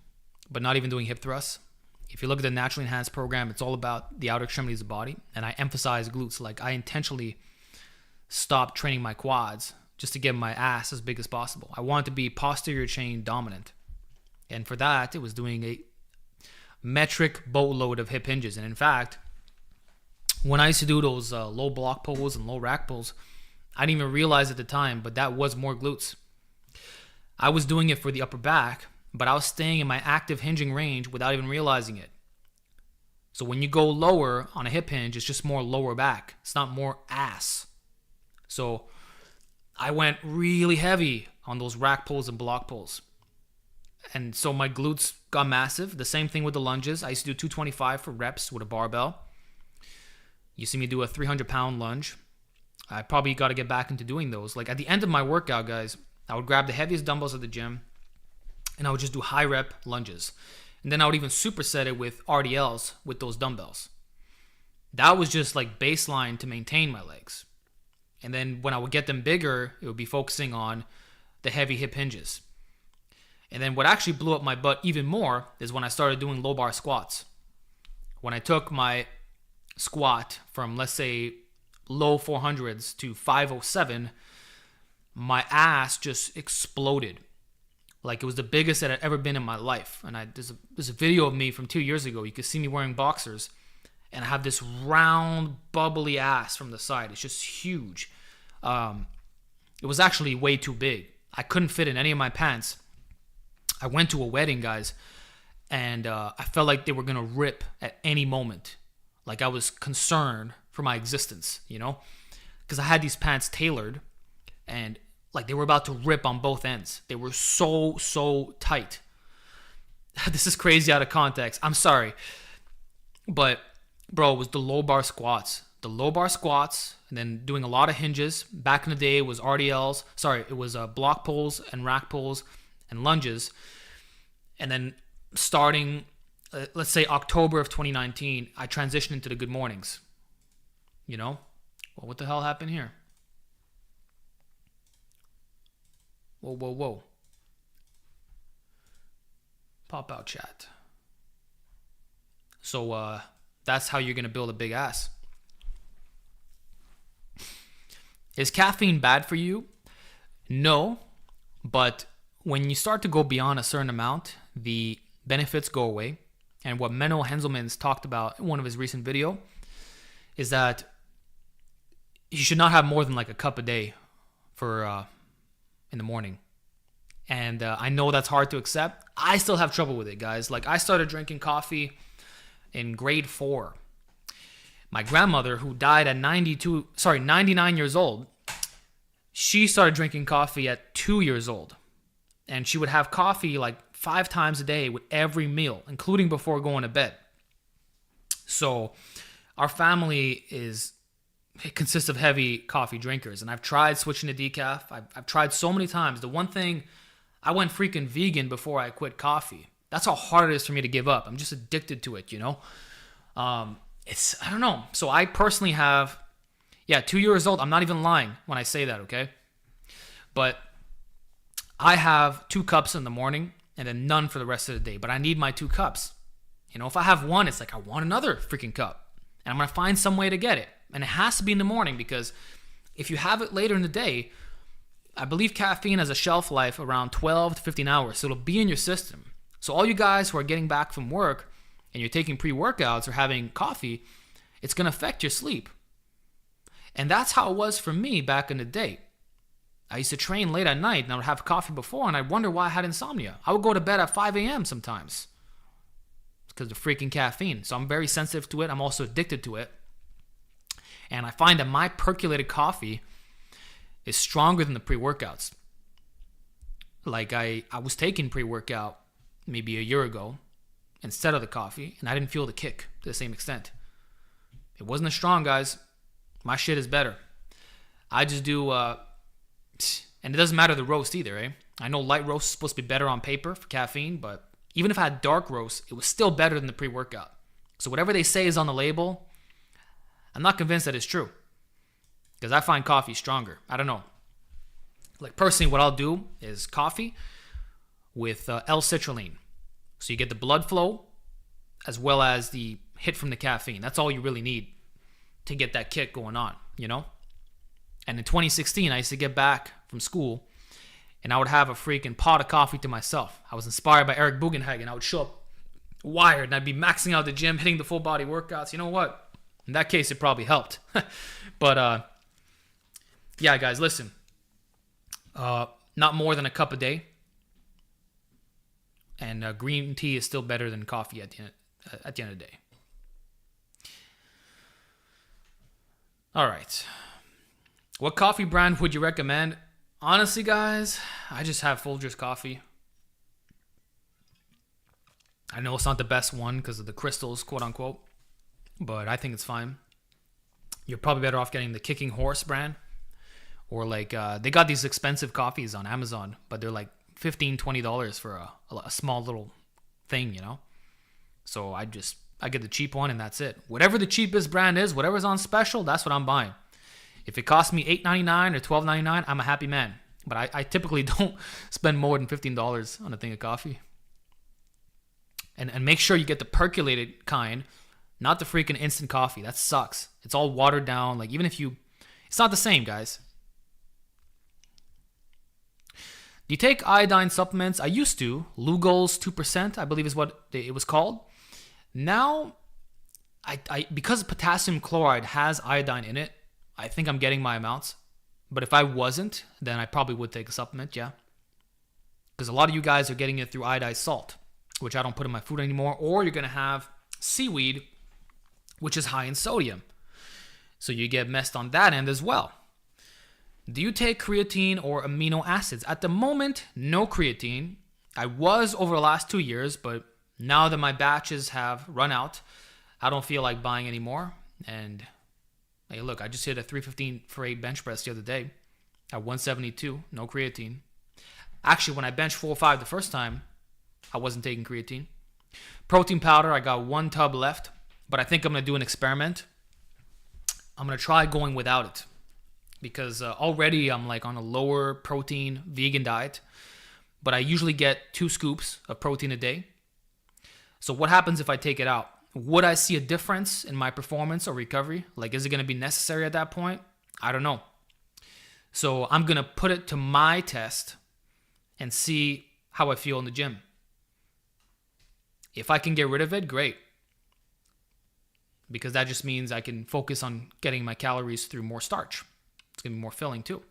but not even doing hip thrusts. If you look at the Naturally Enhanced program, it's all about the outer extremities of the body, and I emphasize glutes. Like I intentionally stopped training my quads just to get my ass as big as possible. I wanted to be posterior chain dominant, and for that, it was doing a metric boatload of hip hinges. And in fact, when I used to do those low block pulls and low rack pulls, I didn't even realize at the time, but that was more glutes. I was doing it for the upper back, but I was staying in my active hinging range without even realizing it. So when you go lower on a hip hinge, it's just more lower back. It's not more ass. So I went really heavy on those rack pulls and block pulls. And so my glutes got massive. The same thing with the lunges. I used to do 225 for reps with a barbell. You see me do a 300-pound lunge. I probably got to get back into doing those. Like at the end of my workout, guys, I would grab the heaviest dumbbells at the gym and I would just do high rep lunges. And then I would even superset it with RDLs with those dumbbells. That was just like baseline to maintain my legs. And then when I would get them bigger, it would be focusing on the heavy hip hinges. And then what actually blew up my butt even more is when I started doing low bar squats. When I took my squat from, let's say, low 400s to 507, my ass just exploded. Like it was the biggest that I'd ever been in my life. And there's a video of me from 2 years ago. You can see me wearing boxers. And I have this round, bubbly ass from the side. It's just huge. It was actually way too big. I couldn't fit in any of my pants. I went to a wedding, guys, and I felt like they were going to rip at any moment. Like I was concerned for my existence, you know? Because I had these pants tailored, and like they were about to rip on both ends. They were so tight. This is crazy out of context. I'm sorry. But bro, it was the low bar squats. The low bar squats, and then doing a lot of hinges. Back in the day, it was RDLs. Sorry, it was block pulls and rack pulls and lunges. And then starting, let's say October of 2019, I transitioned into the good mornings. You know? Well, what the hell happened here? Whoa. Pop out chat. So, that's how you're going to build a big ass. Is caffeine bad for you? No, but when you start to go beyond a certain amount, the benefits go away. And what Menno Henselmans talked about in one of his recent videos is that you should not have more than like a cup a day for in the morning. And I know that's hard to accept. I still have trouble with it, guys. Like, I started drinking coffee in grade 4. My grandmother, who died at 99 years old, she started drinking coffee at 2 years old. And she would have coffee like 5 times a day with every meal, including before going to bed. So our family it consists of heavy coffee drinkers. And I've tried switching to decaf. I've tried so many times. The one thing, I went freaking vegan before I quit coffee. That's how hard it is for me to give up. I'm just addicted to it, you know? I don't know. So I personally have, 2 years old. I'm not even lying when I say that, okay? But I have 2 cups in the morning and then none for the rest of the day. But I need my 2 cups. You know, if I have one, it's like I want another freaking cup. And I'm going to find some way to get it. And it has to be in the morning, because if you have it later in the day, I believe caffeine has a shelf life around 12 to 15 hours. So it'll be in your system. So all you guys who are getting back from work and you're taking pre-workouts or having coffee, it's going to affect your sleep. And that's how it was for me back in the day. I used to train late at night and I would have coffee before and I'd wonder why I had insomnia. I would go to bed at 5 a.m. sometimes. It's because of freaking caffeine. So I'm very sensitive to it. I'm also addicted to it. And I find that my percolated coffee is stronger than the pre-workouts. Like I was taking pre-workout maybe a year ago instead of the coffee, and I didn't feel the kick to the same extent. It wasn't as strong, guys. My shit is better. I just do, and it doesn't matter the roast either, eh? I know light roast is supposed to be better on paper for caffeine, but even if I had dark roast, it was still better than the pre-workout. So whatever they say is on the label, I'm not convinced that it's true, because I find coffee stronger. I don't know. Like, personally, what I'll do is coffee with L-citrulline. So you get the blood flow as well as the hit from the caffeine. That's all you really need to get that kick going on, you know? And in 2016, I used to get back from school and I would have a freaking pot of coffee to myself. I was inspired by Eric Bugenhagen. I would show up wired and I'd be maxing out the gym, hitting the full body workouts. You know what? In that case, it probably helped. But, yeah, guys, listen. Not more than a cup a day. And green tea is still better than coffee at the end of the day. All right. What coffee brand would you recommend? Honestly, guys, I just have Folgers coffee. I know it's not the best one because of the crystals, quote unquote, but I think it's fine. You're probably better off getting the Kicking Horse brand. Or like, they got these expensive coffees on Amazon, but they're like $15, $20 for a small little thing, you know? So I get the cheap one and that's it. Whatever the cheapest brand is, whatever's on special, that's what I'm buying. If it costs me $8.99 or $12.99, I'm a happy man. But I typically don't spend more than $15 on a thing of coffee. And make sure you get the percolated kind, not the freaking instant coffee. That sucks. It's all watered down. Like, even if it's not the same, guys. Do you take iodine supplements? I used to. Lugol's 2%, I believe is what it was called. Now, because potassium chloride has iodine in it, I think I'm getting my amounts. But if I wasn't, then I probably would take a supplement, yeah. Because a lot of you guys are getting it through iodized salt, which I don't put in my food anymore. Or you're going to have seaweed, which is high in sodium. So you get messed on that end as well. Do you take creatine or amino acids? At the moment, no creatine. I was over the last 2 years, but now that my batches have run out, I don't feel like buying anymore. And hey, look, I just hit a 315 for 8 bench press the other day at 172, no creatine. Actually, when I benched 405 the first time, I wasn't taking creatine. Protein powder, I got 1 tub left, but I think I'm going to do an experiment. I'm going to try going without it. Because already I'm like on a lower protein vegan diet, but I usually get 2 scoops of protein a day. So what happens if I take it out? Would I see a difference in my performance or recovery? Like, is it going to be necessary at that point? I don't know. So I'm going to put it to my test and see how I feel in the gym. If I can get rid of it, great. because that just means I can focus on getting my calories through more starch. It's going to be more filling too.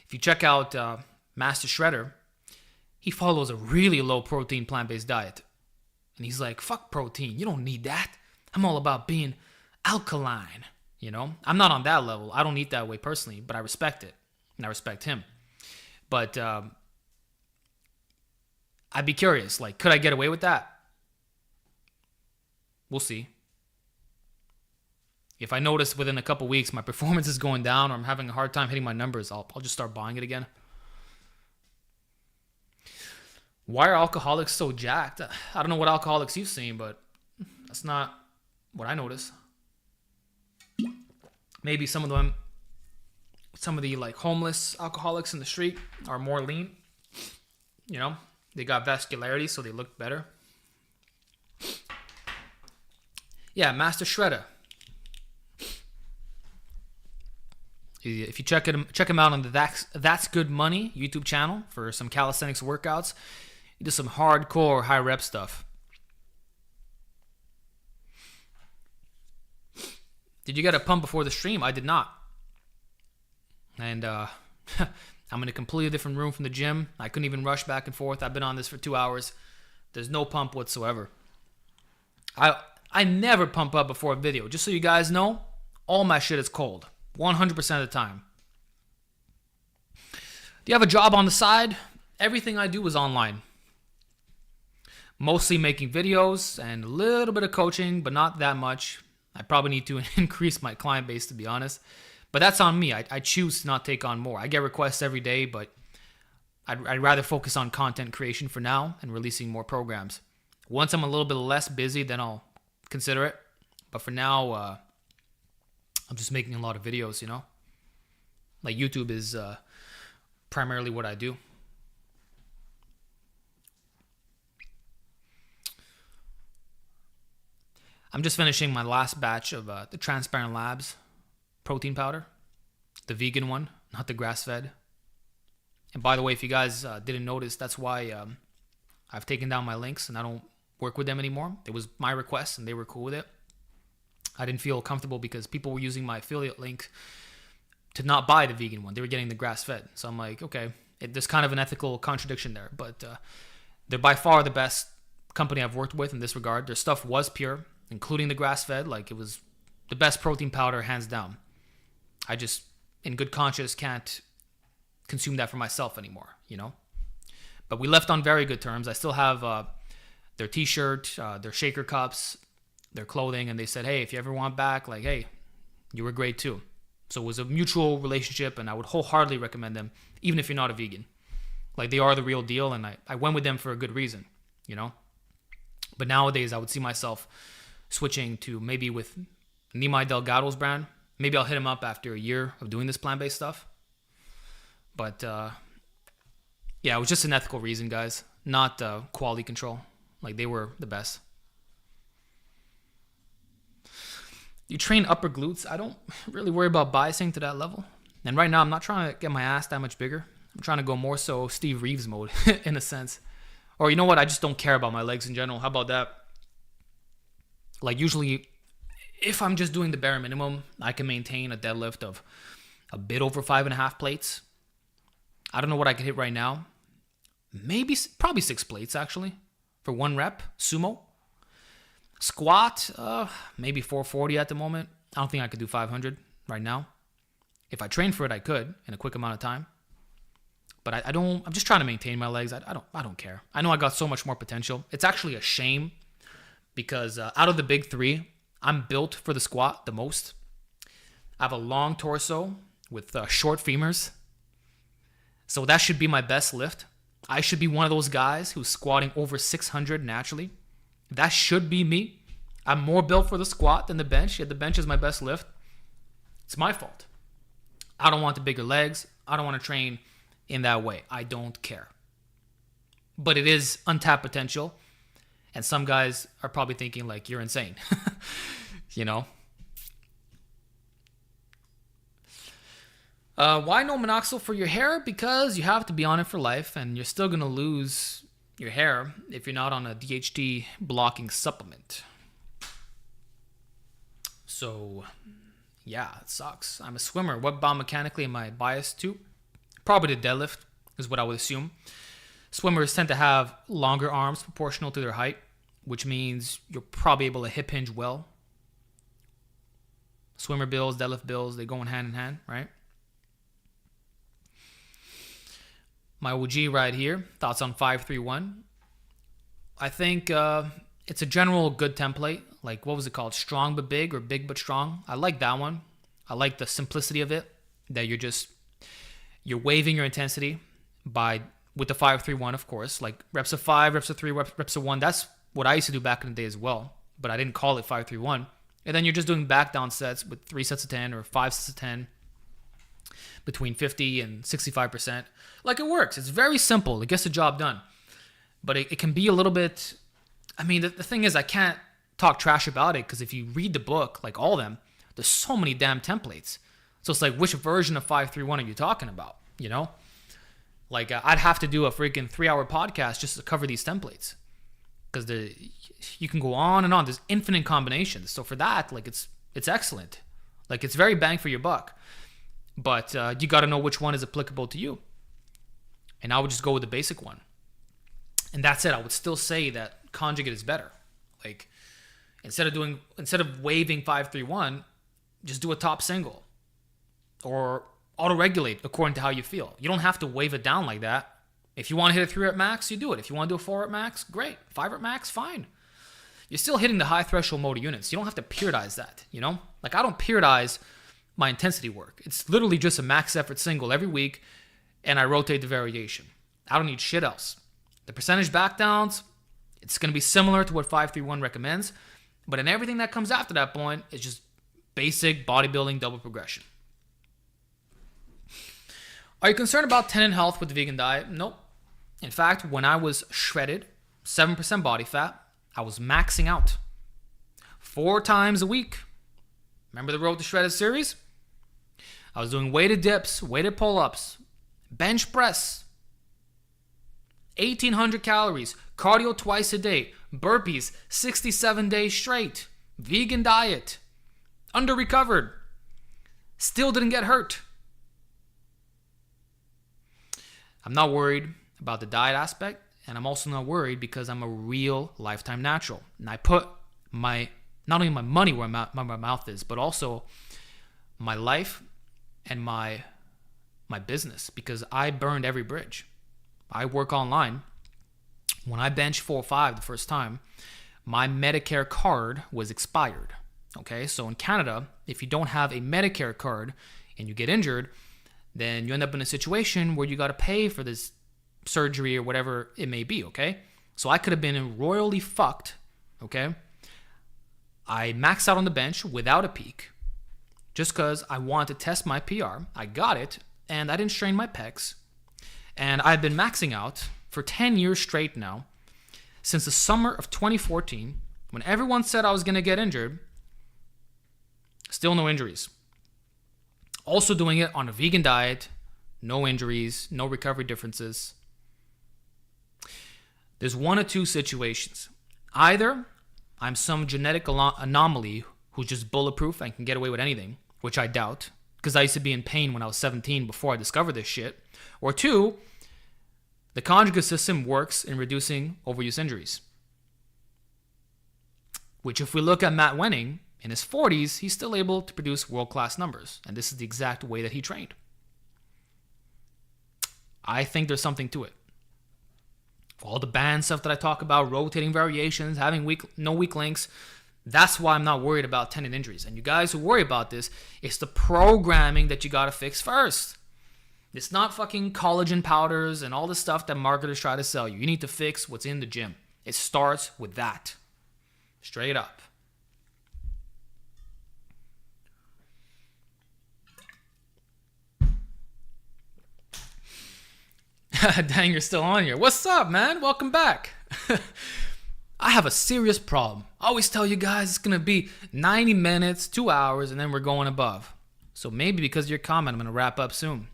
If you check out Master Shredder, he follows a really low protein plant-based diet. And he's like, fuck protein. You don't need that. I'm all about being alkaline. You know, I'm not on that level. I don't eat that way personally, but I respect it. And I respect him. But I'd be curious, like, could I get away with that? We'll see. If I notice within a couple weeks my performance is going down or I'm having a hard time hitting my numbers, I'll just start buying it again. Why are alcoholics so jacked? I don't know what alcoholics you've seen, but that's not what I notice. Maybe some of the like homeless alcoholics in the street are more lean. You know, they got vascularity, so they look better. Yeah, Master Shredder. If you check him out on the That's Good Money YouTube channel for some calisthenics workouts, he does some hardcore high rep stuff. Did you get a pump before the stream? I did not. And I'm in a completely different room from the gym. I couldn't even rush back and forth. I've been on this for 2 hours. There's no pump whatsoever. I never pump up before a video. Just so you guys know, all my shit is cold. 100% of the time. Do you have a job on the side? Everything I do is online. Mostly making videos and a little bit of coaching, but not that much. I probably need to increase my client base, to be honest. But that's on me. I choose to not take on more. I get requests every day, but I'd rather focus on content creation for now and releasing more programs. Once I'm a little bit less busy, then I'll consider it. But for now, I'm just making a lot of videos, you know? Like YouTube is primarily what I do. I'm just finishing my last batch of the Transparent Labs protein powder. The vegan one, not the grass-fed. And by the way, if you guys didn't notice, that's why I've taken down my links and I don't work with them anymore. It was my request and they were cool with it. I didn't feel comfortable because people were using my affiliate link to not buy the vegan one. They were getting the grass-fed. So I'm like, okay, there's kind of an ethical contradiction there. But they're by far the best company I've worked with in this regard. Their stuff was pure, including the grass-fed. Like, it was the best protein powder, hands down. I just, in good conscience, can't consume that for myself anymore, you know? But we left on very good terms. I still have their t-shirt, their shaker cups, their clothing, and they said, hey, if you ever want back, like, hey, you were great too. So it was a mutual relationship, and I would wholeheartedly recommend them, even if you're not a vegan. Like, they are the real deal, and I went with them for a good reason, you know? But nowadays, I would see myself switching to maybe with Nimai Delgado's brand. Maybe I'll hit him up after a year of doing this plant-based stuff. But, yeah, it was just an ethical reason, guys. Not quality control. Like, they were the best. You train upper glutes. I don't really worry about biasing to that level. And right now, I'm not trying to get my ass that much bigger. I'm trying to go more so Steve Reeves mode, in a sense. Or you know what? I just don't care about my legs in general. How about that? Like, usually, if I'm just doing the bare minimum, I can maintain a deadlift of a bit over 5.5 plates. I don't know what I can hit right now. Probably 6 plates, actually, for 1 rep, sumo. Squat, maybe 440 at the moment. I don't think I could do 500 right now. If I trained for it, I could in a quick amount of time. But I'm just trying to maintain my legs. I don't care. I know I got so much more potential. It's actually a shame because out of the big 3, I'm built for the squat the most. I have a long torso with short femurs. So that should be my best lift. I should be one of those guys who's squatting over 600 naturally. That should be me. I'm more built for the squat than the bench, yet the bench is my best lift. It's my fault. I don't want the bigger legs. I don't want to train in that way. I don't care. But it is untapped potential. And some guys are probably thinking, like, you're insane. You know? Why no minoxidil for your hair? Because you have to be on it for life, and you're still going to lose your hair if you're not on a DHT blocking supplement. So, yeah, it sucks. I'm a swimmer. What biomechanically am I biased to? Probably the deadlift is what I would assume. Swimmers tend to have longer arms proportional to their height, which means you're probably able to hip hinge well. Swimmer builds, deadlift builds, they go in hand, right? My OG right here, thoughts on 531. I think it's a general good template. Like, what was it called? Strong but big, or big but strong. I like that one. I like the simplicity of it, that you're waiving your intensity with the 531, of course. Like reps of 5, reps of 3, reps of 1. That's what I used to do back in the day as well, but I didn't call it 531. And then you're just doing back down sets with 3 sets of 10 or 5 sets of 10 between 50 and 65%. Like, it works. It's very simple. It gets the job done. But it can be a little bit... I mean, the thing is, I can't talk trash about it, because if you read the book, like all of them, there's so many damn templates. So it's like, which version of 531 are you talking about? You know? Like, I'd have to do a freaking 3-hour podcast just to cover these templates. Because you can go on and on. There's infinite combinations. So for that, like, it's excellent. Like, it's very bang for your buck. But you got to know which one is applicable to you. And I would just go with the basic one. And that's it. I would still say that Conjugate is better. Like, instead of waving 531, just do a top single. Or auto-regulate according to how you feel. You don't have to wave it down like that. If you want to hit a 3-rep max, you do it. If you want to do a 4-rep max, great. 5-rep max, fine. You're still hitting the high threshold motor units. You don't have to periodize that, you know? Like, I don't periodize my intensity work. It's literally just a max effort single every week, and I rotate the variation. I don't need shit else. The percentage back downs, it's going to be similar to what 531 recommends, but in everything that comes after that point, it's just basic bodybuilding double progression. Are you concerned about tendon health with the vegan diet? Nope. In fact, when I was shredded, 7% body fat, I was maxing out 4 times a week. Remember the Road to Shredded series? I was doing weighted dips, weighted pull-ups, bench press, 1,800 calories, cardio twice a day, burpees 67 days straight, vegan diet, under-recovered, still didn't get hurt. I'm not worried about the diet aspect, and I'm also not worried because I'm a real lifetime natural. And I put not only my money where my mouth is, but also my life and my business, because I burned every bridge. I work online. When I benched 405 the first time, my Medicare card was expired. Okay, so in Canada, if you don't have a Medicare card and you get injured, then you end up in a situation where you got to pay for this surgery or whatever it may be, okay? So I could have been royally fucked, okay? I maxed out on the bench without a peak just because I wanted to test my PR. I got it, and I didn't strain my pecs. And I've been maxing out for 10 years straight now, since the summer of 2014, when everyone said I was going to get injured. Still no injuries. Also doing it on a vegan diet, no injuries, no recovery differences. There's one or two situations. Either I'm some genetic anomaly who's just bulletproof and can get away with anything, which I doubt, because I used to be in pain when I was 17 before I discovered this shit. Or 2, the conjugate system works in reducing overuse injuries. Which, if we look at Matt Wenning, in his 40s, he's still able to produce world-class numbers. And this is the exact way that he trained. I think there's something to it. All the band stuff that I talk about, rotating variations, having no weak links, that's why I'm not worried about tendon injuries. And you guys who worry about this, it's the programming that you got to fix first. It's not fucking collagen powders and all the stuff that marketers try to sell you. You need to fix what's in the gym. It starts with that. Straight up. Dang, you're still on here. What's up, man? Welcome back. I have a serious problem. I always tell you guys it's going to be 90 minutes, 2 hours, and then we're going above. So maybe because of your comment, I'm going to wrap up soon.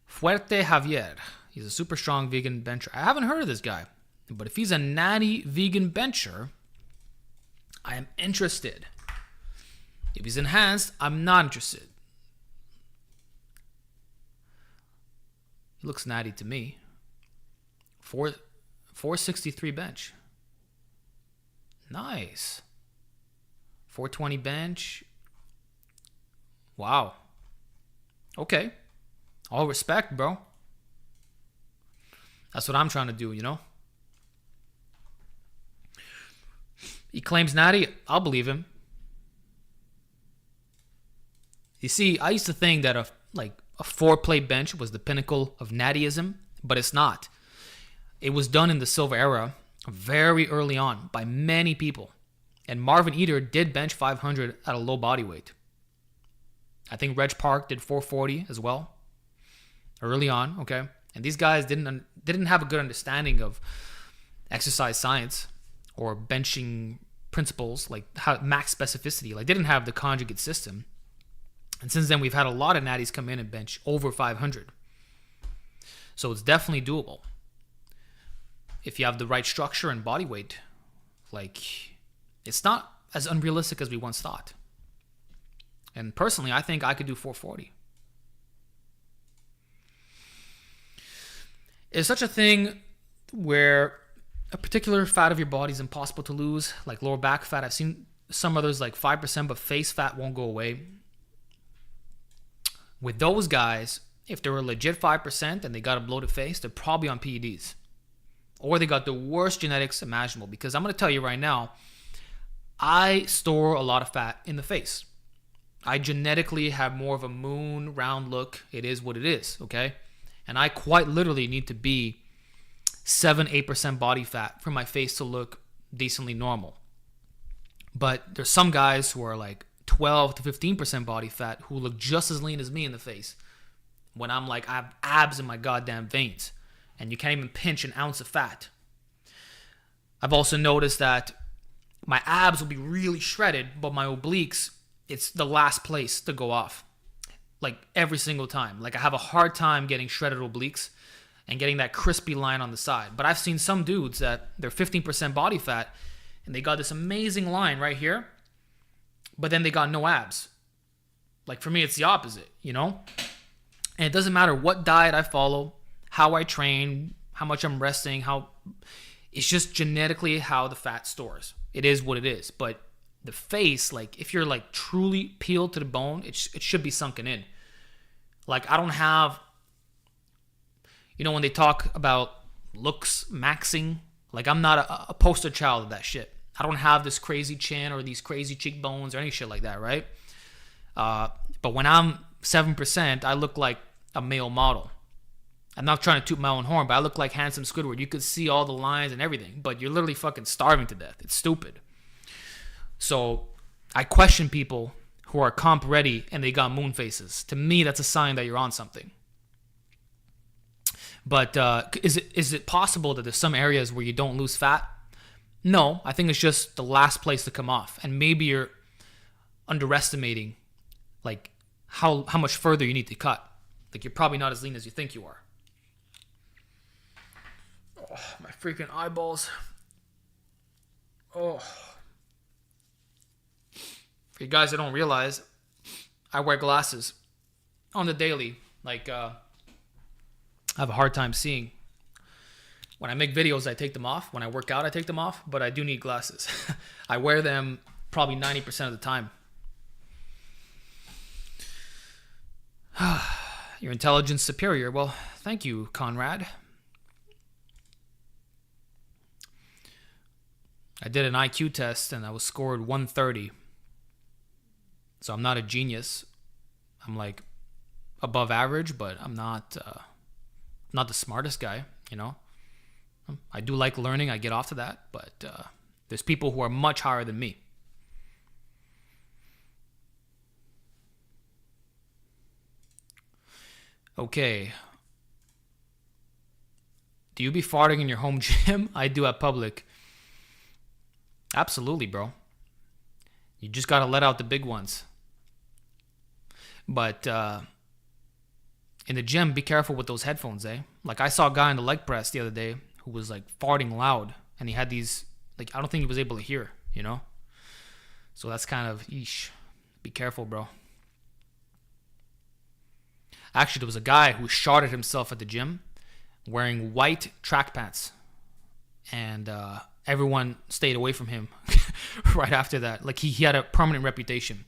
Fuerte Javier. He's a super strong vegan bencher. I haven't heard of this guy. But if he's a natty vegan bencher, I am interested. If he's enhanced, I'm not interested. He looks natty to me. 463 bench. Nice. 420 bench. Wow. Okay. All respect, bro. That's what I'm trying to do, you know? He claims natty. I'll believe him. You see, I used to think that a 4-plate bench was the pinnacle of nattyism, but it's not. It was done in the silver era very early on by many people. And Marvin Eder did bench 500 at a low body weight. I think Reg Park did 440 as well early on, okay? And these guys didn't have a good understanding of exercise science or benching principles, like how max specificity. Like, didn't have the conjugate system. And since then, we've had a lot of natties come in and bench over 500. So it's definitely doable. If you have the right structure and body weight, like, it's not as unrealistic as we once thought. And personally, I think I could do 440. Is such a thing where a particular fat of your body is impossible to lose, like lower back fat? I've seen some others like 5%, but face fat won't go away. With those guys, if they're a legit 5% and they got a bloated face, they're probably on PEDs. Or they got the worst genetics imaginable. Because I'm going to tell you right now, I store a lot of fat in the face. I genetically have more of a moon round look. It is what it is, okay? And I quite literally need to be 7-8% body fat for my face to look decently normal. But there's some guys who are like 12 to 15% body fat who look just as lean as me in the face. When I'm like, I have abs in my goddamn veins. And you can't even pinch an ounce of fat. I've also noticed that my abs will be really shredded, but my obliques, it's the last place to go off. Like every single time. Like I have a hard time getting shredded obliques and getting that crispy line on the side. But I've seen some dudes that they're 15% body fat and they got this amazing line right here, but then they got no abs. Like for me, it's the opposite, you know? And it doesn't matter what diet I follow, how I train, how much I'm resting, it's just genetically how the fat stores. It is what it is. But the face, like if you're like truly peeled to the bone, it should be sunken in. Like I don't have, you know, when they talk about looks maxing, like I'm not a poster child of that shit. I don't have this crazy chin or these crazy cheekbones or any shit like that, right? But when I'm 7%, I look like a male model. I'm not trying to toot my own horn, but I look like handsome Squidward. You could see all the lines and everything, but you're literally fucking starving to death. It's stupid. So I question people who are comp ready and they got moon faces. To me, that's a sign that you're on something. But is it possible that there's some areas where you don't lose fat? No, I think it's just the last place to come off. And maybe you're underestimating like how much further you need to cut. Like you're probably not as lean as you think you are. Oh, my freaking eyeballs. Oh. For you guys that don't realize, I wear glasses on the daily. Like, I have a hard time seeing. When I make videos, I take them off. When I work out, I take them off. But I do need glasses. I wear them probably 90% of the time. Your intelligence superior. Well, thank you, Conrad. I did an IQ test and I was scored 130. So I'm not a genius. I'm like above average, but I'm not the smartest guy, you know. I do like learning. I get off to that, but there's people who are much higher than me. Okay. Do you be farting in your home gym? I do at public. Absolutely, bro. You just got to let out the big ones. But in the gym, be careful with those headphones, eh? Like I saw a guy in the leg press the other day who was like farting loud. And he had these, like, I don't think he was able to hear, you know? So that's kind of, yeesh. Be careful, bro. Actually, there was a guy who sharded himself at the gym wearing white track pants. And everyone stayed away from him right after that. Like, he had a permanent reputation.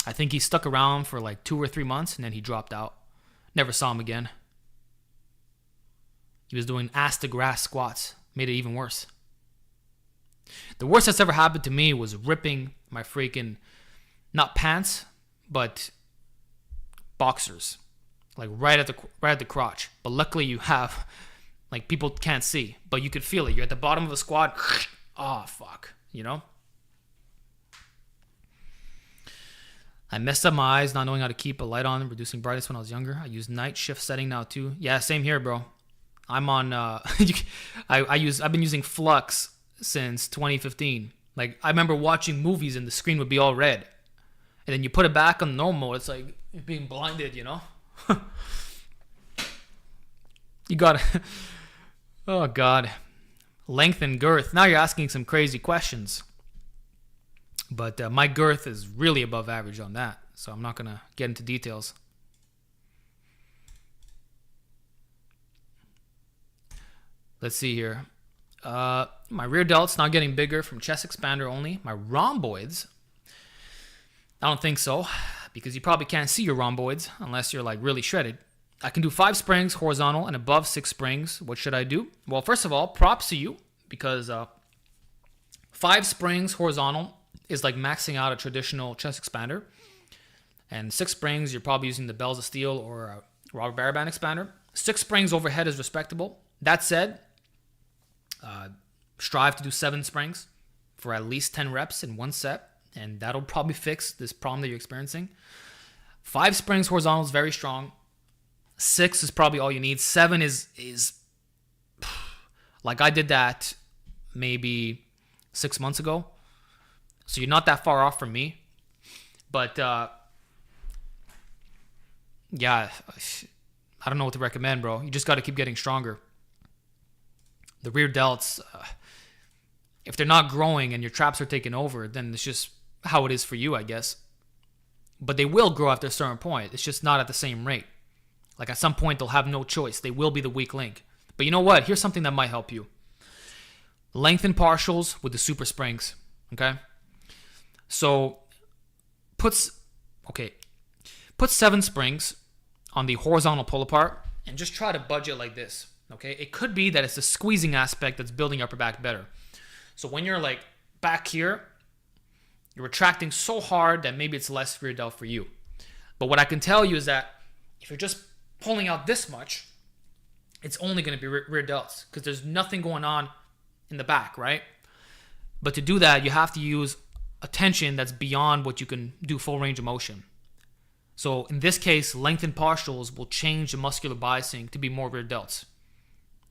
I think he stuck around for like 2 or 3 months, and then he dropped out. Never saw him again. He was doing ass to grass squats. Made it even worse. The worst that's ever happened to me was ripping my freaking, not pants, but boxers. Like right at the crotch. But luckily you have, like, people can't see, but you could feel it. You're at the bottom of a squat. Oh, fuck. You know? I messed up my eyes not knowing how to keep a light on and reducing brightness when I was younger. I use night shift setting now too. Yeah, same here, bro. I'm on I've been using Flux since 2015. Like, I remember watching movies and the screen would be all red. And then you put it back on normal, it's like you're being blinded, you know? You got oh god. Length and girth. Now you're asking some crazy questions. But my girth is really above average on that. So I'm not going to get into details. Let's see here. My rear delt's not getting bigger from chest expander only. My rhomboids, I don't think so. Because you probably can't see your rhomboids unless you're like really shredded. I can do 5 springs horizontal and above 6 springs. What should I do? Well, first of all, props to you. Because 5 springs horizontal is like maxing out a traditional chest expander. And 6 springs, you're probably using the Bells of Steel or a Robert Baraban expander. 6 springs overhead is respectable. That said, strive to do 7 springs for at least 10 reps in one set. And that'll probably fix this problem that you're experiencing. 5 springs horizontal is very strong. 6 is probably all you need. 7 is like I did that maybe 6 months ago. So you're not that far off from me. But, yeah, I don't know what to recommend, bro. You just got to keep getting stronger. The rear delts, if they're not growing and your traps are taking over, then it's just how it is for you, I guess. But they will grow after a certain point. It's just not at the same rate. Like, at some point, they'll have no choice. They will be the weak link. But you know what? Here's something that might help you. Lengthen partials with the super springs, okay? So put 7 springs on the horizontal pull apart and just try to budge it like this, okay? It could be that it's the squeezing aspect that's building your upper back better. So when you're like back here, you're retracting so hard that maybe it's less rear delt for you. But what I can tell you is that if you're just pulling out this much, it's only going to be rear delts because there's nothing going on in the back, right? But to do that, you have to use a tension that's beyond what you can do full range of motion. So in this case, lengthened partials will change the muscular biasing to be more rear delts.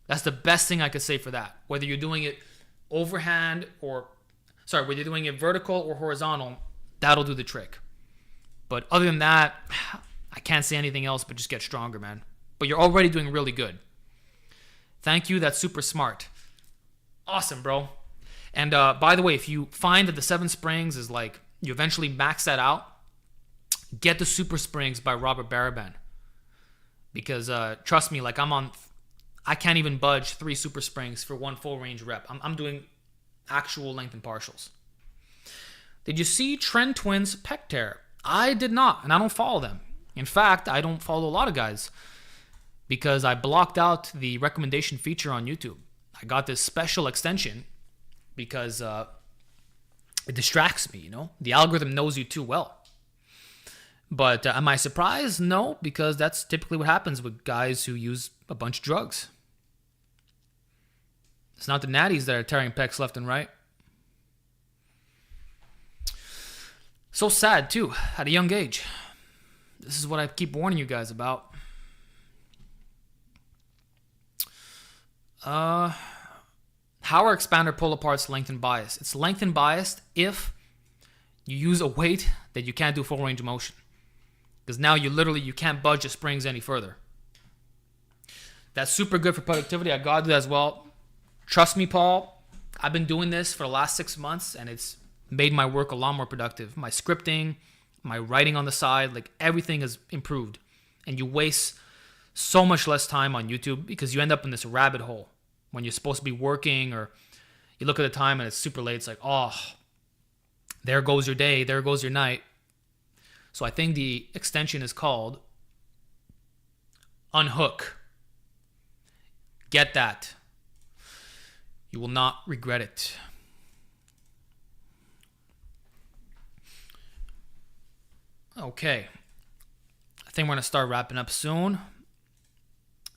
That's the best thing I could say for that. Whether you're doing it overhand whether you're doing it vertical or horizontal, that'll do the trick. But other than that, I can't say anything else but just get stronger, man. But you're already doing really good. Thank you. That's super smart. Awesome, bro. And by the way, if you find that the 7 springs is like, you eventually max that out, get the super springs by Robert Baraban. Because trust me, like I can't even budge 3 super springs for 1 full range rep. I'm doing actual length and partials. Did you see Trend Twins pec tear? I did not, and I don't follow them. In fact, I don't follow a lot of guys because I blocked out the recommendation feature on YouTube. I got this special extension because it distracts me, you know? The algorithm knows you too well. But am I surprised? No, because that's typically what happens with guys who use a bunch of drugs. It's not the natties that are tearing pecs left and right. So sad, too, at a young age. This is what I keep warning you guys about. How are expander pull-aparts lengthen biased? It's lengthen biased if you use a weight that you can't do full range of motion. Because now you can't budge the springs any further. That's super good for productivity. I gotta do that as well. Trust me, Paul. I've been doing this for the last 6 months, and it's made my work a lot more productive. My scripting, my writing on the side, like everything has improved. And you waste so much less time on YouTube because you end up in this rabbit hole when you're supposed to be working, or you look at the time and it's super late. It's like, oh, there goes your day, there goes your night. So I think the extension is called Unhook. Get that. You will not regret it. Okay. I think we're going to start wrapping up soon.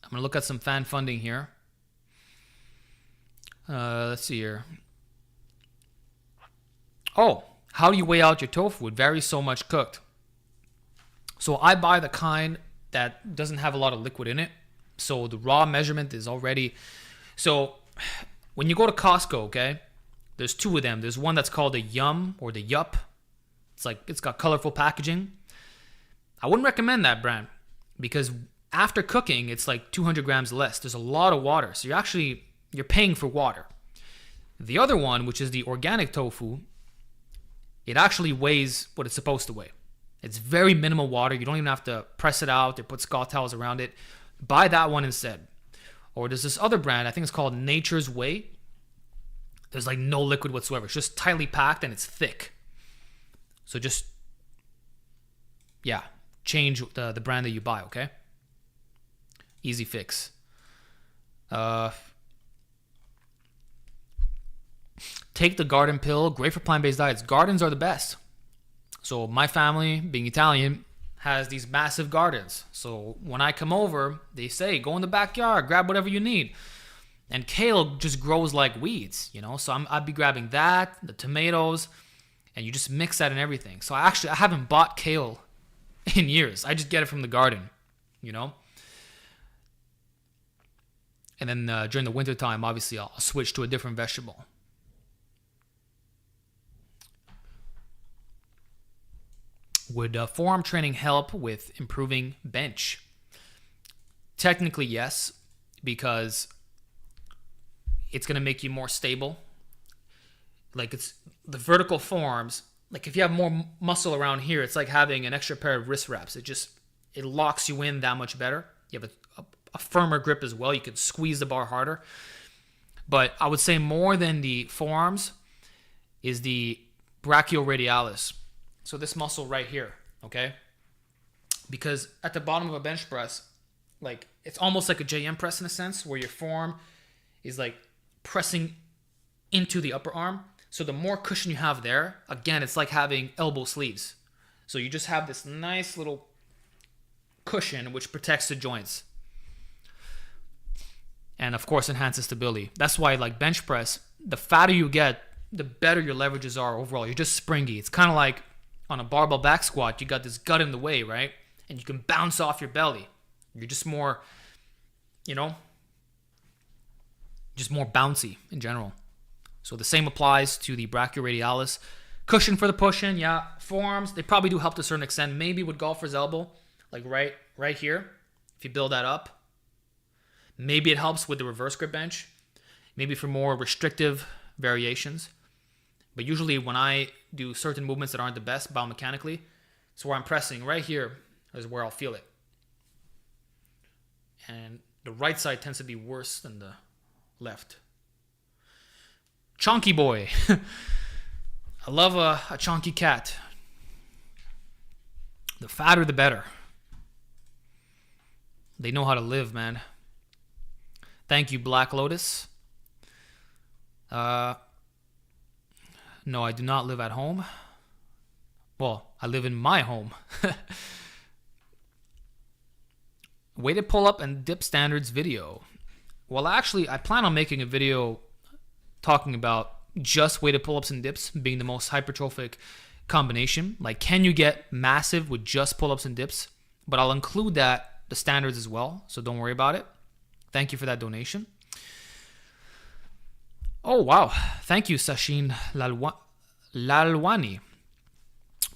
I'm going to look at some fan funding here. Let's see here. Oh, how do you weigh out your tofu? It varies so much cooked. So I buy the kind that doesn't have a lot of liquid in it. So the raw measurement is already... So when you go to Costco, okay, there's two of them. There's one that's called the Yum or the Yup. It's got colorful packaging. I wouldn't recommend that brand because after cooking, it's like 200 grams less. There's a lot of water. So you're paying for water. The other one, which is the organic tofu, it actually weighs what it's supposed to weigh. It's very minimal water. You don't even have to press it out or put Scott towels around it. Buy that one instead. Or there's this other brand, I think it's called Nature's Way. There's like no liquid whatsoever. It's just tightly packed and it's thick. So just, change the brand that you buy, okay? Easy fix. Take the garden pill. Great for plant-based diets. Gardens are the best. So my family, being Italian, has these massive gardens. So when I come over, they say, go in the backyard, grab whatever you need. And kale just grows like weeds, So I'd be grabbing that, the tomatoes, and you just mix that in everything. So I haven't bought kale in years. I just get it from the garden, And then during the winter time, obviously, I'll switch to a different vegetable. Would forearm training help with improving bench? Technically, yes, because it's going to make you more stable. Like it's the vertical forearms. Like if you have more muscle around here, it's like having an extra pair of wrist wraps. It locks you in that much better. You have a firmer grip as well. You can squeeze the bar harder. But I would say more than the forearms is the brachioradialis. So this muscle right here, okay? Because at the bottom of a bench press, like it's almost like a JM press in a sense, where your forearm is like pressing into the upper arm. So the more cushion you have there, again, it's like having elbow sleeves. So you just have this nice little cushion which protects the joints. And of course enhances stability. That's why like bench press, the fatter you get, the better your leverages are overall. You're just springy. It's kind of like on a barbell back squat, you got this gut in the way, right? And you can bounce off your belly. You're just more, just more bouncy in general. So the same applies to the brachioradialis. Cushion for the push-in, Forearms, they probably do help to a certain extent. Maybe with golfer's elbow, like right here, if you build that up. Maybe it helps with the reverse grip bench. Maybe for more restrictive variations. But usually when I do certain movements that aren't the best biomechanically, it's where I'm pressing right here is where I'll feel it. And the right side tends to be worse than the left. Chonky boy. I love a chonky cat. The fatter, the better. They know how to live, man. Thank you, Black Lotus. No, I do not live at home. Well, I live in my home. Weighted pull-up and dip standards video. Well, actually, I plan on making a video talking about just weighted pull-ups and dips being the most hypertrophic combination. Like, can you get massive with just pull-ups and dips? But I'll include the standards as well, so don't worry about it. Thank you for that donation. Oh, wow. Thank you, Sachin Lalwani.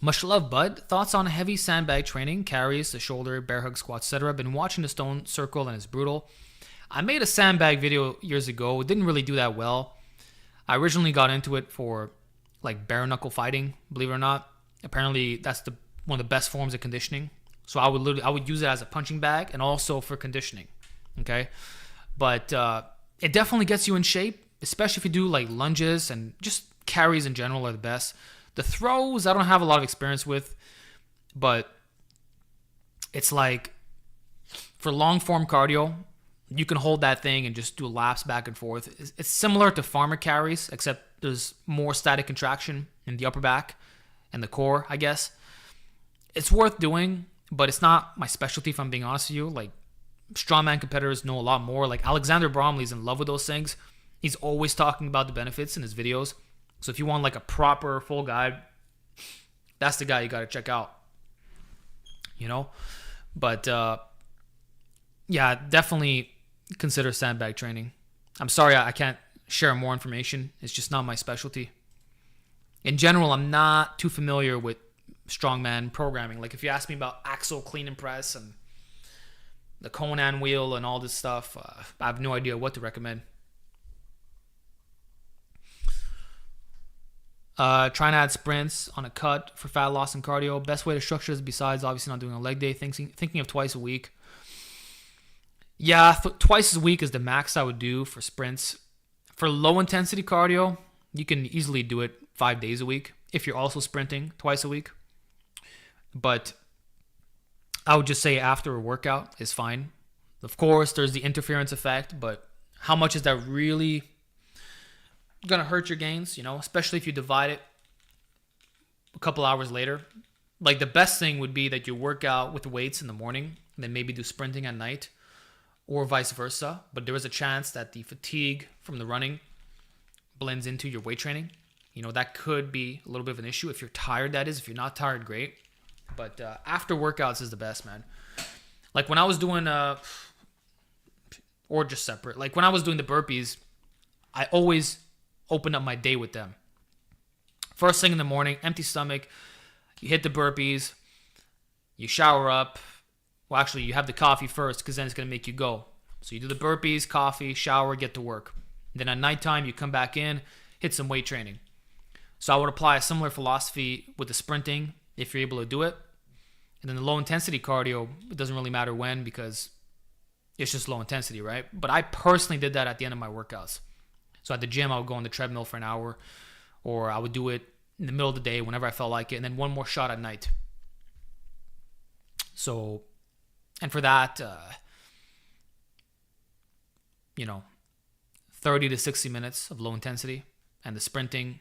Much love, bud. Thoughts on heavy sandbag training, carries, the shoulder, bear hug, squat, etc. Been watching the stone circle and it's brutal. I made a sandbag video years ago. It didn't really do that well. I originally got into it for like bare knuckle fighting, believe it or not. Apparently that's one of the best forms of conditioning. So I would use it as a punching bag and also for conditioning. Okay. But it definitely gets you in shape, especially if you do like lunges, and just carries in general are the best. The throws, I don't have a lot of experience with, but it's like for long form cardio, you can hold that thing and just do laps back and forth. It's similar to farmer carries, except there's more static contraction in the upper back and the core, I guess. It's worth doing, but it's not my specialty, if I'm being honest with you. Like, strongman competitors know a lot more. Like, Alexander Bromley's in love with those things. He's always talking about the benefits in his videos. So if you want like a proper full guide, that's the guy you got to check out. You know? But yeah, definitely consider sandbag training. I'm sorry I can't share more information. It's just not my specialty. In general, I'm not too familiar with strongman programming. Like, if you ask me about axle clean and press and the Conan wheel and all this stuff, I have no idea what to recommend. Trying to add sprints on a cut for fat loss and cardio. Best way to structure this, besides obviously not doing a leg day, thinking of twice a week. Yeah, twice a week is the max I would do for sprints. For low intensity cardio, you can easily do it 5 days a week if you're also sprinting twice a week. But I would just say after a workout is fine. Of course, there's the interference effect, but how much is that really gonna hurt your gains, you know, especially if you divide it a couple hours later. Like, the best thing would be that you work out with weights in the morning and then maybe do sprinting at night, or vice versa. But there is a chance that the fatigue from the running blends into your weight training. You know, that could be a little bit of an issue. If you're tired, that is. If you're not tired, great. But after workouts is the best, man. Like, when I was doing or just separate, like when I was doing the burpees, I always open up my day with them. First thing in the morning, empty stomach, you hit the burpees, you shower up. Well, actually, you have the coffee first, because then it's going to make you go. So you do the burpees, coffee, shower, get to work. Then at nighttime, you come back in, hit some weight training. So I would apply a similar philosophy with the sprinting, if you're able to do it. And then the low intensity cardio, it doesn't really matter when, because it's just low intensity, right? But I personally did that at the end of my workouts. So at the gym, I would go on the treadmill for an hour, or I would do it in the middle of the day whenever I felt like it, and then one more shot at night. So, and for that, 30 to 60 minutes of low intensity, and the sprinting.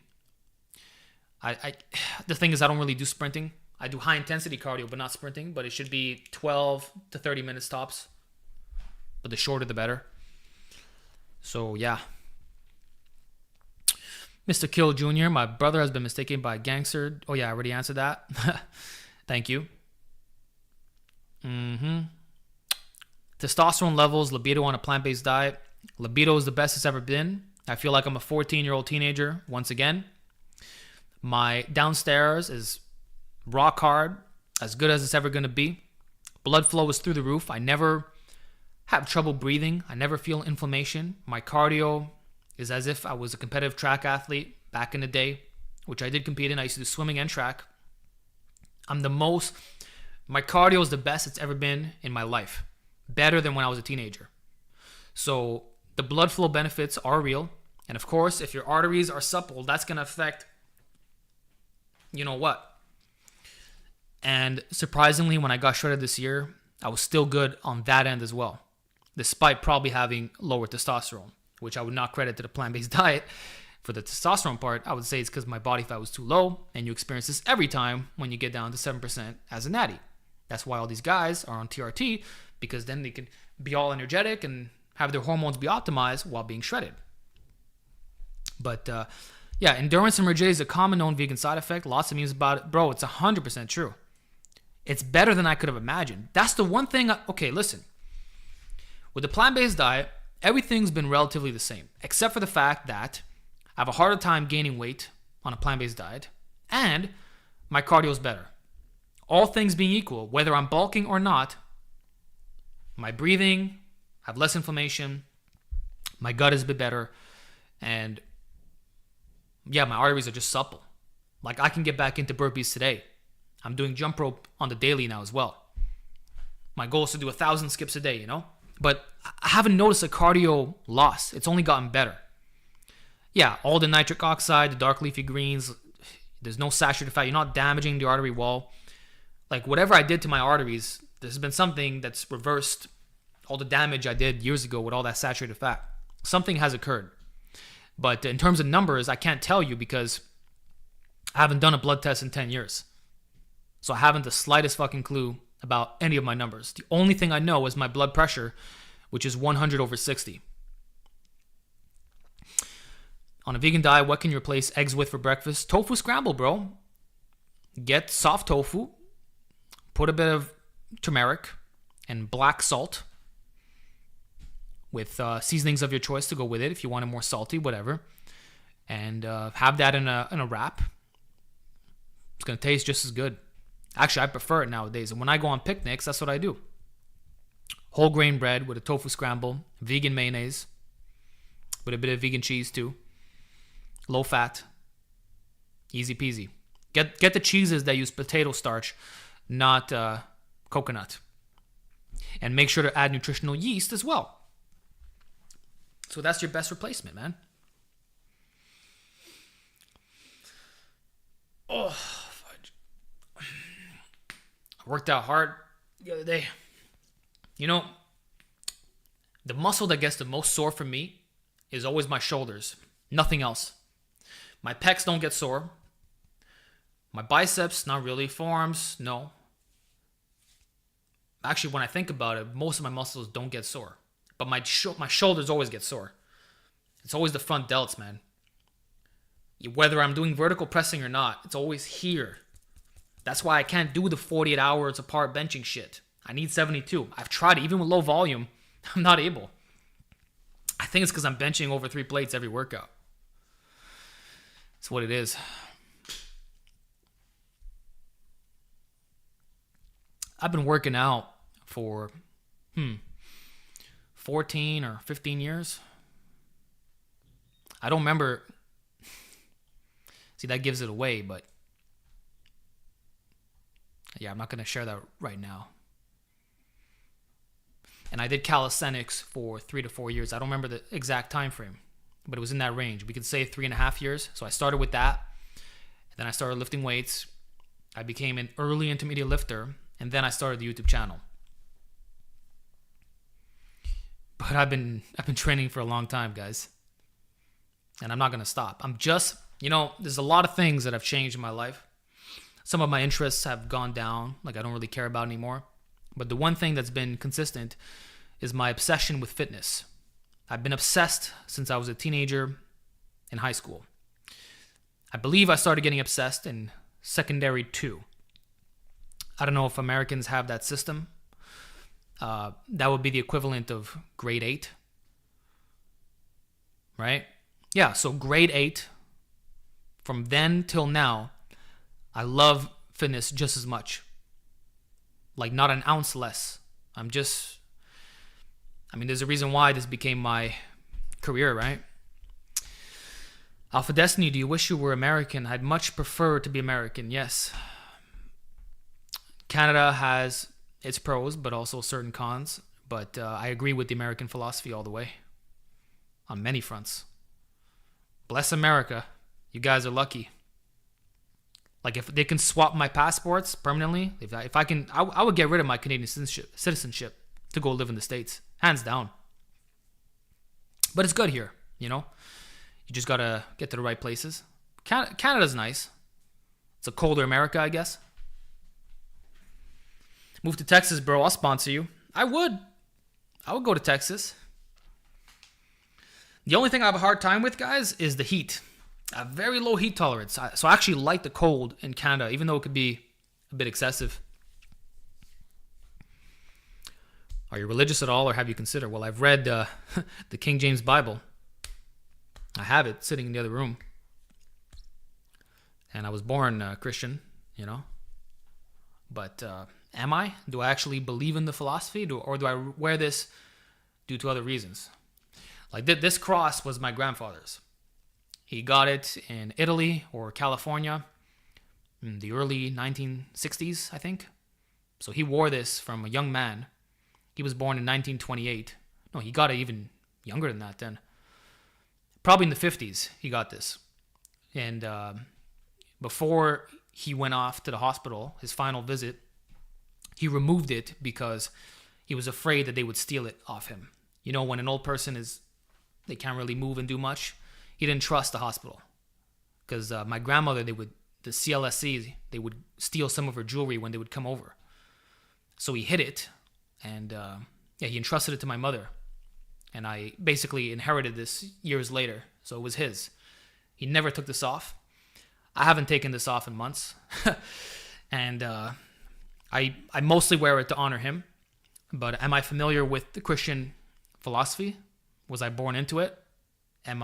The thing is, I don't really do sprinting. I do high intensity cardio, but not sprinting. But it should be 12 to 30 minutes tops. But the shorter, the better. So yeah. Mr. Kill Jr., my brother has been mistaken by a gangster. Oh, yeah, I already answered that. Thank you. Testosterone levels, libido on a plant-based diet. Libido is the best it's ever been. I feel like I'm a 14-year-old teenager once again. My downstairs is rock hard, as good as it's ever going to be. Blood flow is through the roof. I never have trouble breathing. I never feel inflammation. My cardio is as if I was a competitive track athlete back in the day, which I did compete in. I used to do swimming and track. My cardio is the best it's ever been in my life. Better than when I was a teenager. So the blood flow benefits are real. And of course, if your arteries are supple, that's going to affect, you know what? And surprisingly, when I got shredded this year, I was still good on that end as well, despite probably having lower testosterone, which I would not credit to the plant-based diet. For the testosterone part, I would say it's because my body fat was too low, and you experience this every time when you get down to 7% as a natty. That's why all these guys are on TRT, because then they can be all energetic and have their hormones be optimized while being shredded. But yeah, endurance and rigidity is a common known vegan side effect. Lots of memes about it. Bro, it's 100% true. It's better than I could have imagined. That's the one thing. Okay, listen. With the plant-based diet, everything's been relatively the same, except for the fact that I have a harder time gaining weight on a plant-based diet, and my cardio is better. All things being equal, whether I'm bulking or not, my breathing, I have less inflammation, my gut is a bit better, and yeah, my arteries are just supple. Like, I can get back into burpees today. I'm doing jump rope on the daily now as well. My goal is to do 1,000 skips a day, you know? But I haven't noticed a cardio loss. It's only gotten better. Yeah, all the nitric oxide, the dark leafy greens, there's no saturated fat. You're not damaging the artery wall. Like, whatever I did to my arteries, there's been something that's reversed all the damage I did years ago with all that saturated fat. Something has occurred. But in terms of numbers, I can't tell you because I haven't done a blood test in 10 years. So I haven't the slightest fucking clue about any of my numbers. The only thing I know is my blood pressure, which is 100/60. On a vegan diet, what can you replace eggs with for breakfast? Tofu scramble, bro. Get soft tofu, put a bit of turmeric and black salt with seasonings of your choice to go with it if you want it more salty, whatever. And have that in a wrap. It's going to taste just as good. Actually, I prefer it nowadays. And when I go on picnics, that's what I do. Whole grain bread with a tofu scramble, vegan mayonnaise, with a bit of vegan cheese too. Low fat. Easy peasy. Get the cheeses that use potato starch, not coconut. And make sure to add nutritional yeast as well. So that's your best replacement, man. Oh, fudge. I worked out hard the other day. You know, the muscle that gets the most sore for me is always my shoulders. Nothing else. My pecs don't get sore. My biceps, not really. Forearms, no. Actually, when I think about it, most of my muscles don't get sore. But my shoulders always get sore. It's always the front delts, man. Whether I'm doing vertical pressing or not, it's always here. That's why I can't do the 48 hours apart benching shit. I need 72. I've tried it. Even with low volume, I'm not able. I think it's because I'm benching over 3 plates every workout. That's what it is. I've been working out for 14 or 15 years. I don't remember. See, that gives it away, but yeah, I'm not going to share that right now. And I did calisthenics for 3 to 4 years. I don't remember the exact time frame, but it was in that range. We could say 3.5 years. So I started with that. Then I started lifting weights. I became an early intermediate lifter. And then I started the YouTube channel. But I've been training for a long time, guys. And I'm not going to stop. I'm just, there's a lot of things that have changed in my life. Some of my interests have gone down, like I don't really care about anymore. But the one thing that's been consistent is my obsession with fitness. I've been obsessed since I was a teenager in high school. I believe I started getting obsessed in secondary 2. I don't know if Americans have that system. That would be the equivalent of grade 8. Right? Yeah, so grade 8, from then till now, I love fitness just as much. Like not an ounce less. There's a reason why this became my career, right? Alpha Destiny, do you wish you were American? I'd much prefer to be American, yes. Canada has its pros, but also certain cons. But I agree with the American philosophy all the way. On many fronts. Bless America. You guys are lucky. Like if they can swap my passports permanently, if I can, I would get rid of my Canadian citizenship to go live in the States. Hands down. But it's good here, You just got to get to the right places. Canada's nice. It's a colder America, I guess. Move to Texas, bro. I'll sponsor you. I would go to Texas. The only thing I have a hard time with, guys, is the heat. I have very low heat tolerance. So I actually like the cold in Canada, even though it could be a bit excessive. Are you religious at all, or have you considered? Well, I've read the King James Bible. I have it sitting in the other room. And I was born Christian, But am I? Do I actually believe in the philosophy? Or do I wear this due to other reasons? Like this cross was my grandfather's. He got it in Italy or California. in the early 1960s, I think. So he wore this from a young man. He was born in 1928. No, he got it even younger than that then. Probably in the 50s, he got this. And before he went off to the hospital, his final visit, he removed it because he was afraid that they would steal it off him. You know, when an old person they can't really move and do much, he didn't trust the hospital. Because my grandmother, the CLSC, they would steal some of her jewelry when they would come over. So he hid it, and he entrusted it to my mother. And I basically inherited this years later, so it was his. He never took this off. I haven't taken this off in months. And I mostly wear it to honor him. But am I familiar with the Christian philosophy? Was I born into it? Did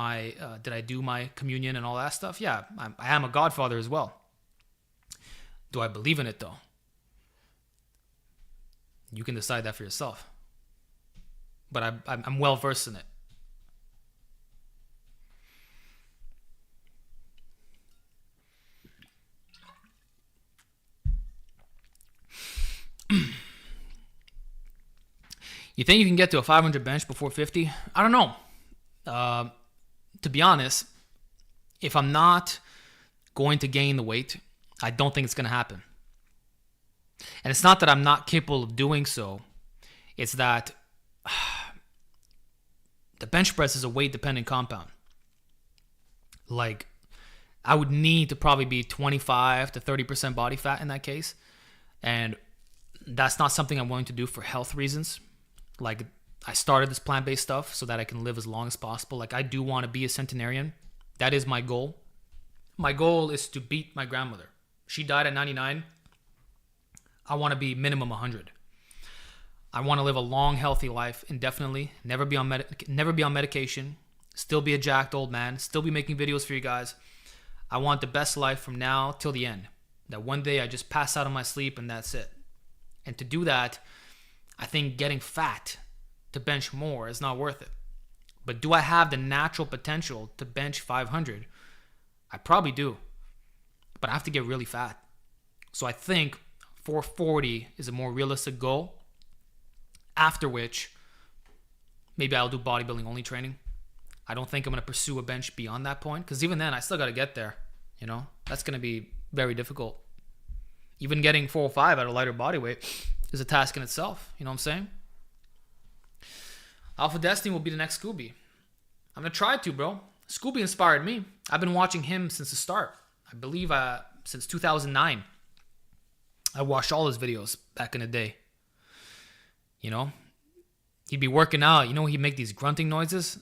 I do my communion and all that stuff? Yeah, I am a godfather as well. Do I believe in it though? You can decide that for yourself. But I'm well versed in it. You think you can get to a 500 bench before 50? I don't know. To be honest, if I'm not going to gain the weight, I don't think it's going to happen. And it's not that I'm not capable of doing so. It's that the bench press is a weight-dependent compound. Like, I would need to probably be 25 to 30% body fat in that case. And that's not something I'm willing to do for health reasons. Like, I started this plant-based stuff so that I can live as long as possible. Like, I do want to be a centenarian. That is my goal. My goal is to beat my grandmother. She died at 99. I want to be minimum 100. I want to live a long, healthy life indefinitely. Never be on medication. Still be a jacked old man. Still be making videos for you guys. I want the best life from now till the end. That one day I just pass out in my sleep and that's it. And to do that, I think getting fat to bench more is not worth it. But do I have the natural potential to bench 500? I probably do. But I have to get really fat. So I think 440 is a more realistic goal. After which, maybe I'll do bodybuilding only training. I don't think I'm going to pursue a bench beyond that point. Because even then, I still got to get there. You know, that's going to be very difficult. Even getting 405 at a lighter body weight is a task in itself. You know what I'm saying? Alpha Destiny will be the next Scooby. I'm going to try to, bro. Scooby inspired me. I've been watching him since the start. I believe since 2009. I watched all his videos back in the day. You know? He'd be working out. You know, he'd make these grunting noises.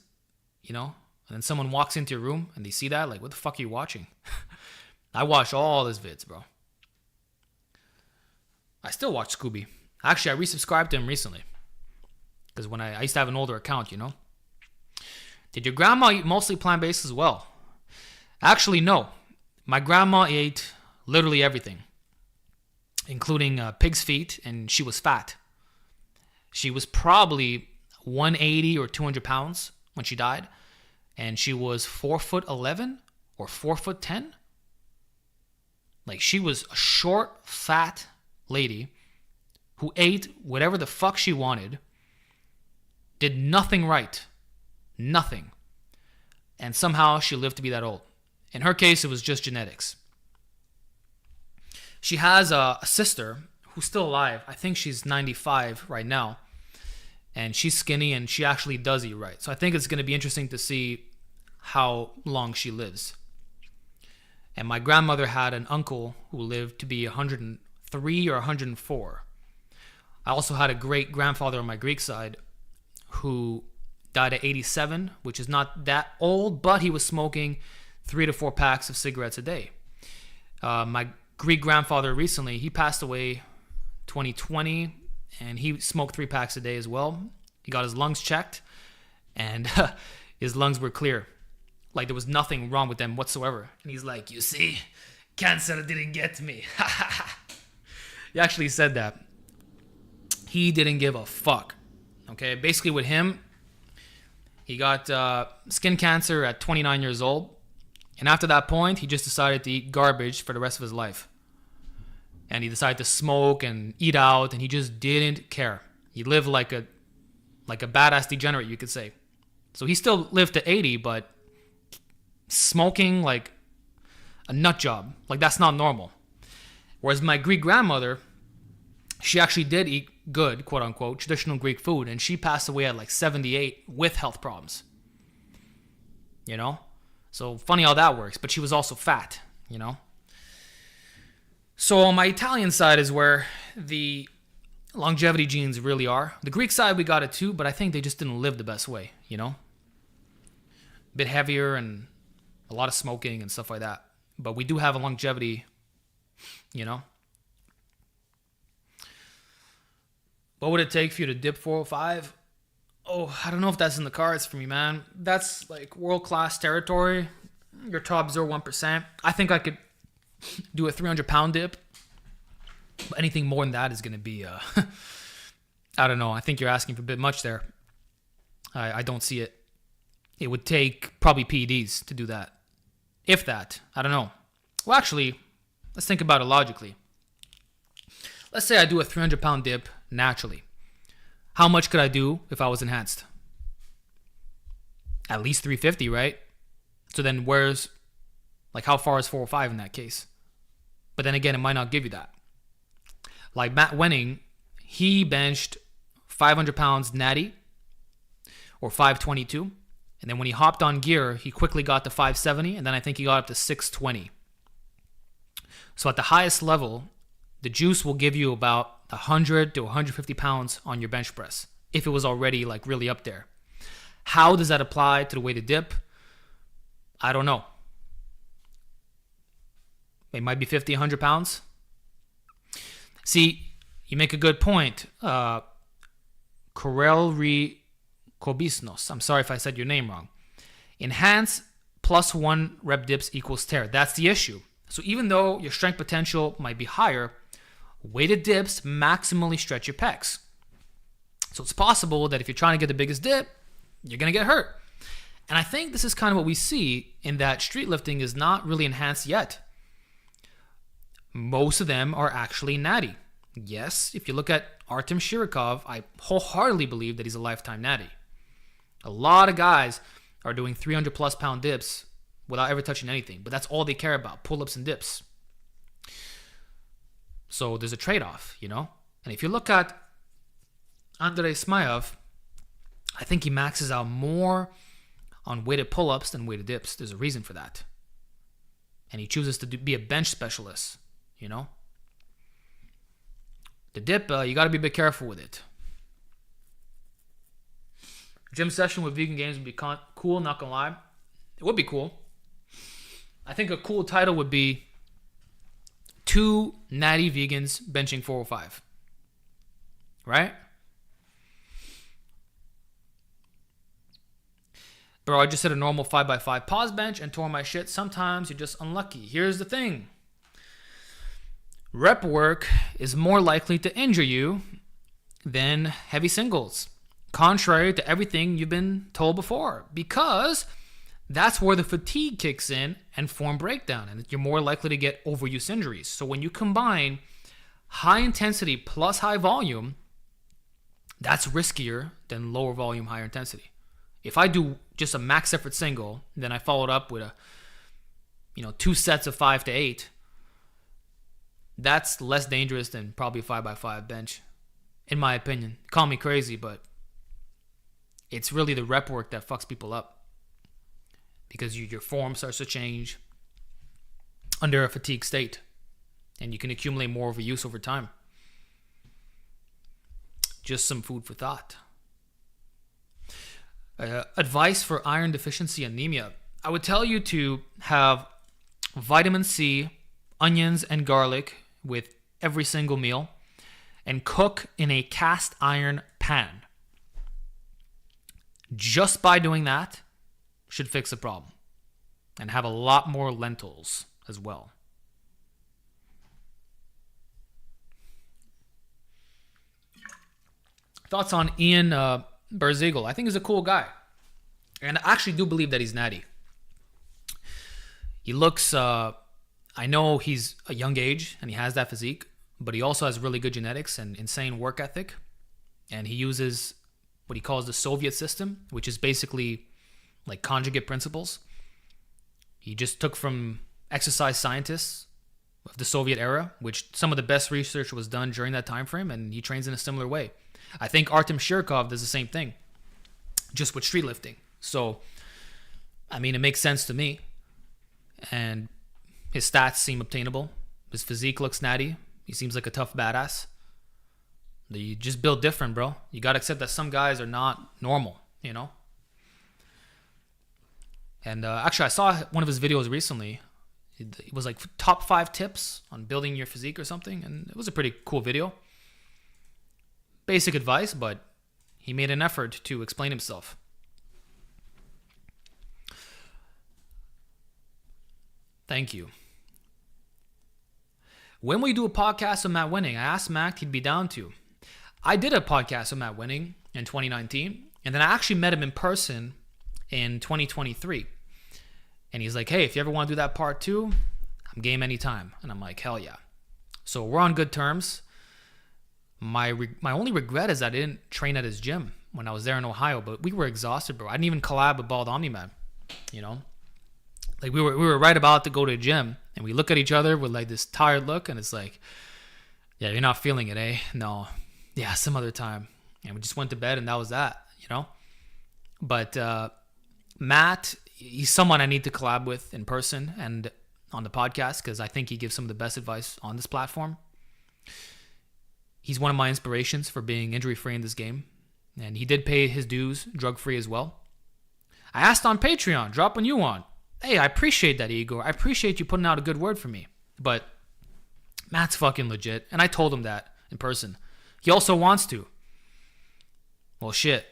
You know? And then someone walks into your room and they see that. Like, what the fuck are you watching? I watch all his vids, bro. I still watch Scooby. Actually, I resubscribed to him recently. Because when I used to have an older account, you know. Did your grandma eat mostly plant-based as well? Actually, no. My grandma ate literally everything. Including pig's feet, and she was fat. She was probably 180 or 200 pounds when she died. And she was 4'11" or 4'10". Like, she was a short, fat lady who ate whatever the fuck she wanted, did nothing right. Nothing. And somehow she lived to be that old. In her case, it was just genetics. She has a sister who's still alive. I think she's 95 right now. And she's skinny and she actually does eat right. So I think it's going to be interesting to see how long she lives. And my grandmother had an uncle who lived to be 103 or 104. I also had a great-grandfather on my Greek side who died at 87, which is not that old, but he was smoking 3 to 4 packs of cigarettes a day. My Greek grandfather recently, he passed away 2020, and he smoked 3 packs a day as well. He got his lungs checked, and his lungs were clear. Like, there was nothing wrong with them whatsoever. And he's like, you see, cancer didn't get me. He actually said that. He didn't give a fuck. Okay, basically with him, he got skin cancer at 29 years old. And after that point, he just decided to eat garbage for the rest of his life. And he decided to smoke and eat out, and he just didn't care. He lived like a badass degenerate, you could say. So he still lived to 80, but smoking like a nut job. Like, that's not normal. Whereas my Greek grandmother, she actually did eat good, quote unquote, traditional Greek food, and she passed away at like 78 with health problems. You know? So funny how that works, but she was also fat, you know? So on my Italian side is where the longevity genes really are. The Greek side, we got it too, but I think they just didn't live the best way, you know? A bit heavier and a lot of smoking and stuff like that. But we do have a longevity, you know? What would it take for you to dip 405? Oh, I don't know if that's in the cards for me, man. That's like world-class territory. Your top 0.1%. I think I could do a 300-pound dip. But anything more than that is going to be, I don't know. I think you're asking for a bit much there. I don't see it. It would take probably PEDs to do that. If that. I don't know. Well, actually, let's think about it logically. Let's say I do a 300-pound dip naturally. How much could I do if I was enhanced? At least 350, right? So then how far is 405 in that case? But then again, it might not give you that. Like Matt Wenning, he benched 500 pounds natty or 522. And then when he hopped on gear, he quickly got to 570. And then I think he got up to 620. So at the highest level, the juice will give you about 100 to 150 pounds on your bench press if it was already like really up there. How does that apply to the way to dip? I don't know. It might be 50, 100 pounds. See, you make a good point. Corelri Kobisnos. I'm sorry if I said your name wrong. Enhance plus 1 rep dips equals tear. That's the issue. So even though your strength potential might be higher, weighted dips maximally stretch your pecs. So it's possible that if you're trying to get the biggest dip, you're going to get hurt. And I think this is kind of what we see in that streetlifting is not really enhanced yet. Most of them are actually natty. Yes, if you look at Artem Shirokov, I wholeheartedly believe that he's a lifetime natty. A lot of guys are doing 300 plus pound dips without ever touching anything, but that's all they care about, pull-ups and dips. So there's a trade-off, you know? And if you look at Andrei Smayev, I think he maxes out more on weighted pull-ups than weighted dips. There's a reason for that. And he chooses to be a bench specialist, you know? The dip, you got to be a bit careful with it. Gym session with vegan gains would be cool, not gonna lie. It would be cool. I think a cool title would be 2 natty vegans benching 405. Right? Bro, I just hit a normal 5x5 pause bench and tore my shit. Sometimes you're just unlucky. Here's the thing. Rep work is more likely to injure you than heavy singles, contrary to everything you've been told before, because that's where the fatigue kicks in and form breakdown, and you're more likely to get overuse injuries. So when you combine high intensity plus high volume, that's riskier than lower volume, higher intensity. If I do just a max effort single, then I followed up with 2 sets of 5 to 8, that's less dangerous than probably a 5x5 bench, in my opinion. Call me crazy, but it's really the rep work that fucks people up, because your form starts to change under a fatigue state, and you can accumulate more overuse over time. Just some food for thought. Advice for iron deficiency anemia. I would tell you to have vitamin C, onions, and garlic with every single meal, and cook in a cast iron pan. Just by doing that should fix the problem. And have a lot more lentils as well. Thoughts on Ian Berseagle? I think he's a cool guy. And I actually do believe that he's natty. He looks, I know he's a young age and he has that physique, but he also has really good genetics and insane work ethic. And he uses what he calls the Soviet system, which is basically like conjugate principles. He just took from exercise scientists of the Soviet era, which some of the best research was done during that time frame, and he trains in a similar way. I think Artem Shirkov does the same thing, just with streetlifting. So, I mean, it makes sense to me. And his stats seem obtainable. His physique looks natty. He seems like a tough badass. You just build different, bro. You got to accept that some guys are not normal, you know? And actually, I saw one of his videos recently. It was like top 5 tips on building your physique or something. And it was a pretty cool video. Basic advice, but he made an effort to explain himself. Thank you. When we do a podcast with Matt Winning, I asked Matt if he'd be down to. I did a podcast with Matt Winning in 2019, and then I actually met him in person in 2023. And he's like, hey, if you ever want to do that part 2, I'm game anytime. And I'm like, hell yeah. So we're on good terms. My only regret is I didn't train at his gym when I was there in Ohio, but we were exhausted, bro. I didn't even collab with Bald Omni-Man, you know? Like we were right about to go to the gym, and we look at each other with like this tired look, and it's like, yeah, you're not feeling it, eh? No. Yeah, some other time. And we just went to bed, and that was that, you know? But Matt, he's someone I need to collab with in person and on the podcast, because I think he gives some of the best advice on this platform. He's one of my inspirations for being injury-free in this game, and he did pay his dues drug-free as well. I asked on Patreon, drop when you want. Hey, I appreciate that, Igor. I appreciate you putting out a good word for me. But Matt's fucking legit, and I told him that in person. He also wants to. Well, shit.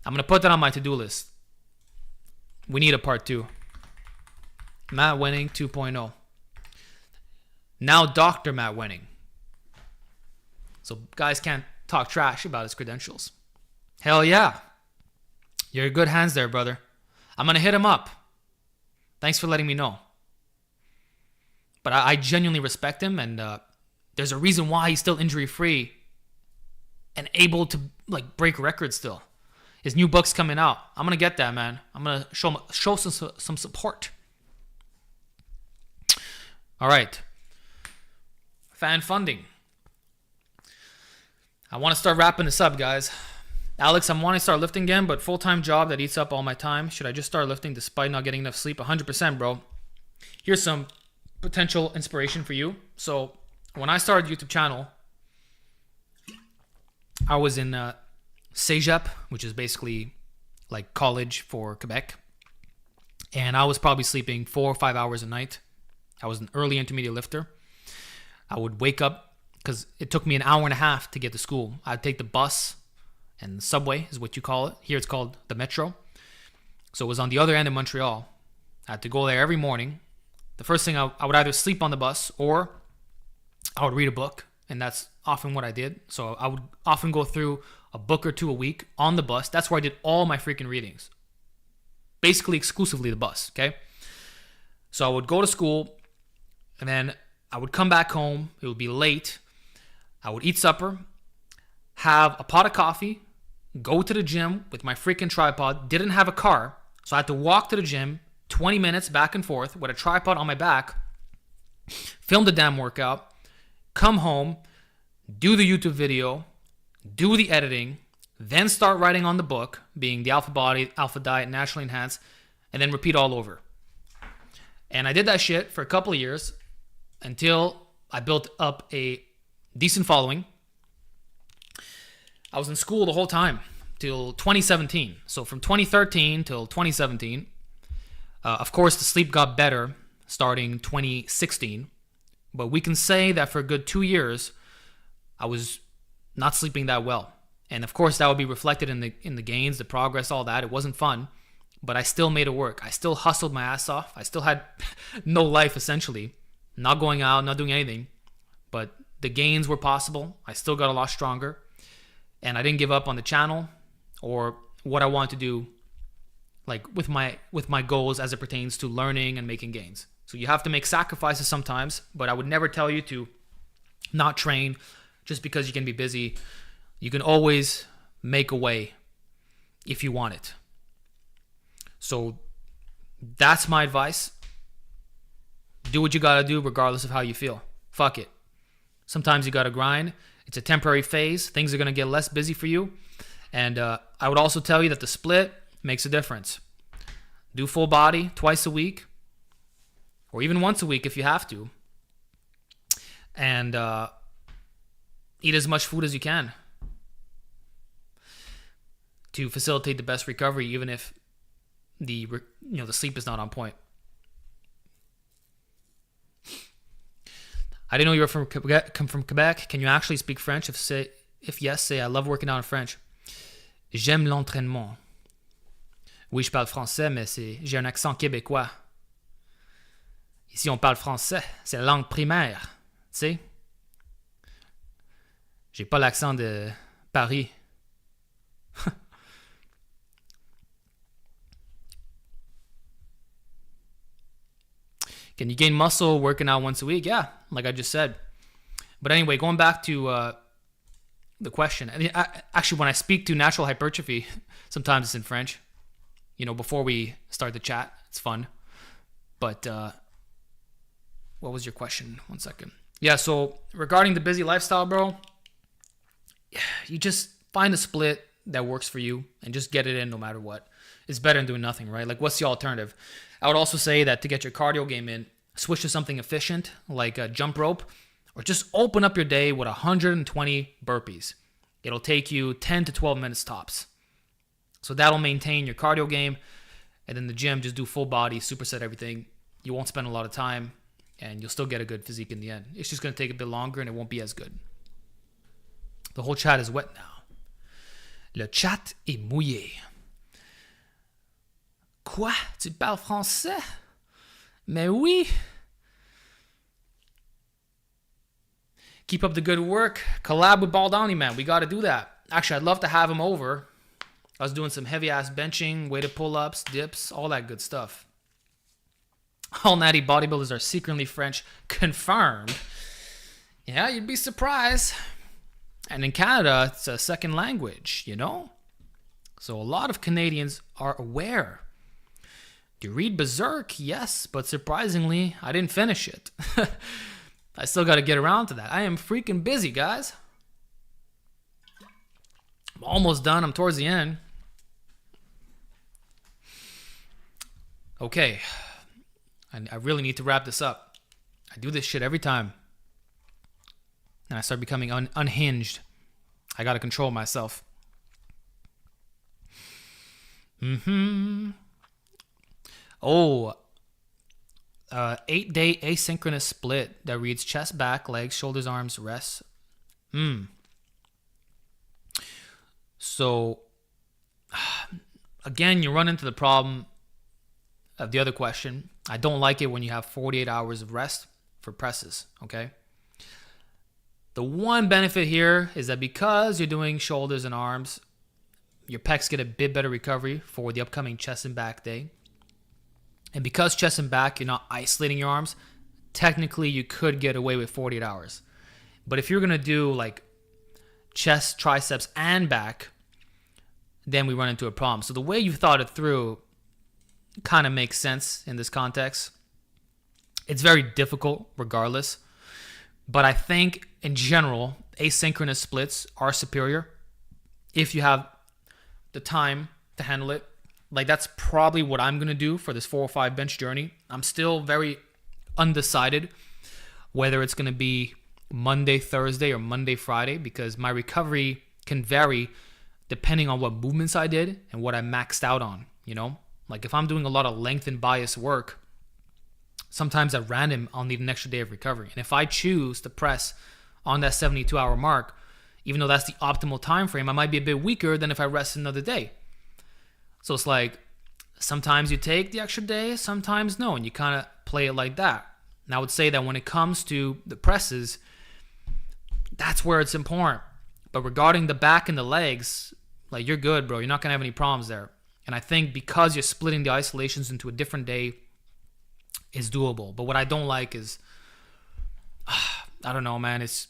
I'm going to put that on my to-do list. We need a part 2. Matt Winning 2.0. Now Dr. Matt Winning. So guys can't talk trash about his credentials. Hell yeah. You're in good hands there, brother. I'm going to hit him up. Thanks for letting me know. But I genuinely respect him, and there's a reason why he's still injury-free and able to like break records still. His new book's coming out. I'm going to get that, man. I'm going to show some support. All right. Fan funding. I want to start wrapping this up, guys. Alex, I'm wanting to start lifting again, but full-time job that eats up all my time. Should I just start lifting despite not getting enough sleep? 100%, bro. Here's some potential inspiration for you. So when I started YouTube channel, I was in Cégep, which is basically like college for Quebec. And I was probably sleeping 4 or 5 hours a night. I was an early intermediate lifter. I would wake up because it took me an hour and a half to get to school. I'd take the bus, and the subway is what you call it. Here it's called the metro. So it was on the other end of Montreal. I had to go there every morning. The first thing I would either sleep on the bus or I would read a book, and that's often what I did. So I would often go through a book or 2 a week on the bus. That's where I did all my freaking readings. Basically exclusively the bus, okay? So I would go to school, and then I would come back home. It would be late. I would eat supper, have a pot of coffee, go to the gym with my freaking tripod. Didn't have a car, so I had to walk to the gym 20 minutes back and forth with a tripod on my back, film the damn workout, come home, do the YouTube video, do the editing, then start writing on the book, being the Alpha Body, Alpha Diet, Naturally Enhanced, and then repeat all over. And I did that shit for a couple of years until I built up a decent following. I was in school the whole time till 2017. So from 2013 till 2017, of course, the sleep got better starting 2016. But we can say that for a good 2 years, I was not sleeping that well. And of course, that would be reflected in the gains, the progress, all that. It wasn't fun, but I still made it work. I still hustled my ass off. I still had no life, essentially. Not going out, not doing anything. But the gains were possible. I still got a lot stronger. And I didn't give up on the channel or what I want to do, like with my goals as it pertains to learning and making gains. So you have to make sacrifices sometimes, but I would never tell you to not train just because you can be busy. You can always make a way if you want it. So that's my advice. Do what you gotta do regardless of how you feel. Fuck it. Sometimes you gotta grind. It's a temporary phase. Things are gonna get less busy for you. And I would also tell you that the split makes a difference. Do full body twice a week, or even once a week if you have to. And eat as much food as you can to facilitate the best recovery, even if the sleep is not on point. I didn't know you were from Quebec. Can you actually speak French? If yes, say I love working out in French. J'aime l'entraînement. Oui, je parle français, mais j'ai un accent québécois. Ici, on parle français. C'est la langue primaire. Tu sais? J'ai pas l'accent de Paris. Can you gain muscle working out once a week? Yeah, like I just said. But anyway, going back to the question. Actually, when I speak to natural hypertrophy, sometimes it's in French. Before we start the chat, it's fun. But what was your question? 1 second. Yeah, so regarding the busy lifestyle, bro, you just find a split that works for you and just get it in no matter what. It's better than doing nothing, right? Like, what's the alternative? I would also say that to get your cardio game in, switch to something efficient like a jump rope, or just open up your day with 120 burpees. It'll take you 10 to 12 minutes tops. So that'll maintain your cardio game. And then the gym, just do full body, superset everything. You won't spend a lot of time and you'll still get a good physique in the end. It's just going to take a bit longer and it won't be as good. The whole chat is wet now. Le chat est mouillé. Quoi? Tu parles français? Mais oui. Keep up the good work. Collab with Baldani, man. We got to do that. Actually, I'd love to have him over. I was doing some heavy-ass benching, weighted pull-ups, dips, all that good stuff. All natty bodybuilders are secretly French. Confirmed. Yeah, you'd be surprised. And in Canada, it's a second language, So a lot of Canadians are aware. Do you read Berserk? Yes, but surprisingly, I didn't finish it. I still got to get around to that. I am freaking busy, guys. I'm almost done. I'm towards the end. Okay. I really need to wrap this up. I do this shit every time. And I start becoming unhinged. I got to control myself. 8-day asynchronous split that reads chest, back, legs, shoulders, arms, rest. So, again, you run into the problem of the other question. I don't like it when you have 48 hours of rest for presses, okay? The one benefit here is that because you're doing shoulders and arms, your pecs get a bit better recovery for the upcoming chest and back day. And because chest and back, you're not isolating your arms, technically you could get away with 48 hours. But if you're going to do like chest, triceps, and back, then we run into a problem. So the way you thought it through kind of makes sense in this context. It's very difficult regardless. But I think in general, asynchronous splits are superior if you have the time to handle it. Like, that's probably what I'm going to do for this 405 bench journey. I'm still very undecided whether it's going to be Monday, Thursday, or Monday, Friday, because my recovery can vary depending on what movements I did and what I maxed out on, Like, if I'm doing a lot of length and bias work, sometimes at random, I'll need an extra day of recovery. And if I choose to press on that 72-hour mark, even though that's the optimal time frame, I might be a bit weaker than if I rest another day. So it's like, sometimes you take the extra day, sometimes no, and you kind of play it like that. And I would say that when it comes to the presses, that's where it's important. But regarding the back and the legs, like, you're good, bro. You're not going to have any problems there. And I think because you're splitting the isolations into a different day is doable. But what I don't like is, I don't know, man, it's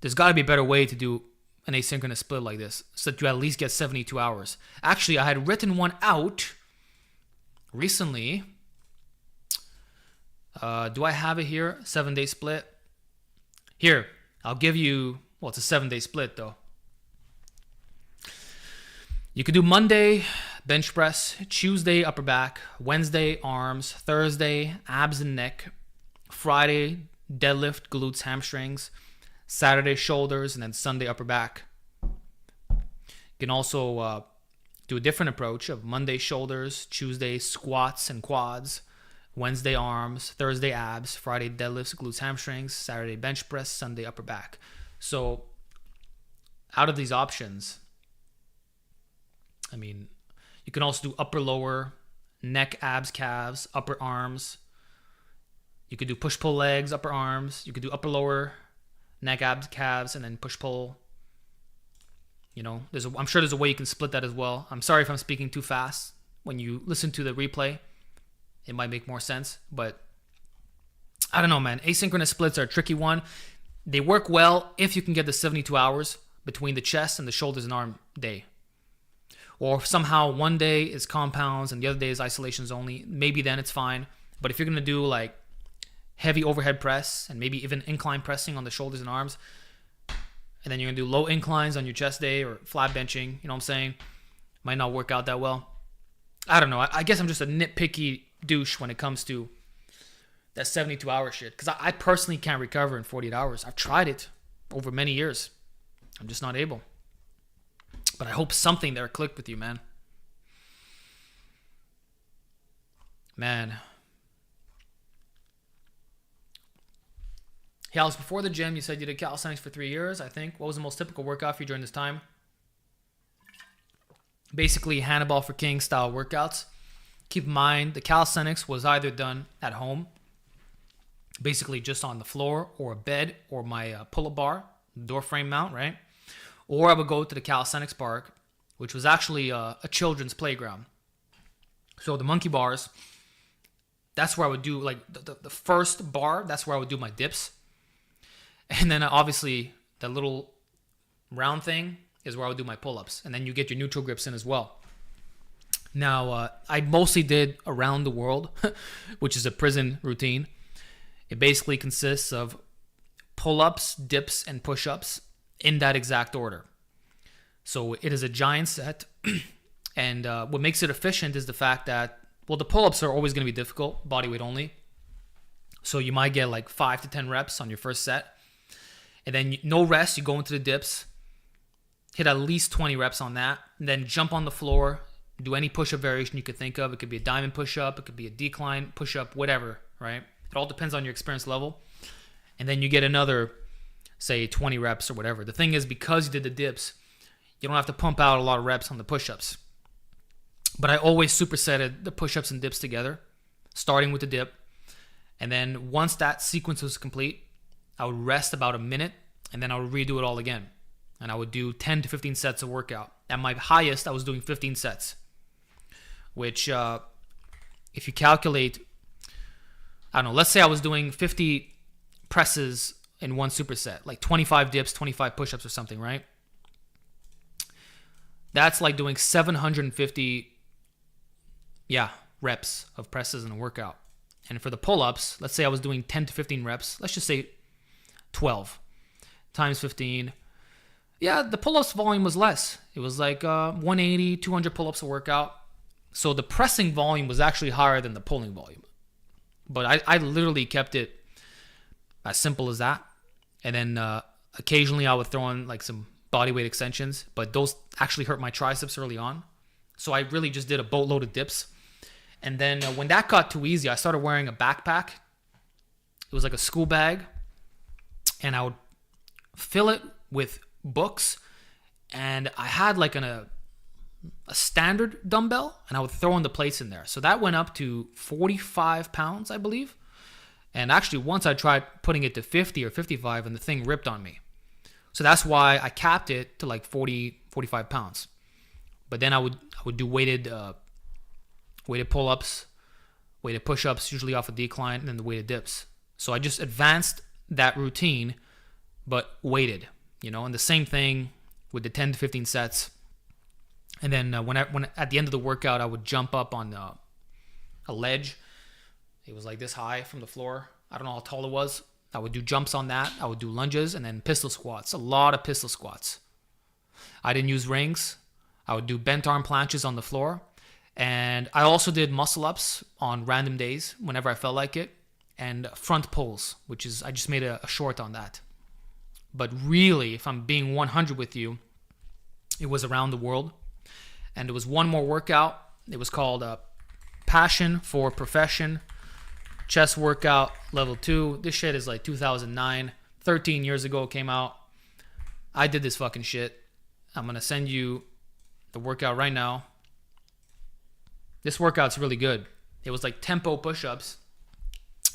there's got to be a better way to do an asynchronous split like this so that you at least get 72 hours. Actually, I had written one out recently. Do I have it here? 7-day split. Here, I'll give you, well, it's a 7-day split though. You could do Monday, bench press, Tuesday, upper back, Wednesday, arms, Thursday, abs and neck, Friday, deadlift, glutes, hamstrings, Saturday, shoulders, and then Sunday, upper back. You can also do a different approach of Monday, shoulders, Tuesday, squats and quads, Wednesday, arms, Thursday, abs, Friday, deadlifts, glutes, hamstrings, Saturday, bench press, Sunday, upper back. So out of these options, I mean, you can also do upper, lower, neck, abs, calves, upper arms. You could do push-pull legs, upper arms. You could do upper, lower, neck, abs, calves, and then push-pull. You know, I'm sure there's a way you can split that as well. I'm sorry if I'm speaking too fast. When you listen to the replay, it might make more sense. But I don't know, man. Asynchronous splits are a tricky one. They work well if you can get the 72 hours between the chest and the shoulders and arm day. Or if somehow one day is compounds and the other day is isolations only, maybe then it's fine. But if you're going to do like heavy overhead press and maybe even incline pressing on the shoulders and arms, and then you're going to do low inclines on your chest day or flat benching, you know what I'm saying? Might not work out that well. I don't know. I guess I'm just a nitpicky douche when it comes to that 72-hour shit. Because I personally can't recover in 48 hours. I've tried it over many years. I'm just not able. But I hope something there clicked with you, man. Man. Hey, Alex, before the gym, you said you did calisthenics for 3 years, I think. What was the most typical workout for you during this time? Basically, Hannibal for King style workouts. Keep in mind, the calisthenics was either done at home, basically just on the floor or a bed or my pull-up bar, door frame mount, right? Or I would go to the calisthenics park, which was actually a children's playground. So the monkey bars, that's where I would do, like, the first bar, that's where I would do my dips. And then obviously that little round thing is where I would do my pull-ups. And then you get your neutral grips in as well. Now, I mostly did around the world, which is a prison routine. It basically consists of pull-ups, dips, and push-ups in that exact order. So it is a giant set. And what makes it efficient is the fact that, well, the pull-ups are always going to be difficult, body weight only. So you might get like 5 to 10 reps on your first set. And then no rest, you go into the dips, hit at least 20 reps on that, and then jump on the floor, do any push-up variation you could think of. It could be a diamond push-up, it could be a decline push-up, whatever, right? It all depends on your experience level. And then you get another, say, 20 reps or whatever. The thing is, because you did the dips, you don't have to pump out a lot of reps on the push-ups. But I always supersetted the push-ups and dips together, starting with the dip. And then once that sequence was complete, I would rest about a minute, and then I would redo it all again. And I would do 10 to 15 sets of workout. At my highest, I was doing 15 sets, which if you calculate, I don't know, let's say I was doing 50 presses in one superset, like 25 dips, 25 push-ups or something, right? That's like doing 750, reps of presses in a workout. And for the pull-ups, let's say I was doing 10 to 15 reps, let's just say 12 times 15. Yeah, the pull-ups volume was less. It was like 180, 200 pull-ups a workout. So the pressing volume was actually higher than the pulling volume. But I literally kept it as simple as that. And then occasionally I would throw in like some body weight extensions, but those actually hurt my triceps early on. So I really just did a boatload of dips. And then when that got too easy, I started wearing a backpack. It was like a school bag. And I would fill it with books. And I had like a standard dumbbell, and I would throw in the plates in there. So that went up to 45 pounds, I believe. And actually, once I tried putting it to 50 or 55, and the thing ripped on me. So that's why I capped it to like 40, 45 pounds. But then I would do weighted pull-ups, weighted push-ups, usually off a decline, and then the weighted dips. So I just advanced that routine but weighted, and the same thing with the 10 to 15 sets. And then when at the end of the workout, I would jump up on a ledge. It was like this high from the floor. I don't know how tall it was. I would do jumps on that. I would do lunges and then pistol squats. A lot of pistol squats. I didn't use rings. I would do bent arm planches on the floor. And I also did muscle ups on random days whenever I felt like it. And front pulls, which is, I just made a short on that. But really, if I'm being 100 with you, it was around the world. And there was one more workout. It was called Passion for Profession. Chest workout level 2. This shit is like 2009. 13 years ago it came out. I did this fucking shit. I'm going to send you the workout right now. This workout's really good. It was like tempo push-ups.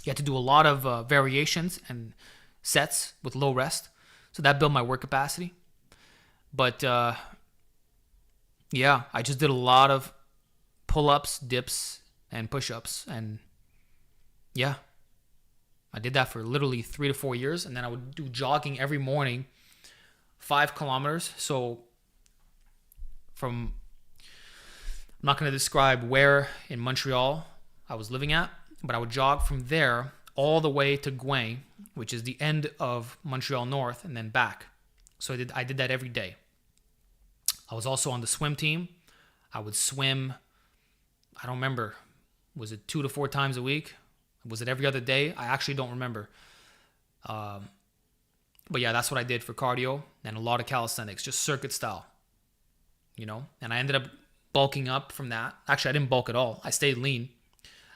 You had to do a lot of variations and sets with low rest. So that built my work capacity. But yeah, I just did a lot of pull-ups, dips, and push-ups. And yeah, I did that for literally 3 to 4 years. And then I would do jogging every morning, 5 kilometers. So I'm not going to describe where in Montreal I was living at, but I would jog from there all the way to Gouin, which is the end of Montreal North, and then back. So I did that every day. I was also on the swim team. I would swim, I don't remember, was it 2 to 4 times a week? Was it every other day? I actually don't remember. But yeah, that's what I did for cardio, and a lot of calisthenics, just circuit style, and I ended up bulking up from that. Actually, I didn't bulk at all. I stayed lean.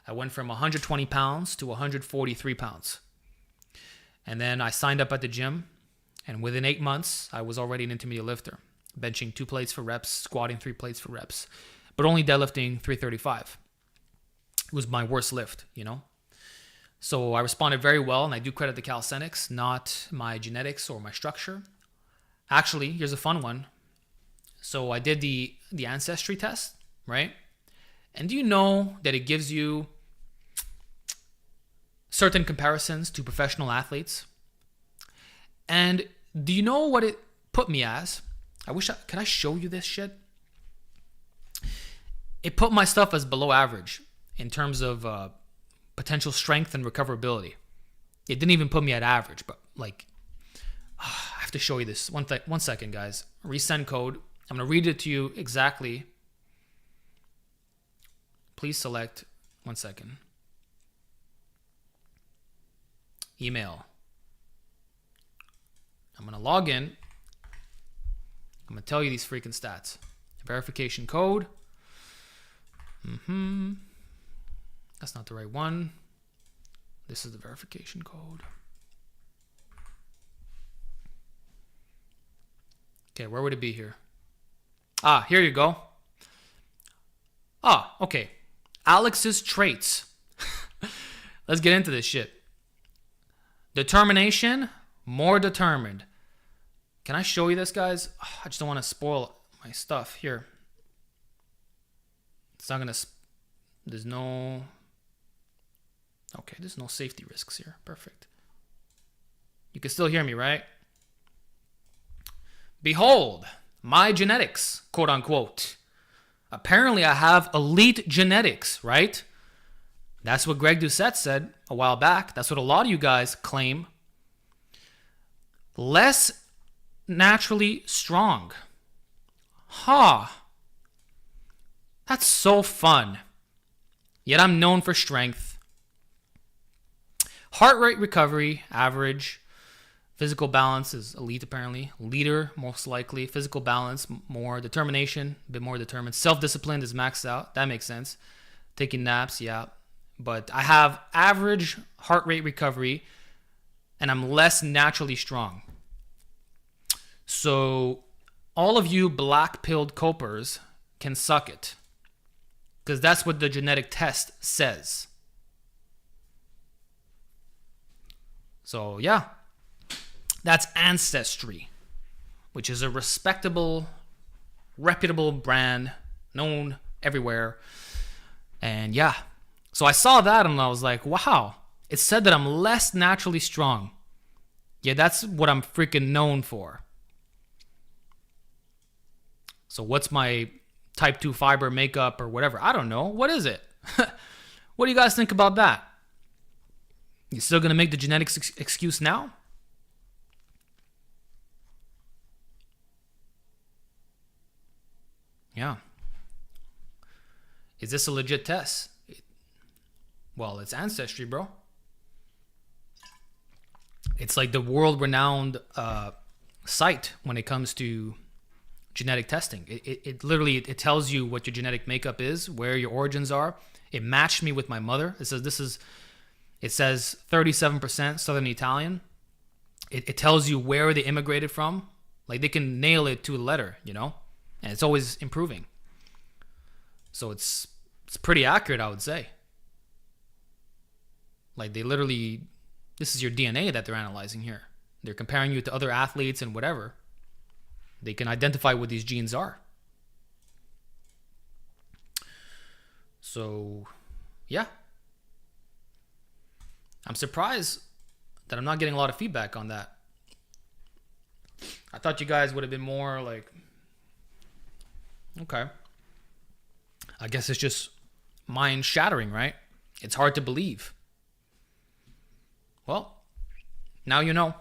I went from 120 pounds to 143 pounds. And then I signed up at the gym, and within 8 months, I was already an intermediate lifter, benching 2 plates for reps, squatting 3 plates for reps, but only deadlifting 335. It was my worst lift, So I responded very well, and I do credit the calisthenics, not my genetics or my structure. Actually, here's a fun one. So I did the ancestry test, right? And do you know that it gives you certain comparisons to professional athletes? And do you know what it put me as? Can I show you this shit? It put my stuff as below average in terms of potential strength and recoverability. It didn't even put me at average, but I have to show you this. One second, guys. Resend code. I'm going to read it to you exactly. Please select, 1 second. Email. I'm going to log in. I'm going to tell you these freaking stats. Verification code. That's not the right one. This is the verification code. Okay, where would it be here? Here you go. Okay. Alex's traits. Let's get into this shit. Determination, more determined. Can I show you this, guys? I just don't want to spoil my stuff. Here. It's not going to... There's no safety risks here. Perfect. You can still hear me, right? Behold, my genetics, quote unquote. Apparently I have elite genetics, right? That's what Greg Doucette said a while back. That's what a lot of you guys claim. Less naturally strong. That's so fun. Yet I'm known for strength. Heart rate recovery, average. Physical balance is elite apparently. Leader, most likely. Physical balance, more. Determination, a bit more determined. Self-discipline is maxed out. That makes sense. Taking naps, yeah. But I have average heart rate recovery, and I'm less naturally strong. So all of you black-pilled copers can suck it. Because that's what the genetic test says. So, yeah. That's Ancestry, which is a respectable, reputable brand known everywhere. And yeah. So I saw that and I was like, wow. It said that I'm less naturally strong. Yeah, that's what I'm freaking known for. So what's my type 2 fiber makeup or whatever? I don't know. What is it? What do you guys think about that? You still going to make the genetics excuse now? Yeah. Is this a legit test? Well, it's Ancestry, bro. It's like the world-renowned site when it comes to genetic testing. It literally tells you what your genetic makeup is, where your origins are. It matched me with my mother. It says 37% Southern Italian. It tells you where they immigrated from. Like they can nail it to a letter, you know? And it's always improving. So it's pretty accurate, I would say. Like they literally, this is your DNA that they're analyzing here. They're comparing you to other athletes and whatever. They can identify what these genes are. So, yeah. I'm surprised that I'm not getting a lot of feedback on that. I thought you guys would have been more like, okay. I guess it's just mind shattering, right? It's hard to believe. Well, now you know.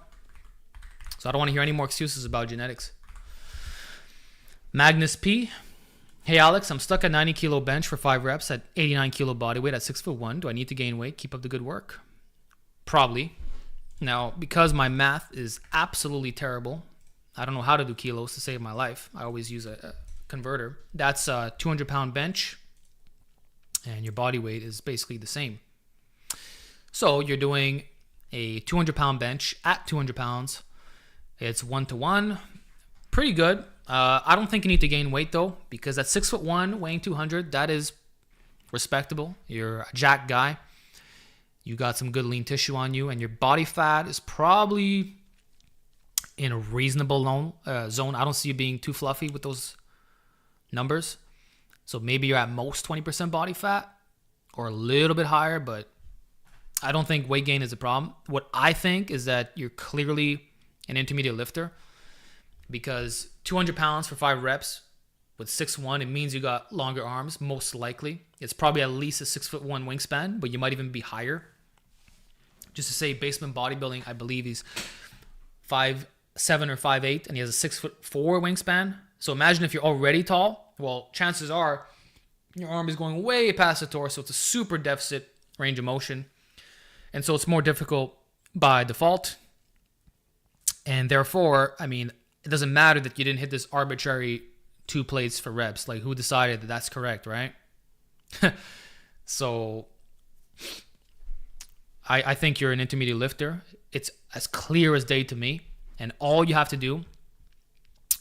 So I don't want to hear any more excuses about genetics. Magnus P. Hey Alex, I'm stuck at 90 kilo bench for 5 reps at 89 kilo body weight at 6'1". Do I need to gain weight? Keep up the good work. Probably. Now, because my math is absolutely terrible, I don't know how to do kilos to save my life. I always use a converter. That's a 200-pound bench, and your body weight is basically the same. So you're doing a 200-pound bench at 200 pounds. It's 1-to-1. Pretty good. I don't think you need to gain weight, though, because at 6'1", weighing 200, that is respectable. You're a jacked guy. You got some good lean tissue on you, and your body fat is probably in a reasonable zone. I don't see you being too fluffy with those numbers. So maybe you're at most 20% body fat or a little bit higher, but I don't think weight gain is a problem. What I think is that you're clearly an intermediate lifter, because 200 pounds for 5 reps with 6'1", it means you got longer arms, most likely. It's probably at least a 6'1" wingspan, but you might even be higher. Just to say, basement bodybuilding, I believe he's 5'7" or 5'8", and he has a 6'4" wingspan. So imagine if you're already tall. Well, chances are your arm is going way past the torso. It's a super deficit range of motion. And so it's more difficult by default. And therefore, I mean, it doesn't matter that you didn't hit this arbitrary 2 plates for reps. Like, who decided that that's correct, right? So I think you're an intermediate lifter. It's as clear as day to me. And all you have to do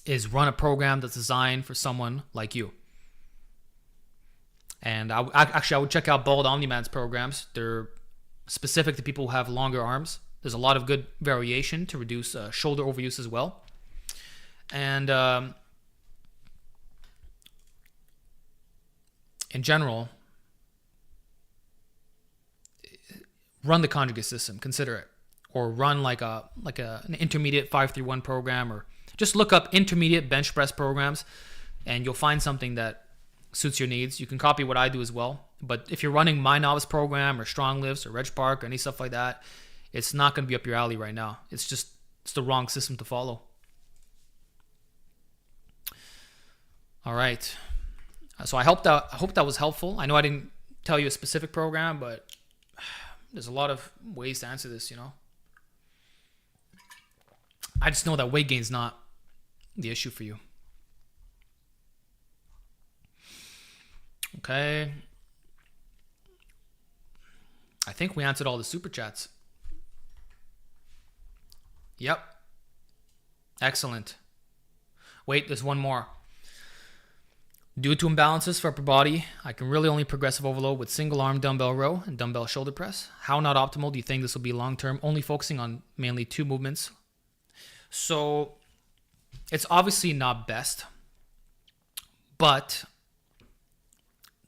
is run a program that's designed for someone like you. And I would check out Bald Omni-Man's programs. They're specific to people who have longer arms. There's a lot of good variation to reduce shoulder overuse as well. And in general, run the Conjugate system. Consider it, or run like an intermediate 5-3-1 program, or just look up intermediate bench press programs, and you'll find something that suits your needs. You can copy what I do as well. But if you're running my Novice program or Strong Lifts or Reg Park or any stuff like that, it's not going to be up your alley right now. It's the wrong system to follow. All right. So I hope that was helpful. I know I didn't tell you a specific program, but there's a lot of ways to answer this, you know. I just know that weight gain is not the issue for you. Okay. I think we answered all the super chats. Yep. Excellent. Wait, there's one more. Due to imbalances for upper body, I can really only progressive overload with single arm dumbbell row and dumbbell shoulder press. How not optimal do you think this will be long term? Only focusing on mainly 2 movements. So it's obviously not best, but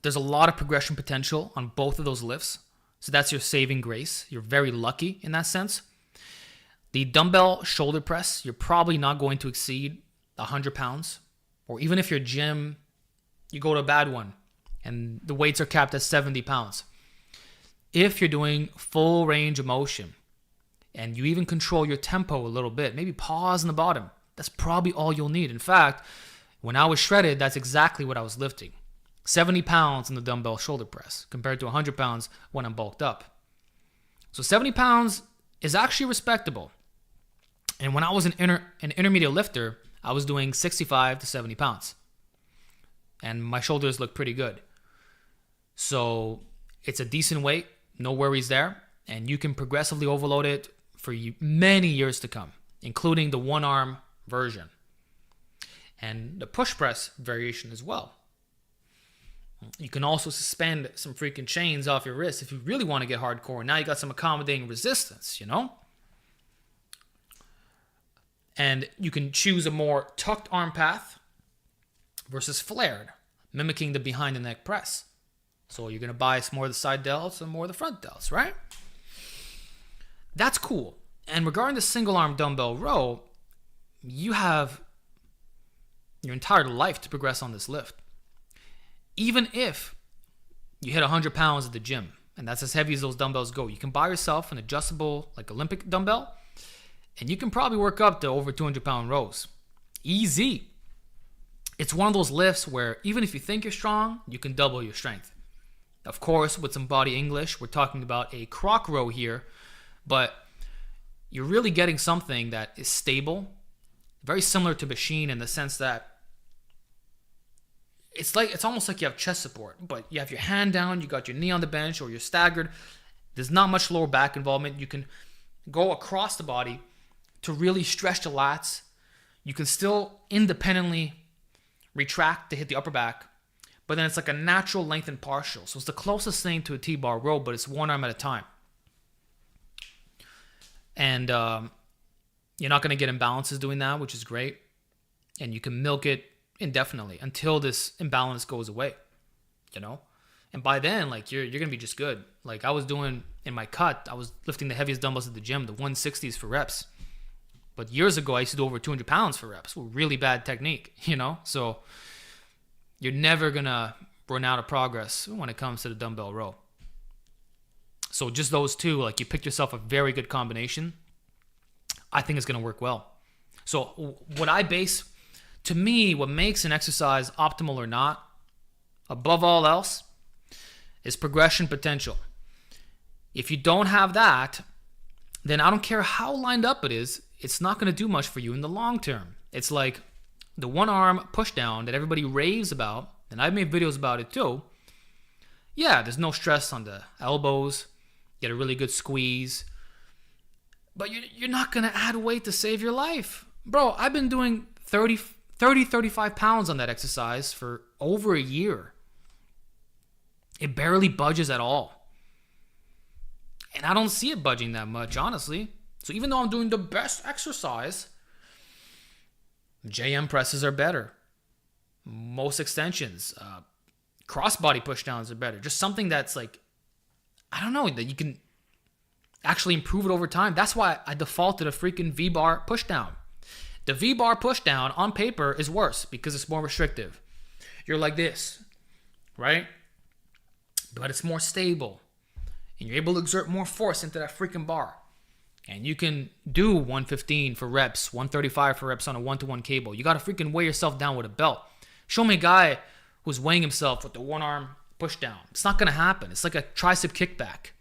there's a lot of progression potential on both of those lifts. So that's your saving grace. You're very lucky in that sense. The dumbbell shoulder press, you're probably not going to exceed 100 pounds. Or even if your gym, you go to a bad one and the weights are capped at 70 pounds. If you're doing full range of motion and you even control your tempo a little bit, maybe pause in the bottom, that's probably all you'll need. In fact, when I was shredded, that's exactly what I was lifting. 70 pounds in the dumbbell shoulder press compared to 100 pounds when I'm bulked up. So 70 pounds is actually respectable. And when I was an intermediate lifter, I was doing 65 to 70 pounds. And my shoulders look pretty good. So it's a decent weight, no worries there. And you can progressively overload it for many years to come, including the one arm version. And the push press variation as well. You can also suspend some freaking chains off your wrists if you really want to get hardcore. Now you got some accommodating resistance, you know? And you can choose a more tucked arm path versus flared, mimicking the behind the neck press. So you're going to bias more of the side delts and more of the front delts, right? That's cool. And regarding the single arm dumbbell row, you have your entire life to progress on this lift. Even if you hit 100 pounds at the gym, and that's as heavy as those dumbbells go, you can buy yourself an adjustable, like Olympic dumbbell, and you can probably work up to over 200 pound rows. Easy. It's one of those lifts where even if you think you're strong, you can double your strength. Of course, with some body English, we're talking about a croc row here, but you're really getting something that is stable, very similar to machine in the sense that it's almost like you have chest support, but you have your hand down, you got your knee on the bench, or you're staggered. There's not much lower back involvement. You can go across the body to really stretch the lats. You can still independently retract to hit the upper back, but then it's like a natural lengthened partial. So it's the closest thing to a T-bar row, but it's one arm at a time. And you're not going to get imbalances doing that, which is great. And you can milk it indefinitely until this imbalance goes away, you know? And by then, like, you're going to be just good. Like I was doing in my cut, I was lifting the heaviest dumbbells at the gym, the 160s for reps. But years ago, I used to do over 200 pounds for reps with really bad technique, you know? So you're never going to run out of progress when it comes to the dumbbell row. So just those two, like you picked yourself a very good combination. I think it's going to work well. So to me, what makes an exercise optimal or not, above all else, is progression potential. If you don't have that, then I don't care how lined up it is, it's not going to do much for you in the long term. It's like the one arm push down that everybody raves about, and I've made videos about it too. Yeah, there's no stress on the elbows, get a really good squeeze, but you're not going to add weight to save your life. Bro, I've been doing 35 pounds on that exercise for over a year. It barely budges at all. And I don't see it budging that much, honestly. So even though I'm doing the best exercise, JM presses are better. Most extensions, crossbody pushdowns are better. Just something that's like, I don't know, that you can actually improve it over time. That's why I defaulted a freaking V-bar pushdown. The V-bar pushdown on paper is worse because it's more restrictive. You're like this, right? But it's more stable. And you're able to exert more force into that freaking bar. And you can do 115 for reps, 135 for reps on a 1-to-1 cable. You got to freaking weigh yourself down with a belt. Show me a guy who's weighing himself with the one arm push down. It's not going to happen. It's like a tricep kickback.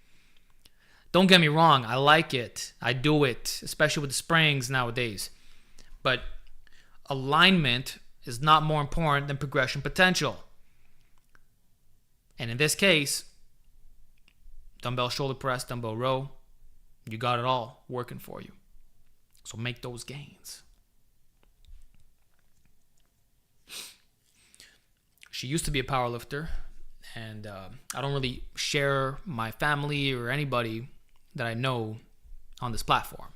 Don't get me wrong. I like it. I do it, especially with the springs nowadays. But alignment is not more important than progression potential. And in this case, dumbbell shoulder press, dumbbell row, you got it all working for you. So make those gains. She used to be a power lifter, and I don't really share my family or anybody that I know on this platform.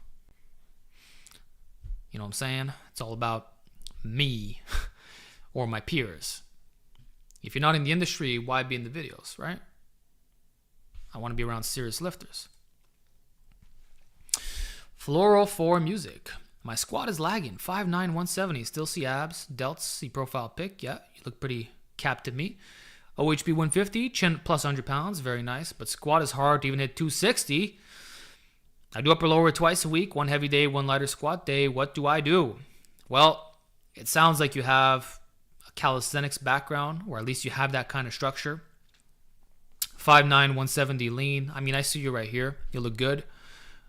You know what I'm saying? It's all about me or my peers. If you're not in the industry, why be in the videos, right? I want to be around serious lifters. Floral for music. My squat is lagging. 5'9", 170. Still see abs. Delts, see profile pic. Yeah, you look pretty capped to me. OHP 150, chin plus 100 pounds. Very nice. But squat is hard to even hit 260. I do upper lower twice a week. One heavy day, one lighter squat day. What do I do? Well, it sounds like you have a calisthenics background, or at least you have that kind of structure. 5'9", 170 lean. I mean, I see you right here. You look good.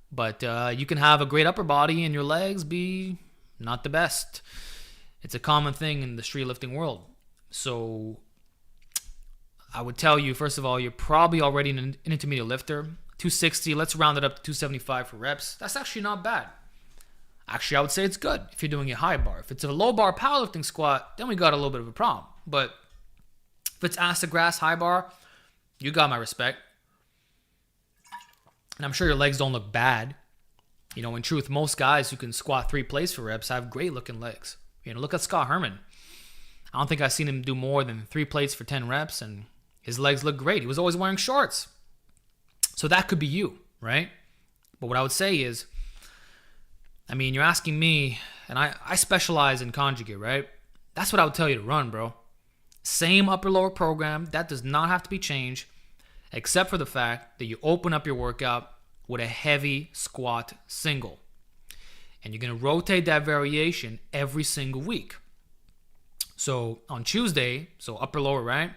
But you can have a great upper body and your legs be not the best. It's a common thing in the streetlifting world. So I would tell you, first of all, you're probably already an intermediate lifter. 260, let's round it up to 275 for reps. That's actually not bad. Actually, I would say it's good if you're doing a high bar. If it's a low bar powerlifting squat, then we got a little bit of a problem. But if it's ass to grass high bar, you got my respect. And I'm sure your legs don't look bad. You know, in truth, most guys who can squat 3 plates for reps have great looking legs. You know, look at Scott Herman. I don't think I've seen him do more than 3 plates for 10 reps, and his legs look great. He was always wearing shorts. So that could be you, right? But what I would say is, I mean, you're asking me, and I specialize in Conjugate, right? That's what I would tell you to run, bro. Same upper lower program. That does not have to be changed, except for the fact that you open up your workout with a heavy squat single. And you're going to rotate that variation every single week. So on Tuesday, so upper lower, right?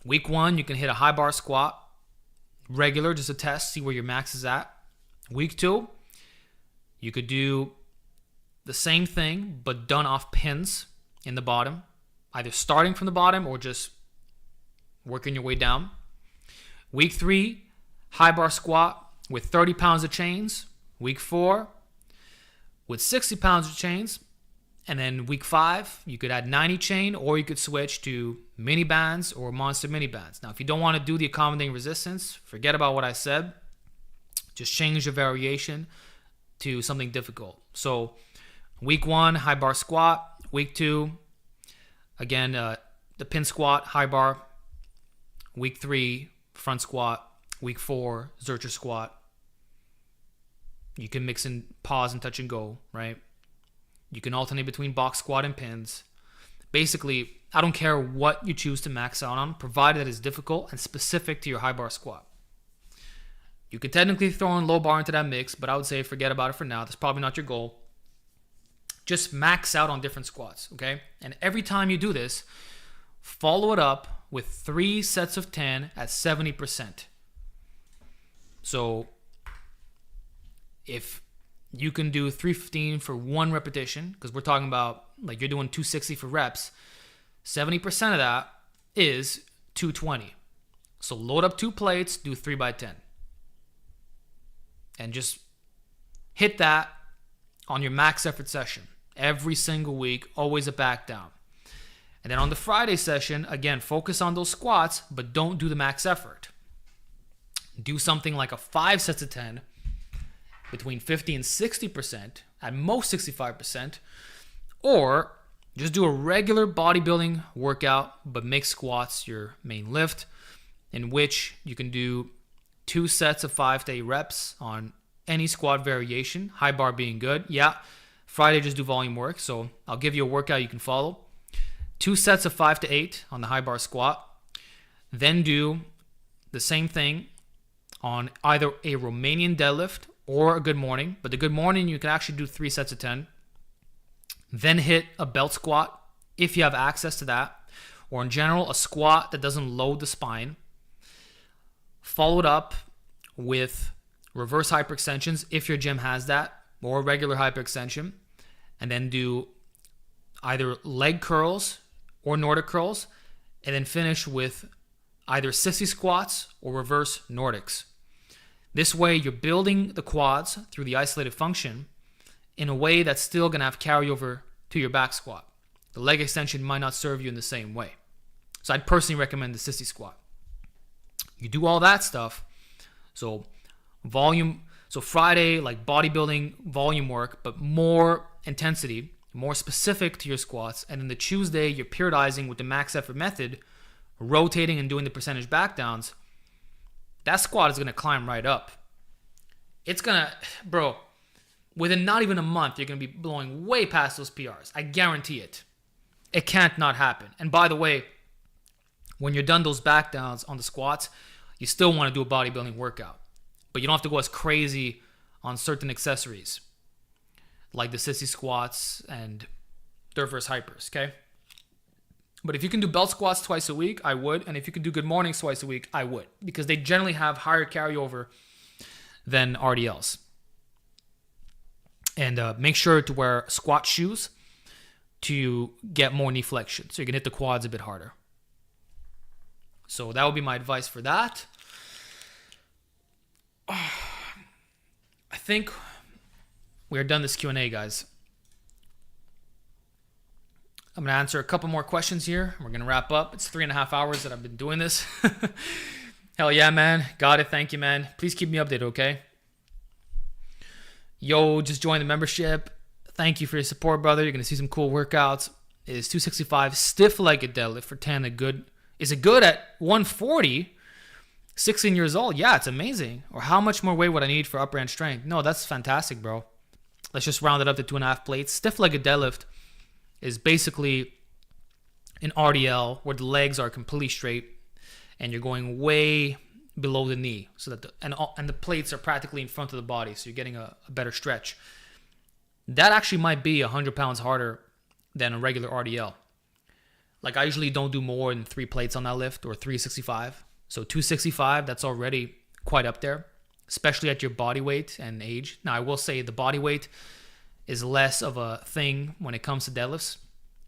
Week 1, you can hit a high bar squat. Regular, just a test, see where your max is at. Week 2, you could do the same thing, but done off pins in the bottom. Either starting from the bottom or just working your way down. Week 3, high bar squat with 30 pounds of chains. Week 4, with 60 pounds of chains. And then week 5, you could add 90 chain, or you could switch to mini bands or monster mini bands. Now, if you don't want to do the accommodating resistance, forget about what I said. Just change your variation to something difficult. So week 1, high bar squat. Week 2, again, the pin squat, high bar. Week 3, front squat. Week 4, Zercher squat. You can mix in pause and touch and go, right? You can alternate between box squat and pins. Basically, I don't care what you choose to max out on, provided it is difficult and specific to your high bar squat. You could technically throw in low bar into that mix, but I would say forget about it for now. That's probably not your goal. Just max out on different squats, okay? And every time you do this, follow it up with 3 sets of 10 at 70%. So if you can do 315 for 1 repetition, because we're talking about like you're doing 260 for reps, 70% of that is 220. So load up 2 plates, do 3 by 10. And just hit that on your max effort session every single week, always a back down. And then on the Friday session, again, focus on those squats, but don't do the max effort. Do something like a 5 sets of 10, between 50 and 60%, at most 65%, or just do a regular bodybuilding workout, but make squats your main lift, in which you can do 2 sets of 5 to 8 reps on any squat variation, high bar being good. Yeah, Friday just do volume work, so I'll give you a workout you can follow. 2 sets of 5 to 8 on the high bar squat. Then do the same thing on either a Romanian deadlift or a good morning. But the good morning, you can actually do 3 sets of 10. Then hit a belt squat if you have access to that. Or in general, a squat that doesn't load the spine. Followed up with reverse hyperextensions if your gym has that, or regular hyperextension. And then do either leg curls or Nordic curls. And then finish with either sissy squats or reverse Nordics. This way, you're building the quads through the isolated function in a way that's still going to have carryover to your back squat. The leg extension might not serve you in the same way. So I'd personally recommend the sissy squat. You do all that stuff. So volume, so Friday, like bodybuilding volume work, but more intensity, more specific to your squats. And then the Tuesday, you're periodizing with the max effort method, rotating and doing the percentage back downs. That squat is going to climb right up. it's gonna, bro, within not even a month, you're gonna be blowing way past those PRs. I guarantee it. It can't not happen. And by the way, when you're done those back downs on the squats, you still want to do a bodybuilding workout. But you don't have to go as crazy on certain accessories, like the sissy squats and Durverse hypers, okay? But if you can do belt squats twice a week, I would. And if you can do good mornings twice a week, I would. Because they generally have higher carryover than RDLs. And make sure to wear squat shoes to get more knee flexion. So you can hit the quads a bit harder. So that would be my advice for that. I think we're done this Q&A, guys. I'm going to answer a couple more questions here. We're going to wrap up. It's 3.5 hours that I've been doing this. Hell yeah, man. Got it. Thank you, man. Please keep me updated, okay? Yo, just joined the membership. Thank you for your support, brother. You're going to see some cool workouts. It is 265 stiff-legged deadlift for 10. Is it good at 140? 16 years old? Yeah, it's amazing. Or how much more weight would I need for upper end strength? No, that's fantastic, bro. Let's just round it up to 2.5 plates. Stiff-legged deadlift is basically an RDL where the legs are completely straight and you're going way below the knee, so that the plates are practically in front of the body, so you're getting a better stretch. That actually might be 100 pounds harder than a regular RDL. Like, I usually don't do more than 3 plates on that lift, or 365. So 265, that's already quite up there, especially at your body weight and age. Now, I will say the body weight is less of a thing when it comes to deadlifts.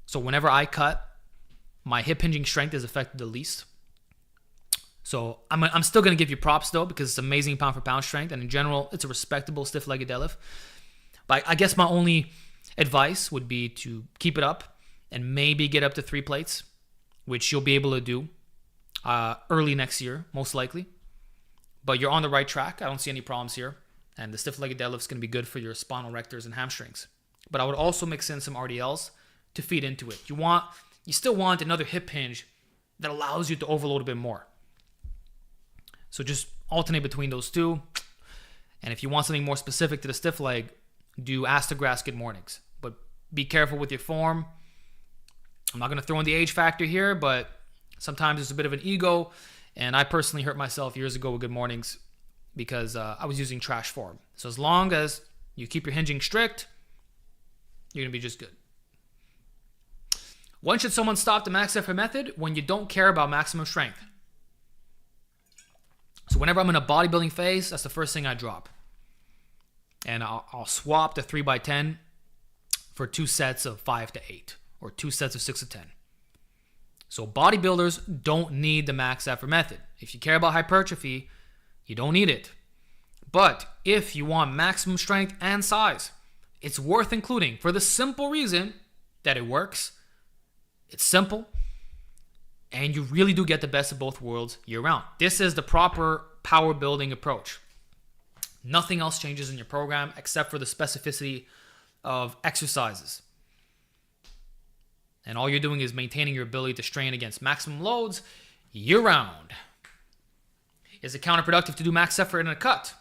So whenever I cut, my hip hinging strength is affected the least. So I'm still going to give you props, though, because it's amazing pound for pound strength. And in general, it's a respectable stiff-legged deadlift. But I guess my only advice would be to keep it up and maybe get up to 3 plates, which you'll be able to do early next year, most likely. But you're on the right track. I don't see any problems here. And the stiff-legged deadlift is going to be good for your spinal rectors and hamstrings. But I would also mix in some RDLs to feed into it. You still want another hip hinge that allows you to overload a bit more. So just alternate between those two. And if you want something more specific to the stiff leg, do ass to grass good mornings. But be careful with your form. I'm not going to throw in the age factor here, but sometimes there's a bit of an ego. And I personally hurt myself years ago with good mornings because I was using trash form. So as long as you keep your hinging strict, you're going to be just good. When should someone stop the max effort method? When you don't care about maximum strength. So whenever I'm in a bodybuilding phase, that's the first thing I drop. And I'll swap the 3x10 for 2 sets of 5 to 8 or 2 sets of 6 to 10. So bodybuilders don't need the max effort method. If you care about hypertrophy, you don't need it. But if you want maximum strength and size, it's worth including for the simple reason that it works. It's simple. And you really do get the best of both worlds year round. This is the proper power building approach. Nothing else changes in your program except for the specificity of exercises. And all you're doing is maintaining your ability to strain against maximum loads year round. Is it counterproductive to do max effort in a cut?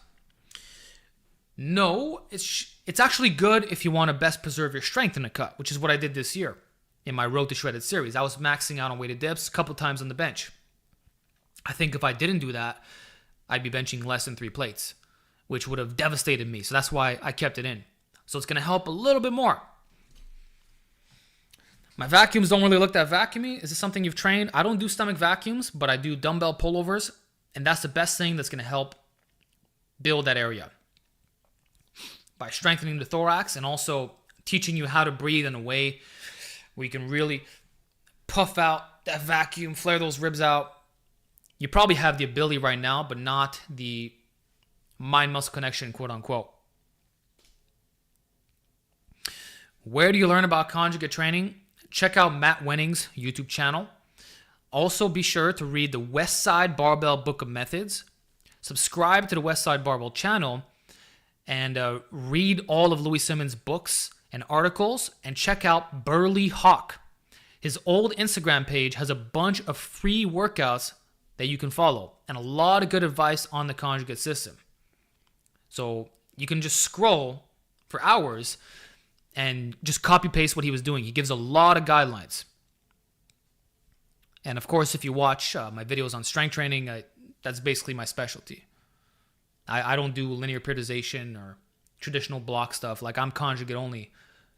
No, it's actually good if you want to best preserve your strength in a cut, which is what I did this year. In my Road to Shredded series, I was maxing out on weighted dips a couple times on the bench. I think if I didn't do that, I'd be benching less than 3 plates, which would have devastated me. So that's why I kept it in. So it's going to help a little bit more. My vacuums don't really look that vacuumy. Is this something you've trained? I don't do stomach vacuums, but I do dumbbell pullovers. And that's the best thing that's going to help build that area. By strengthening the thorax and also teaching you how to breathe in a way where you can really puff out that vacuum, flare those ribs out. You probably have the ability right now, but not the mind-muscle connection, quote unquote. Where do you learn about conjugate training? Check out Matt Wenning's YouTube channel. Also, be sure to read the Westside Barbell Book of Methods. Subscribe to the Westside Barbell channel and read all of Louis Simmons' books and articles, and check out Burly Hawk. His old Instagram page has a bunch of free workouts that you can follow and a lot of good advice on the conjugate system. So you can just scroll for hours and just copy paste what he was doing. He gives a lot of guidelines. And of course, if you watch my videos on strength training, that's basically my specialty. I don't do linear periodization or traditional block stuff. Like, I'm conjugate only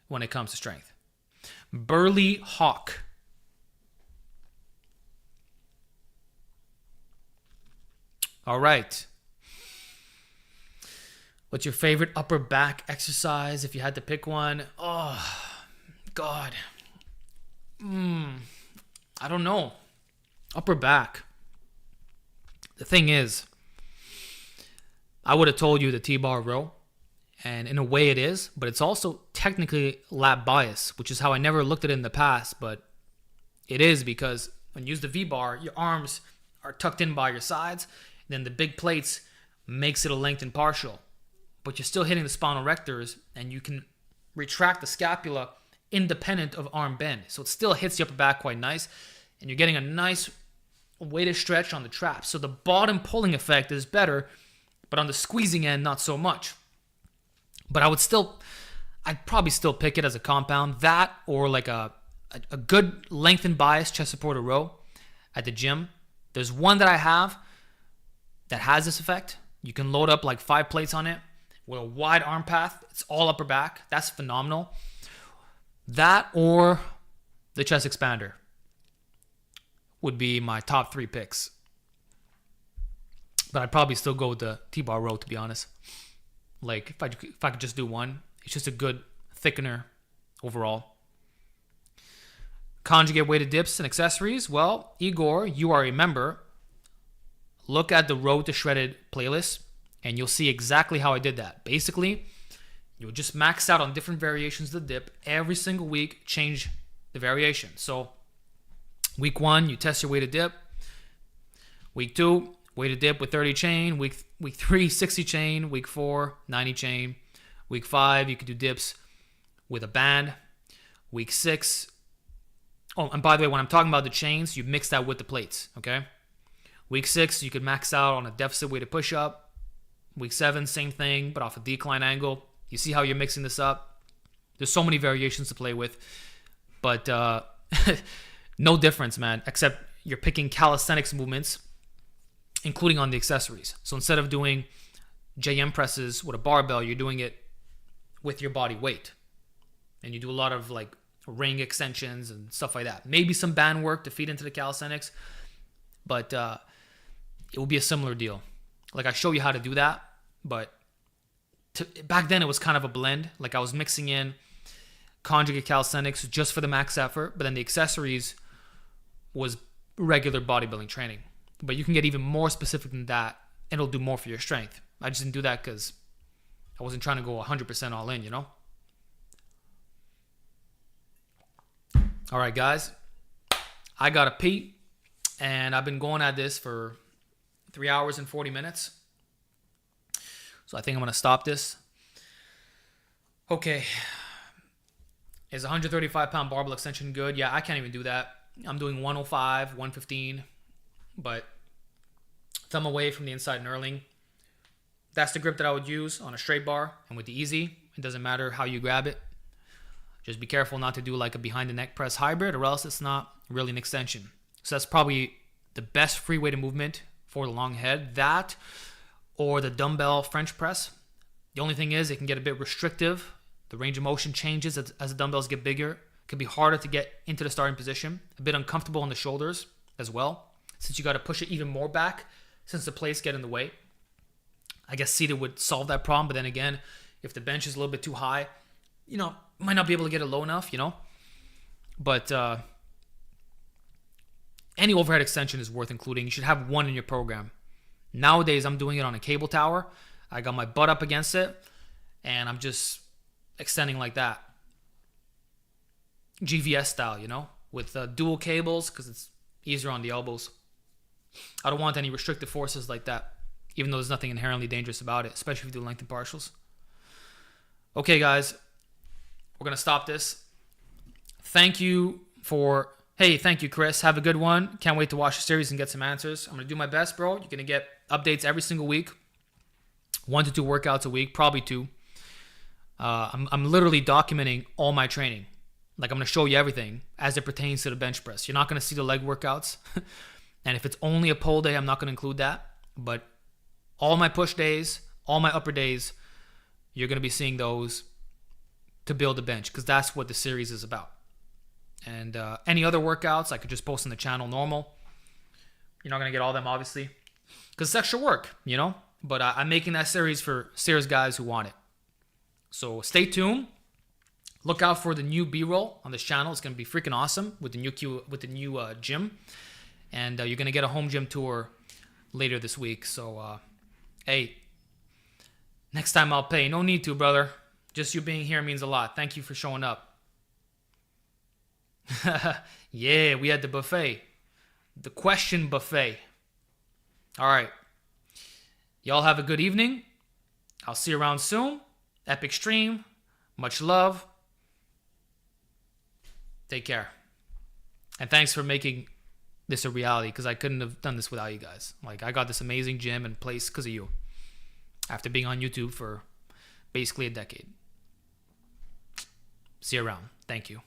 when it comes to strength. Burly Hawk. All right. What's your favorite upper back exercise if you had to pick one? Oh, God. I don't know. Upper back. The thing is, I would have told you the T-bar row, and in a way it is, but it's also technically lat bias, which is how I never looked at it in the past, but it is, because when you use the V-bar, your arms are tucked in by your sides, then the big plates makes it a lengthened partial, but you're still hitting the spinal rectors, and you can retract the scapula independent of arm bend, so it still hits the upper back quite nice, and you're getting a nice weighted stretch on the traps. So the bottom pulling effect is better, but on the squeezing end, not so much. But I'd probably still pick it as a compound. That, or like a good lengthened bias chest supported row at the gym. There's one that I have that has this effect. You can load up like 5 plates on it with a wide arm path. It's all upper back. That's phenomenal. That or the chest expander would be my top 3 picks. But I'd probably still go with the T-bar row, to be honest. Like, if I could just do one, it's just a good thickener overall. Conjugate weighted dips and accessories. Well, Igor, you are a member. Look at the Road to Shredded playlist, and you'll see exactly how I did that. Basically, you'll just max out on different variations of the dip. Every single week, change the variation. So, week 1, you test your weighted dip. Week 2, weighted dip with 30 chain. Week 3, 60 chain. Week 4, 90 chain. Week 5, you could do dips with a band. Week 6. Oh, and by the way, when I'm talking about the chains, you mix that with the plates, okay? Week 6, you could max out on a deficit weighted push-up. Week 7, same thing, but off a decline angle. You see how you're mixing this up? There's so many variations to play with. But no difference, man, except you're picking calisthenics movements, including on the accessories. So instead of doing JM presses with a barbell, you're doing it with your body weight. And you do a lot of like ring extensions and stuff like that. Maybe some band work to feed into the calisthenics, but it will be a similar deal. Like, I show you how to do that, but back then it was kind of a blend. Like, I was mixing in conjugate calisthenics just for the max effort, but then the accessories was regular bodybuilding training. But you can get even more specific than that, and it'll do more for your strength. I just didn't do that because I wasn't trying to go 100% all in, you know? All right, guys. I got to pee, and I've been going at this for 3 hours and 40 minutes. So I think I'm going to stop this. Okay. Is 135-pound barbell extension good? Yeah, I can't even do that. I'm doing 105, 115, but thumb away from the inside knurling. That's the grip that I would use on a straight bar, and with the easy, it doesn't matter how you grab it. Just be careful not to do like a behind the neck press hybrid, or else it's not really an extension. So that's probably the best free weighted movement for the long head. That or the dumbbell French press. The only thing is it can get a bit restrictive. The range of motion changes as the dumbbells get bigger. It can be harder to get into the starting position. A bit uncomfortable on the shoulders as well, since you got to push it even more back since the plates get in the way. I guess seated would solve that problem, but then again, if the bench is a little bit too high, you know, might not be able to get it low enough, you know. But any overhead extension is worth including. You should have one in your program. Nowadays, I'm doing it on a cable tower. I got my butt up against it, and I'm just extending like that. GVS style, you know, with dual cables, because it's easier on the elbows. I don't want any restrictive forces like that, even though there's nothing inherently dangerous about it, especially if you do length and partials. Okay, guys, we're going to stop this. Thank you, Chris. Have a good one. Can't wait to watch the series and get some answers. I'm going to do my best, bro. You're going to get updates every single week 1 to 2 workouts a week, probably 2. I'm literally documenting all my training. Like, I'm going to show you everything as it pertains to the bench press. You're not going to see the leg workouts. And if it's only a pull day, I'm not going to include that. But all my push days, all my upper days, you're going to be seeing those to build the bench, because that's what the series is about. And any other workouts, I could just post on the channel normal. You're not going to get all of them, obviously, because it's extra work, you know? But I'm making that series for serious guys who want it. So stay tuned. Look out for the new B-roll on this channel. It's going to be freaking awesome with the new gym. And you're going to get a home gym tour later this week. So, hey, next time I'll pay. No need to, brother. Just you being here means a lot. Thank you for showing up. Yeah, we had the buffet. The question buffet. All right. Y'all have a good evening. I'll see you around soon. Epic stream. Much love. Take care. And thanks for making this a reality, because I couldn't have done this without you guys. Like, I got this amazing gym and place because of you. After being on YouTube for basically a decade. See you around. Thank you.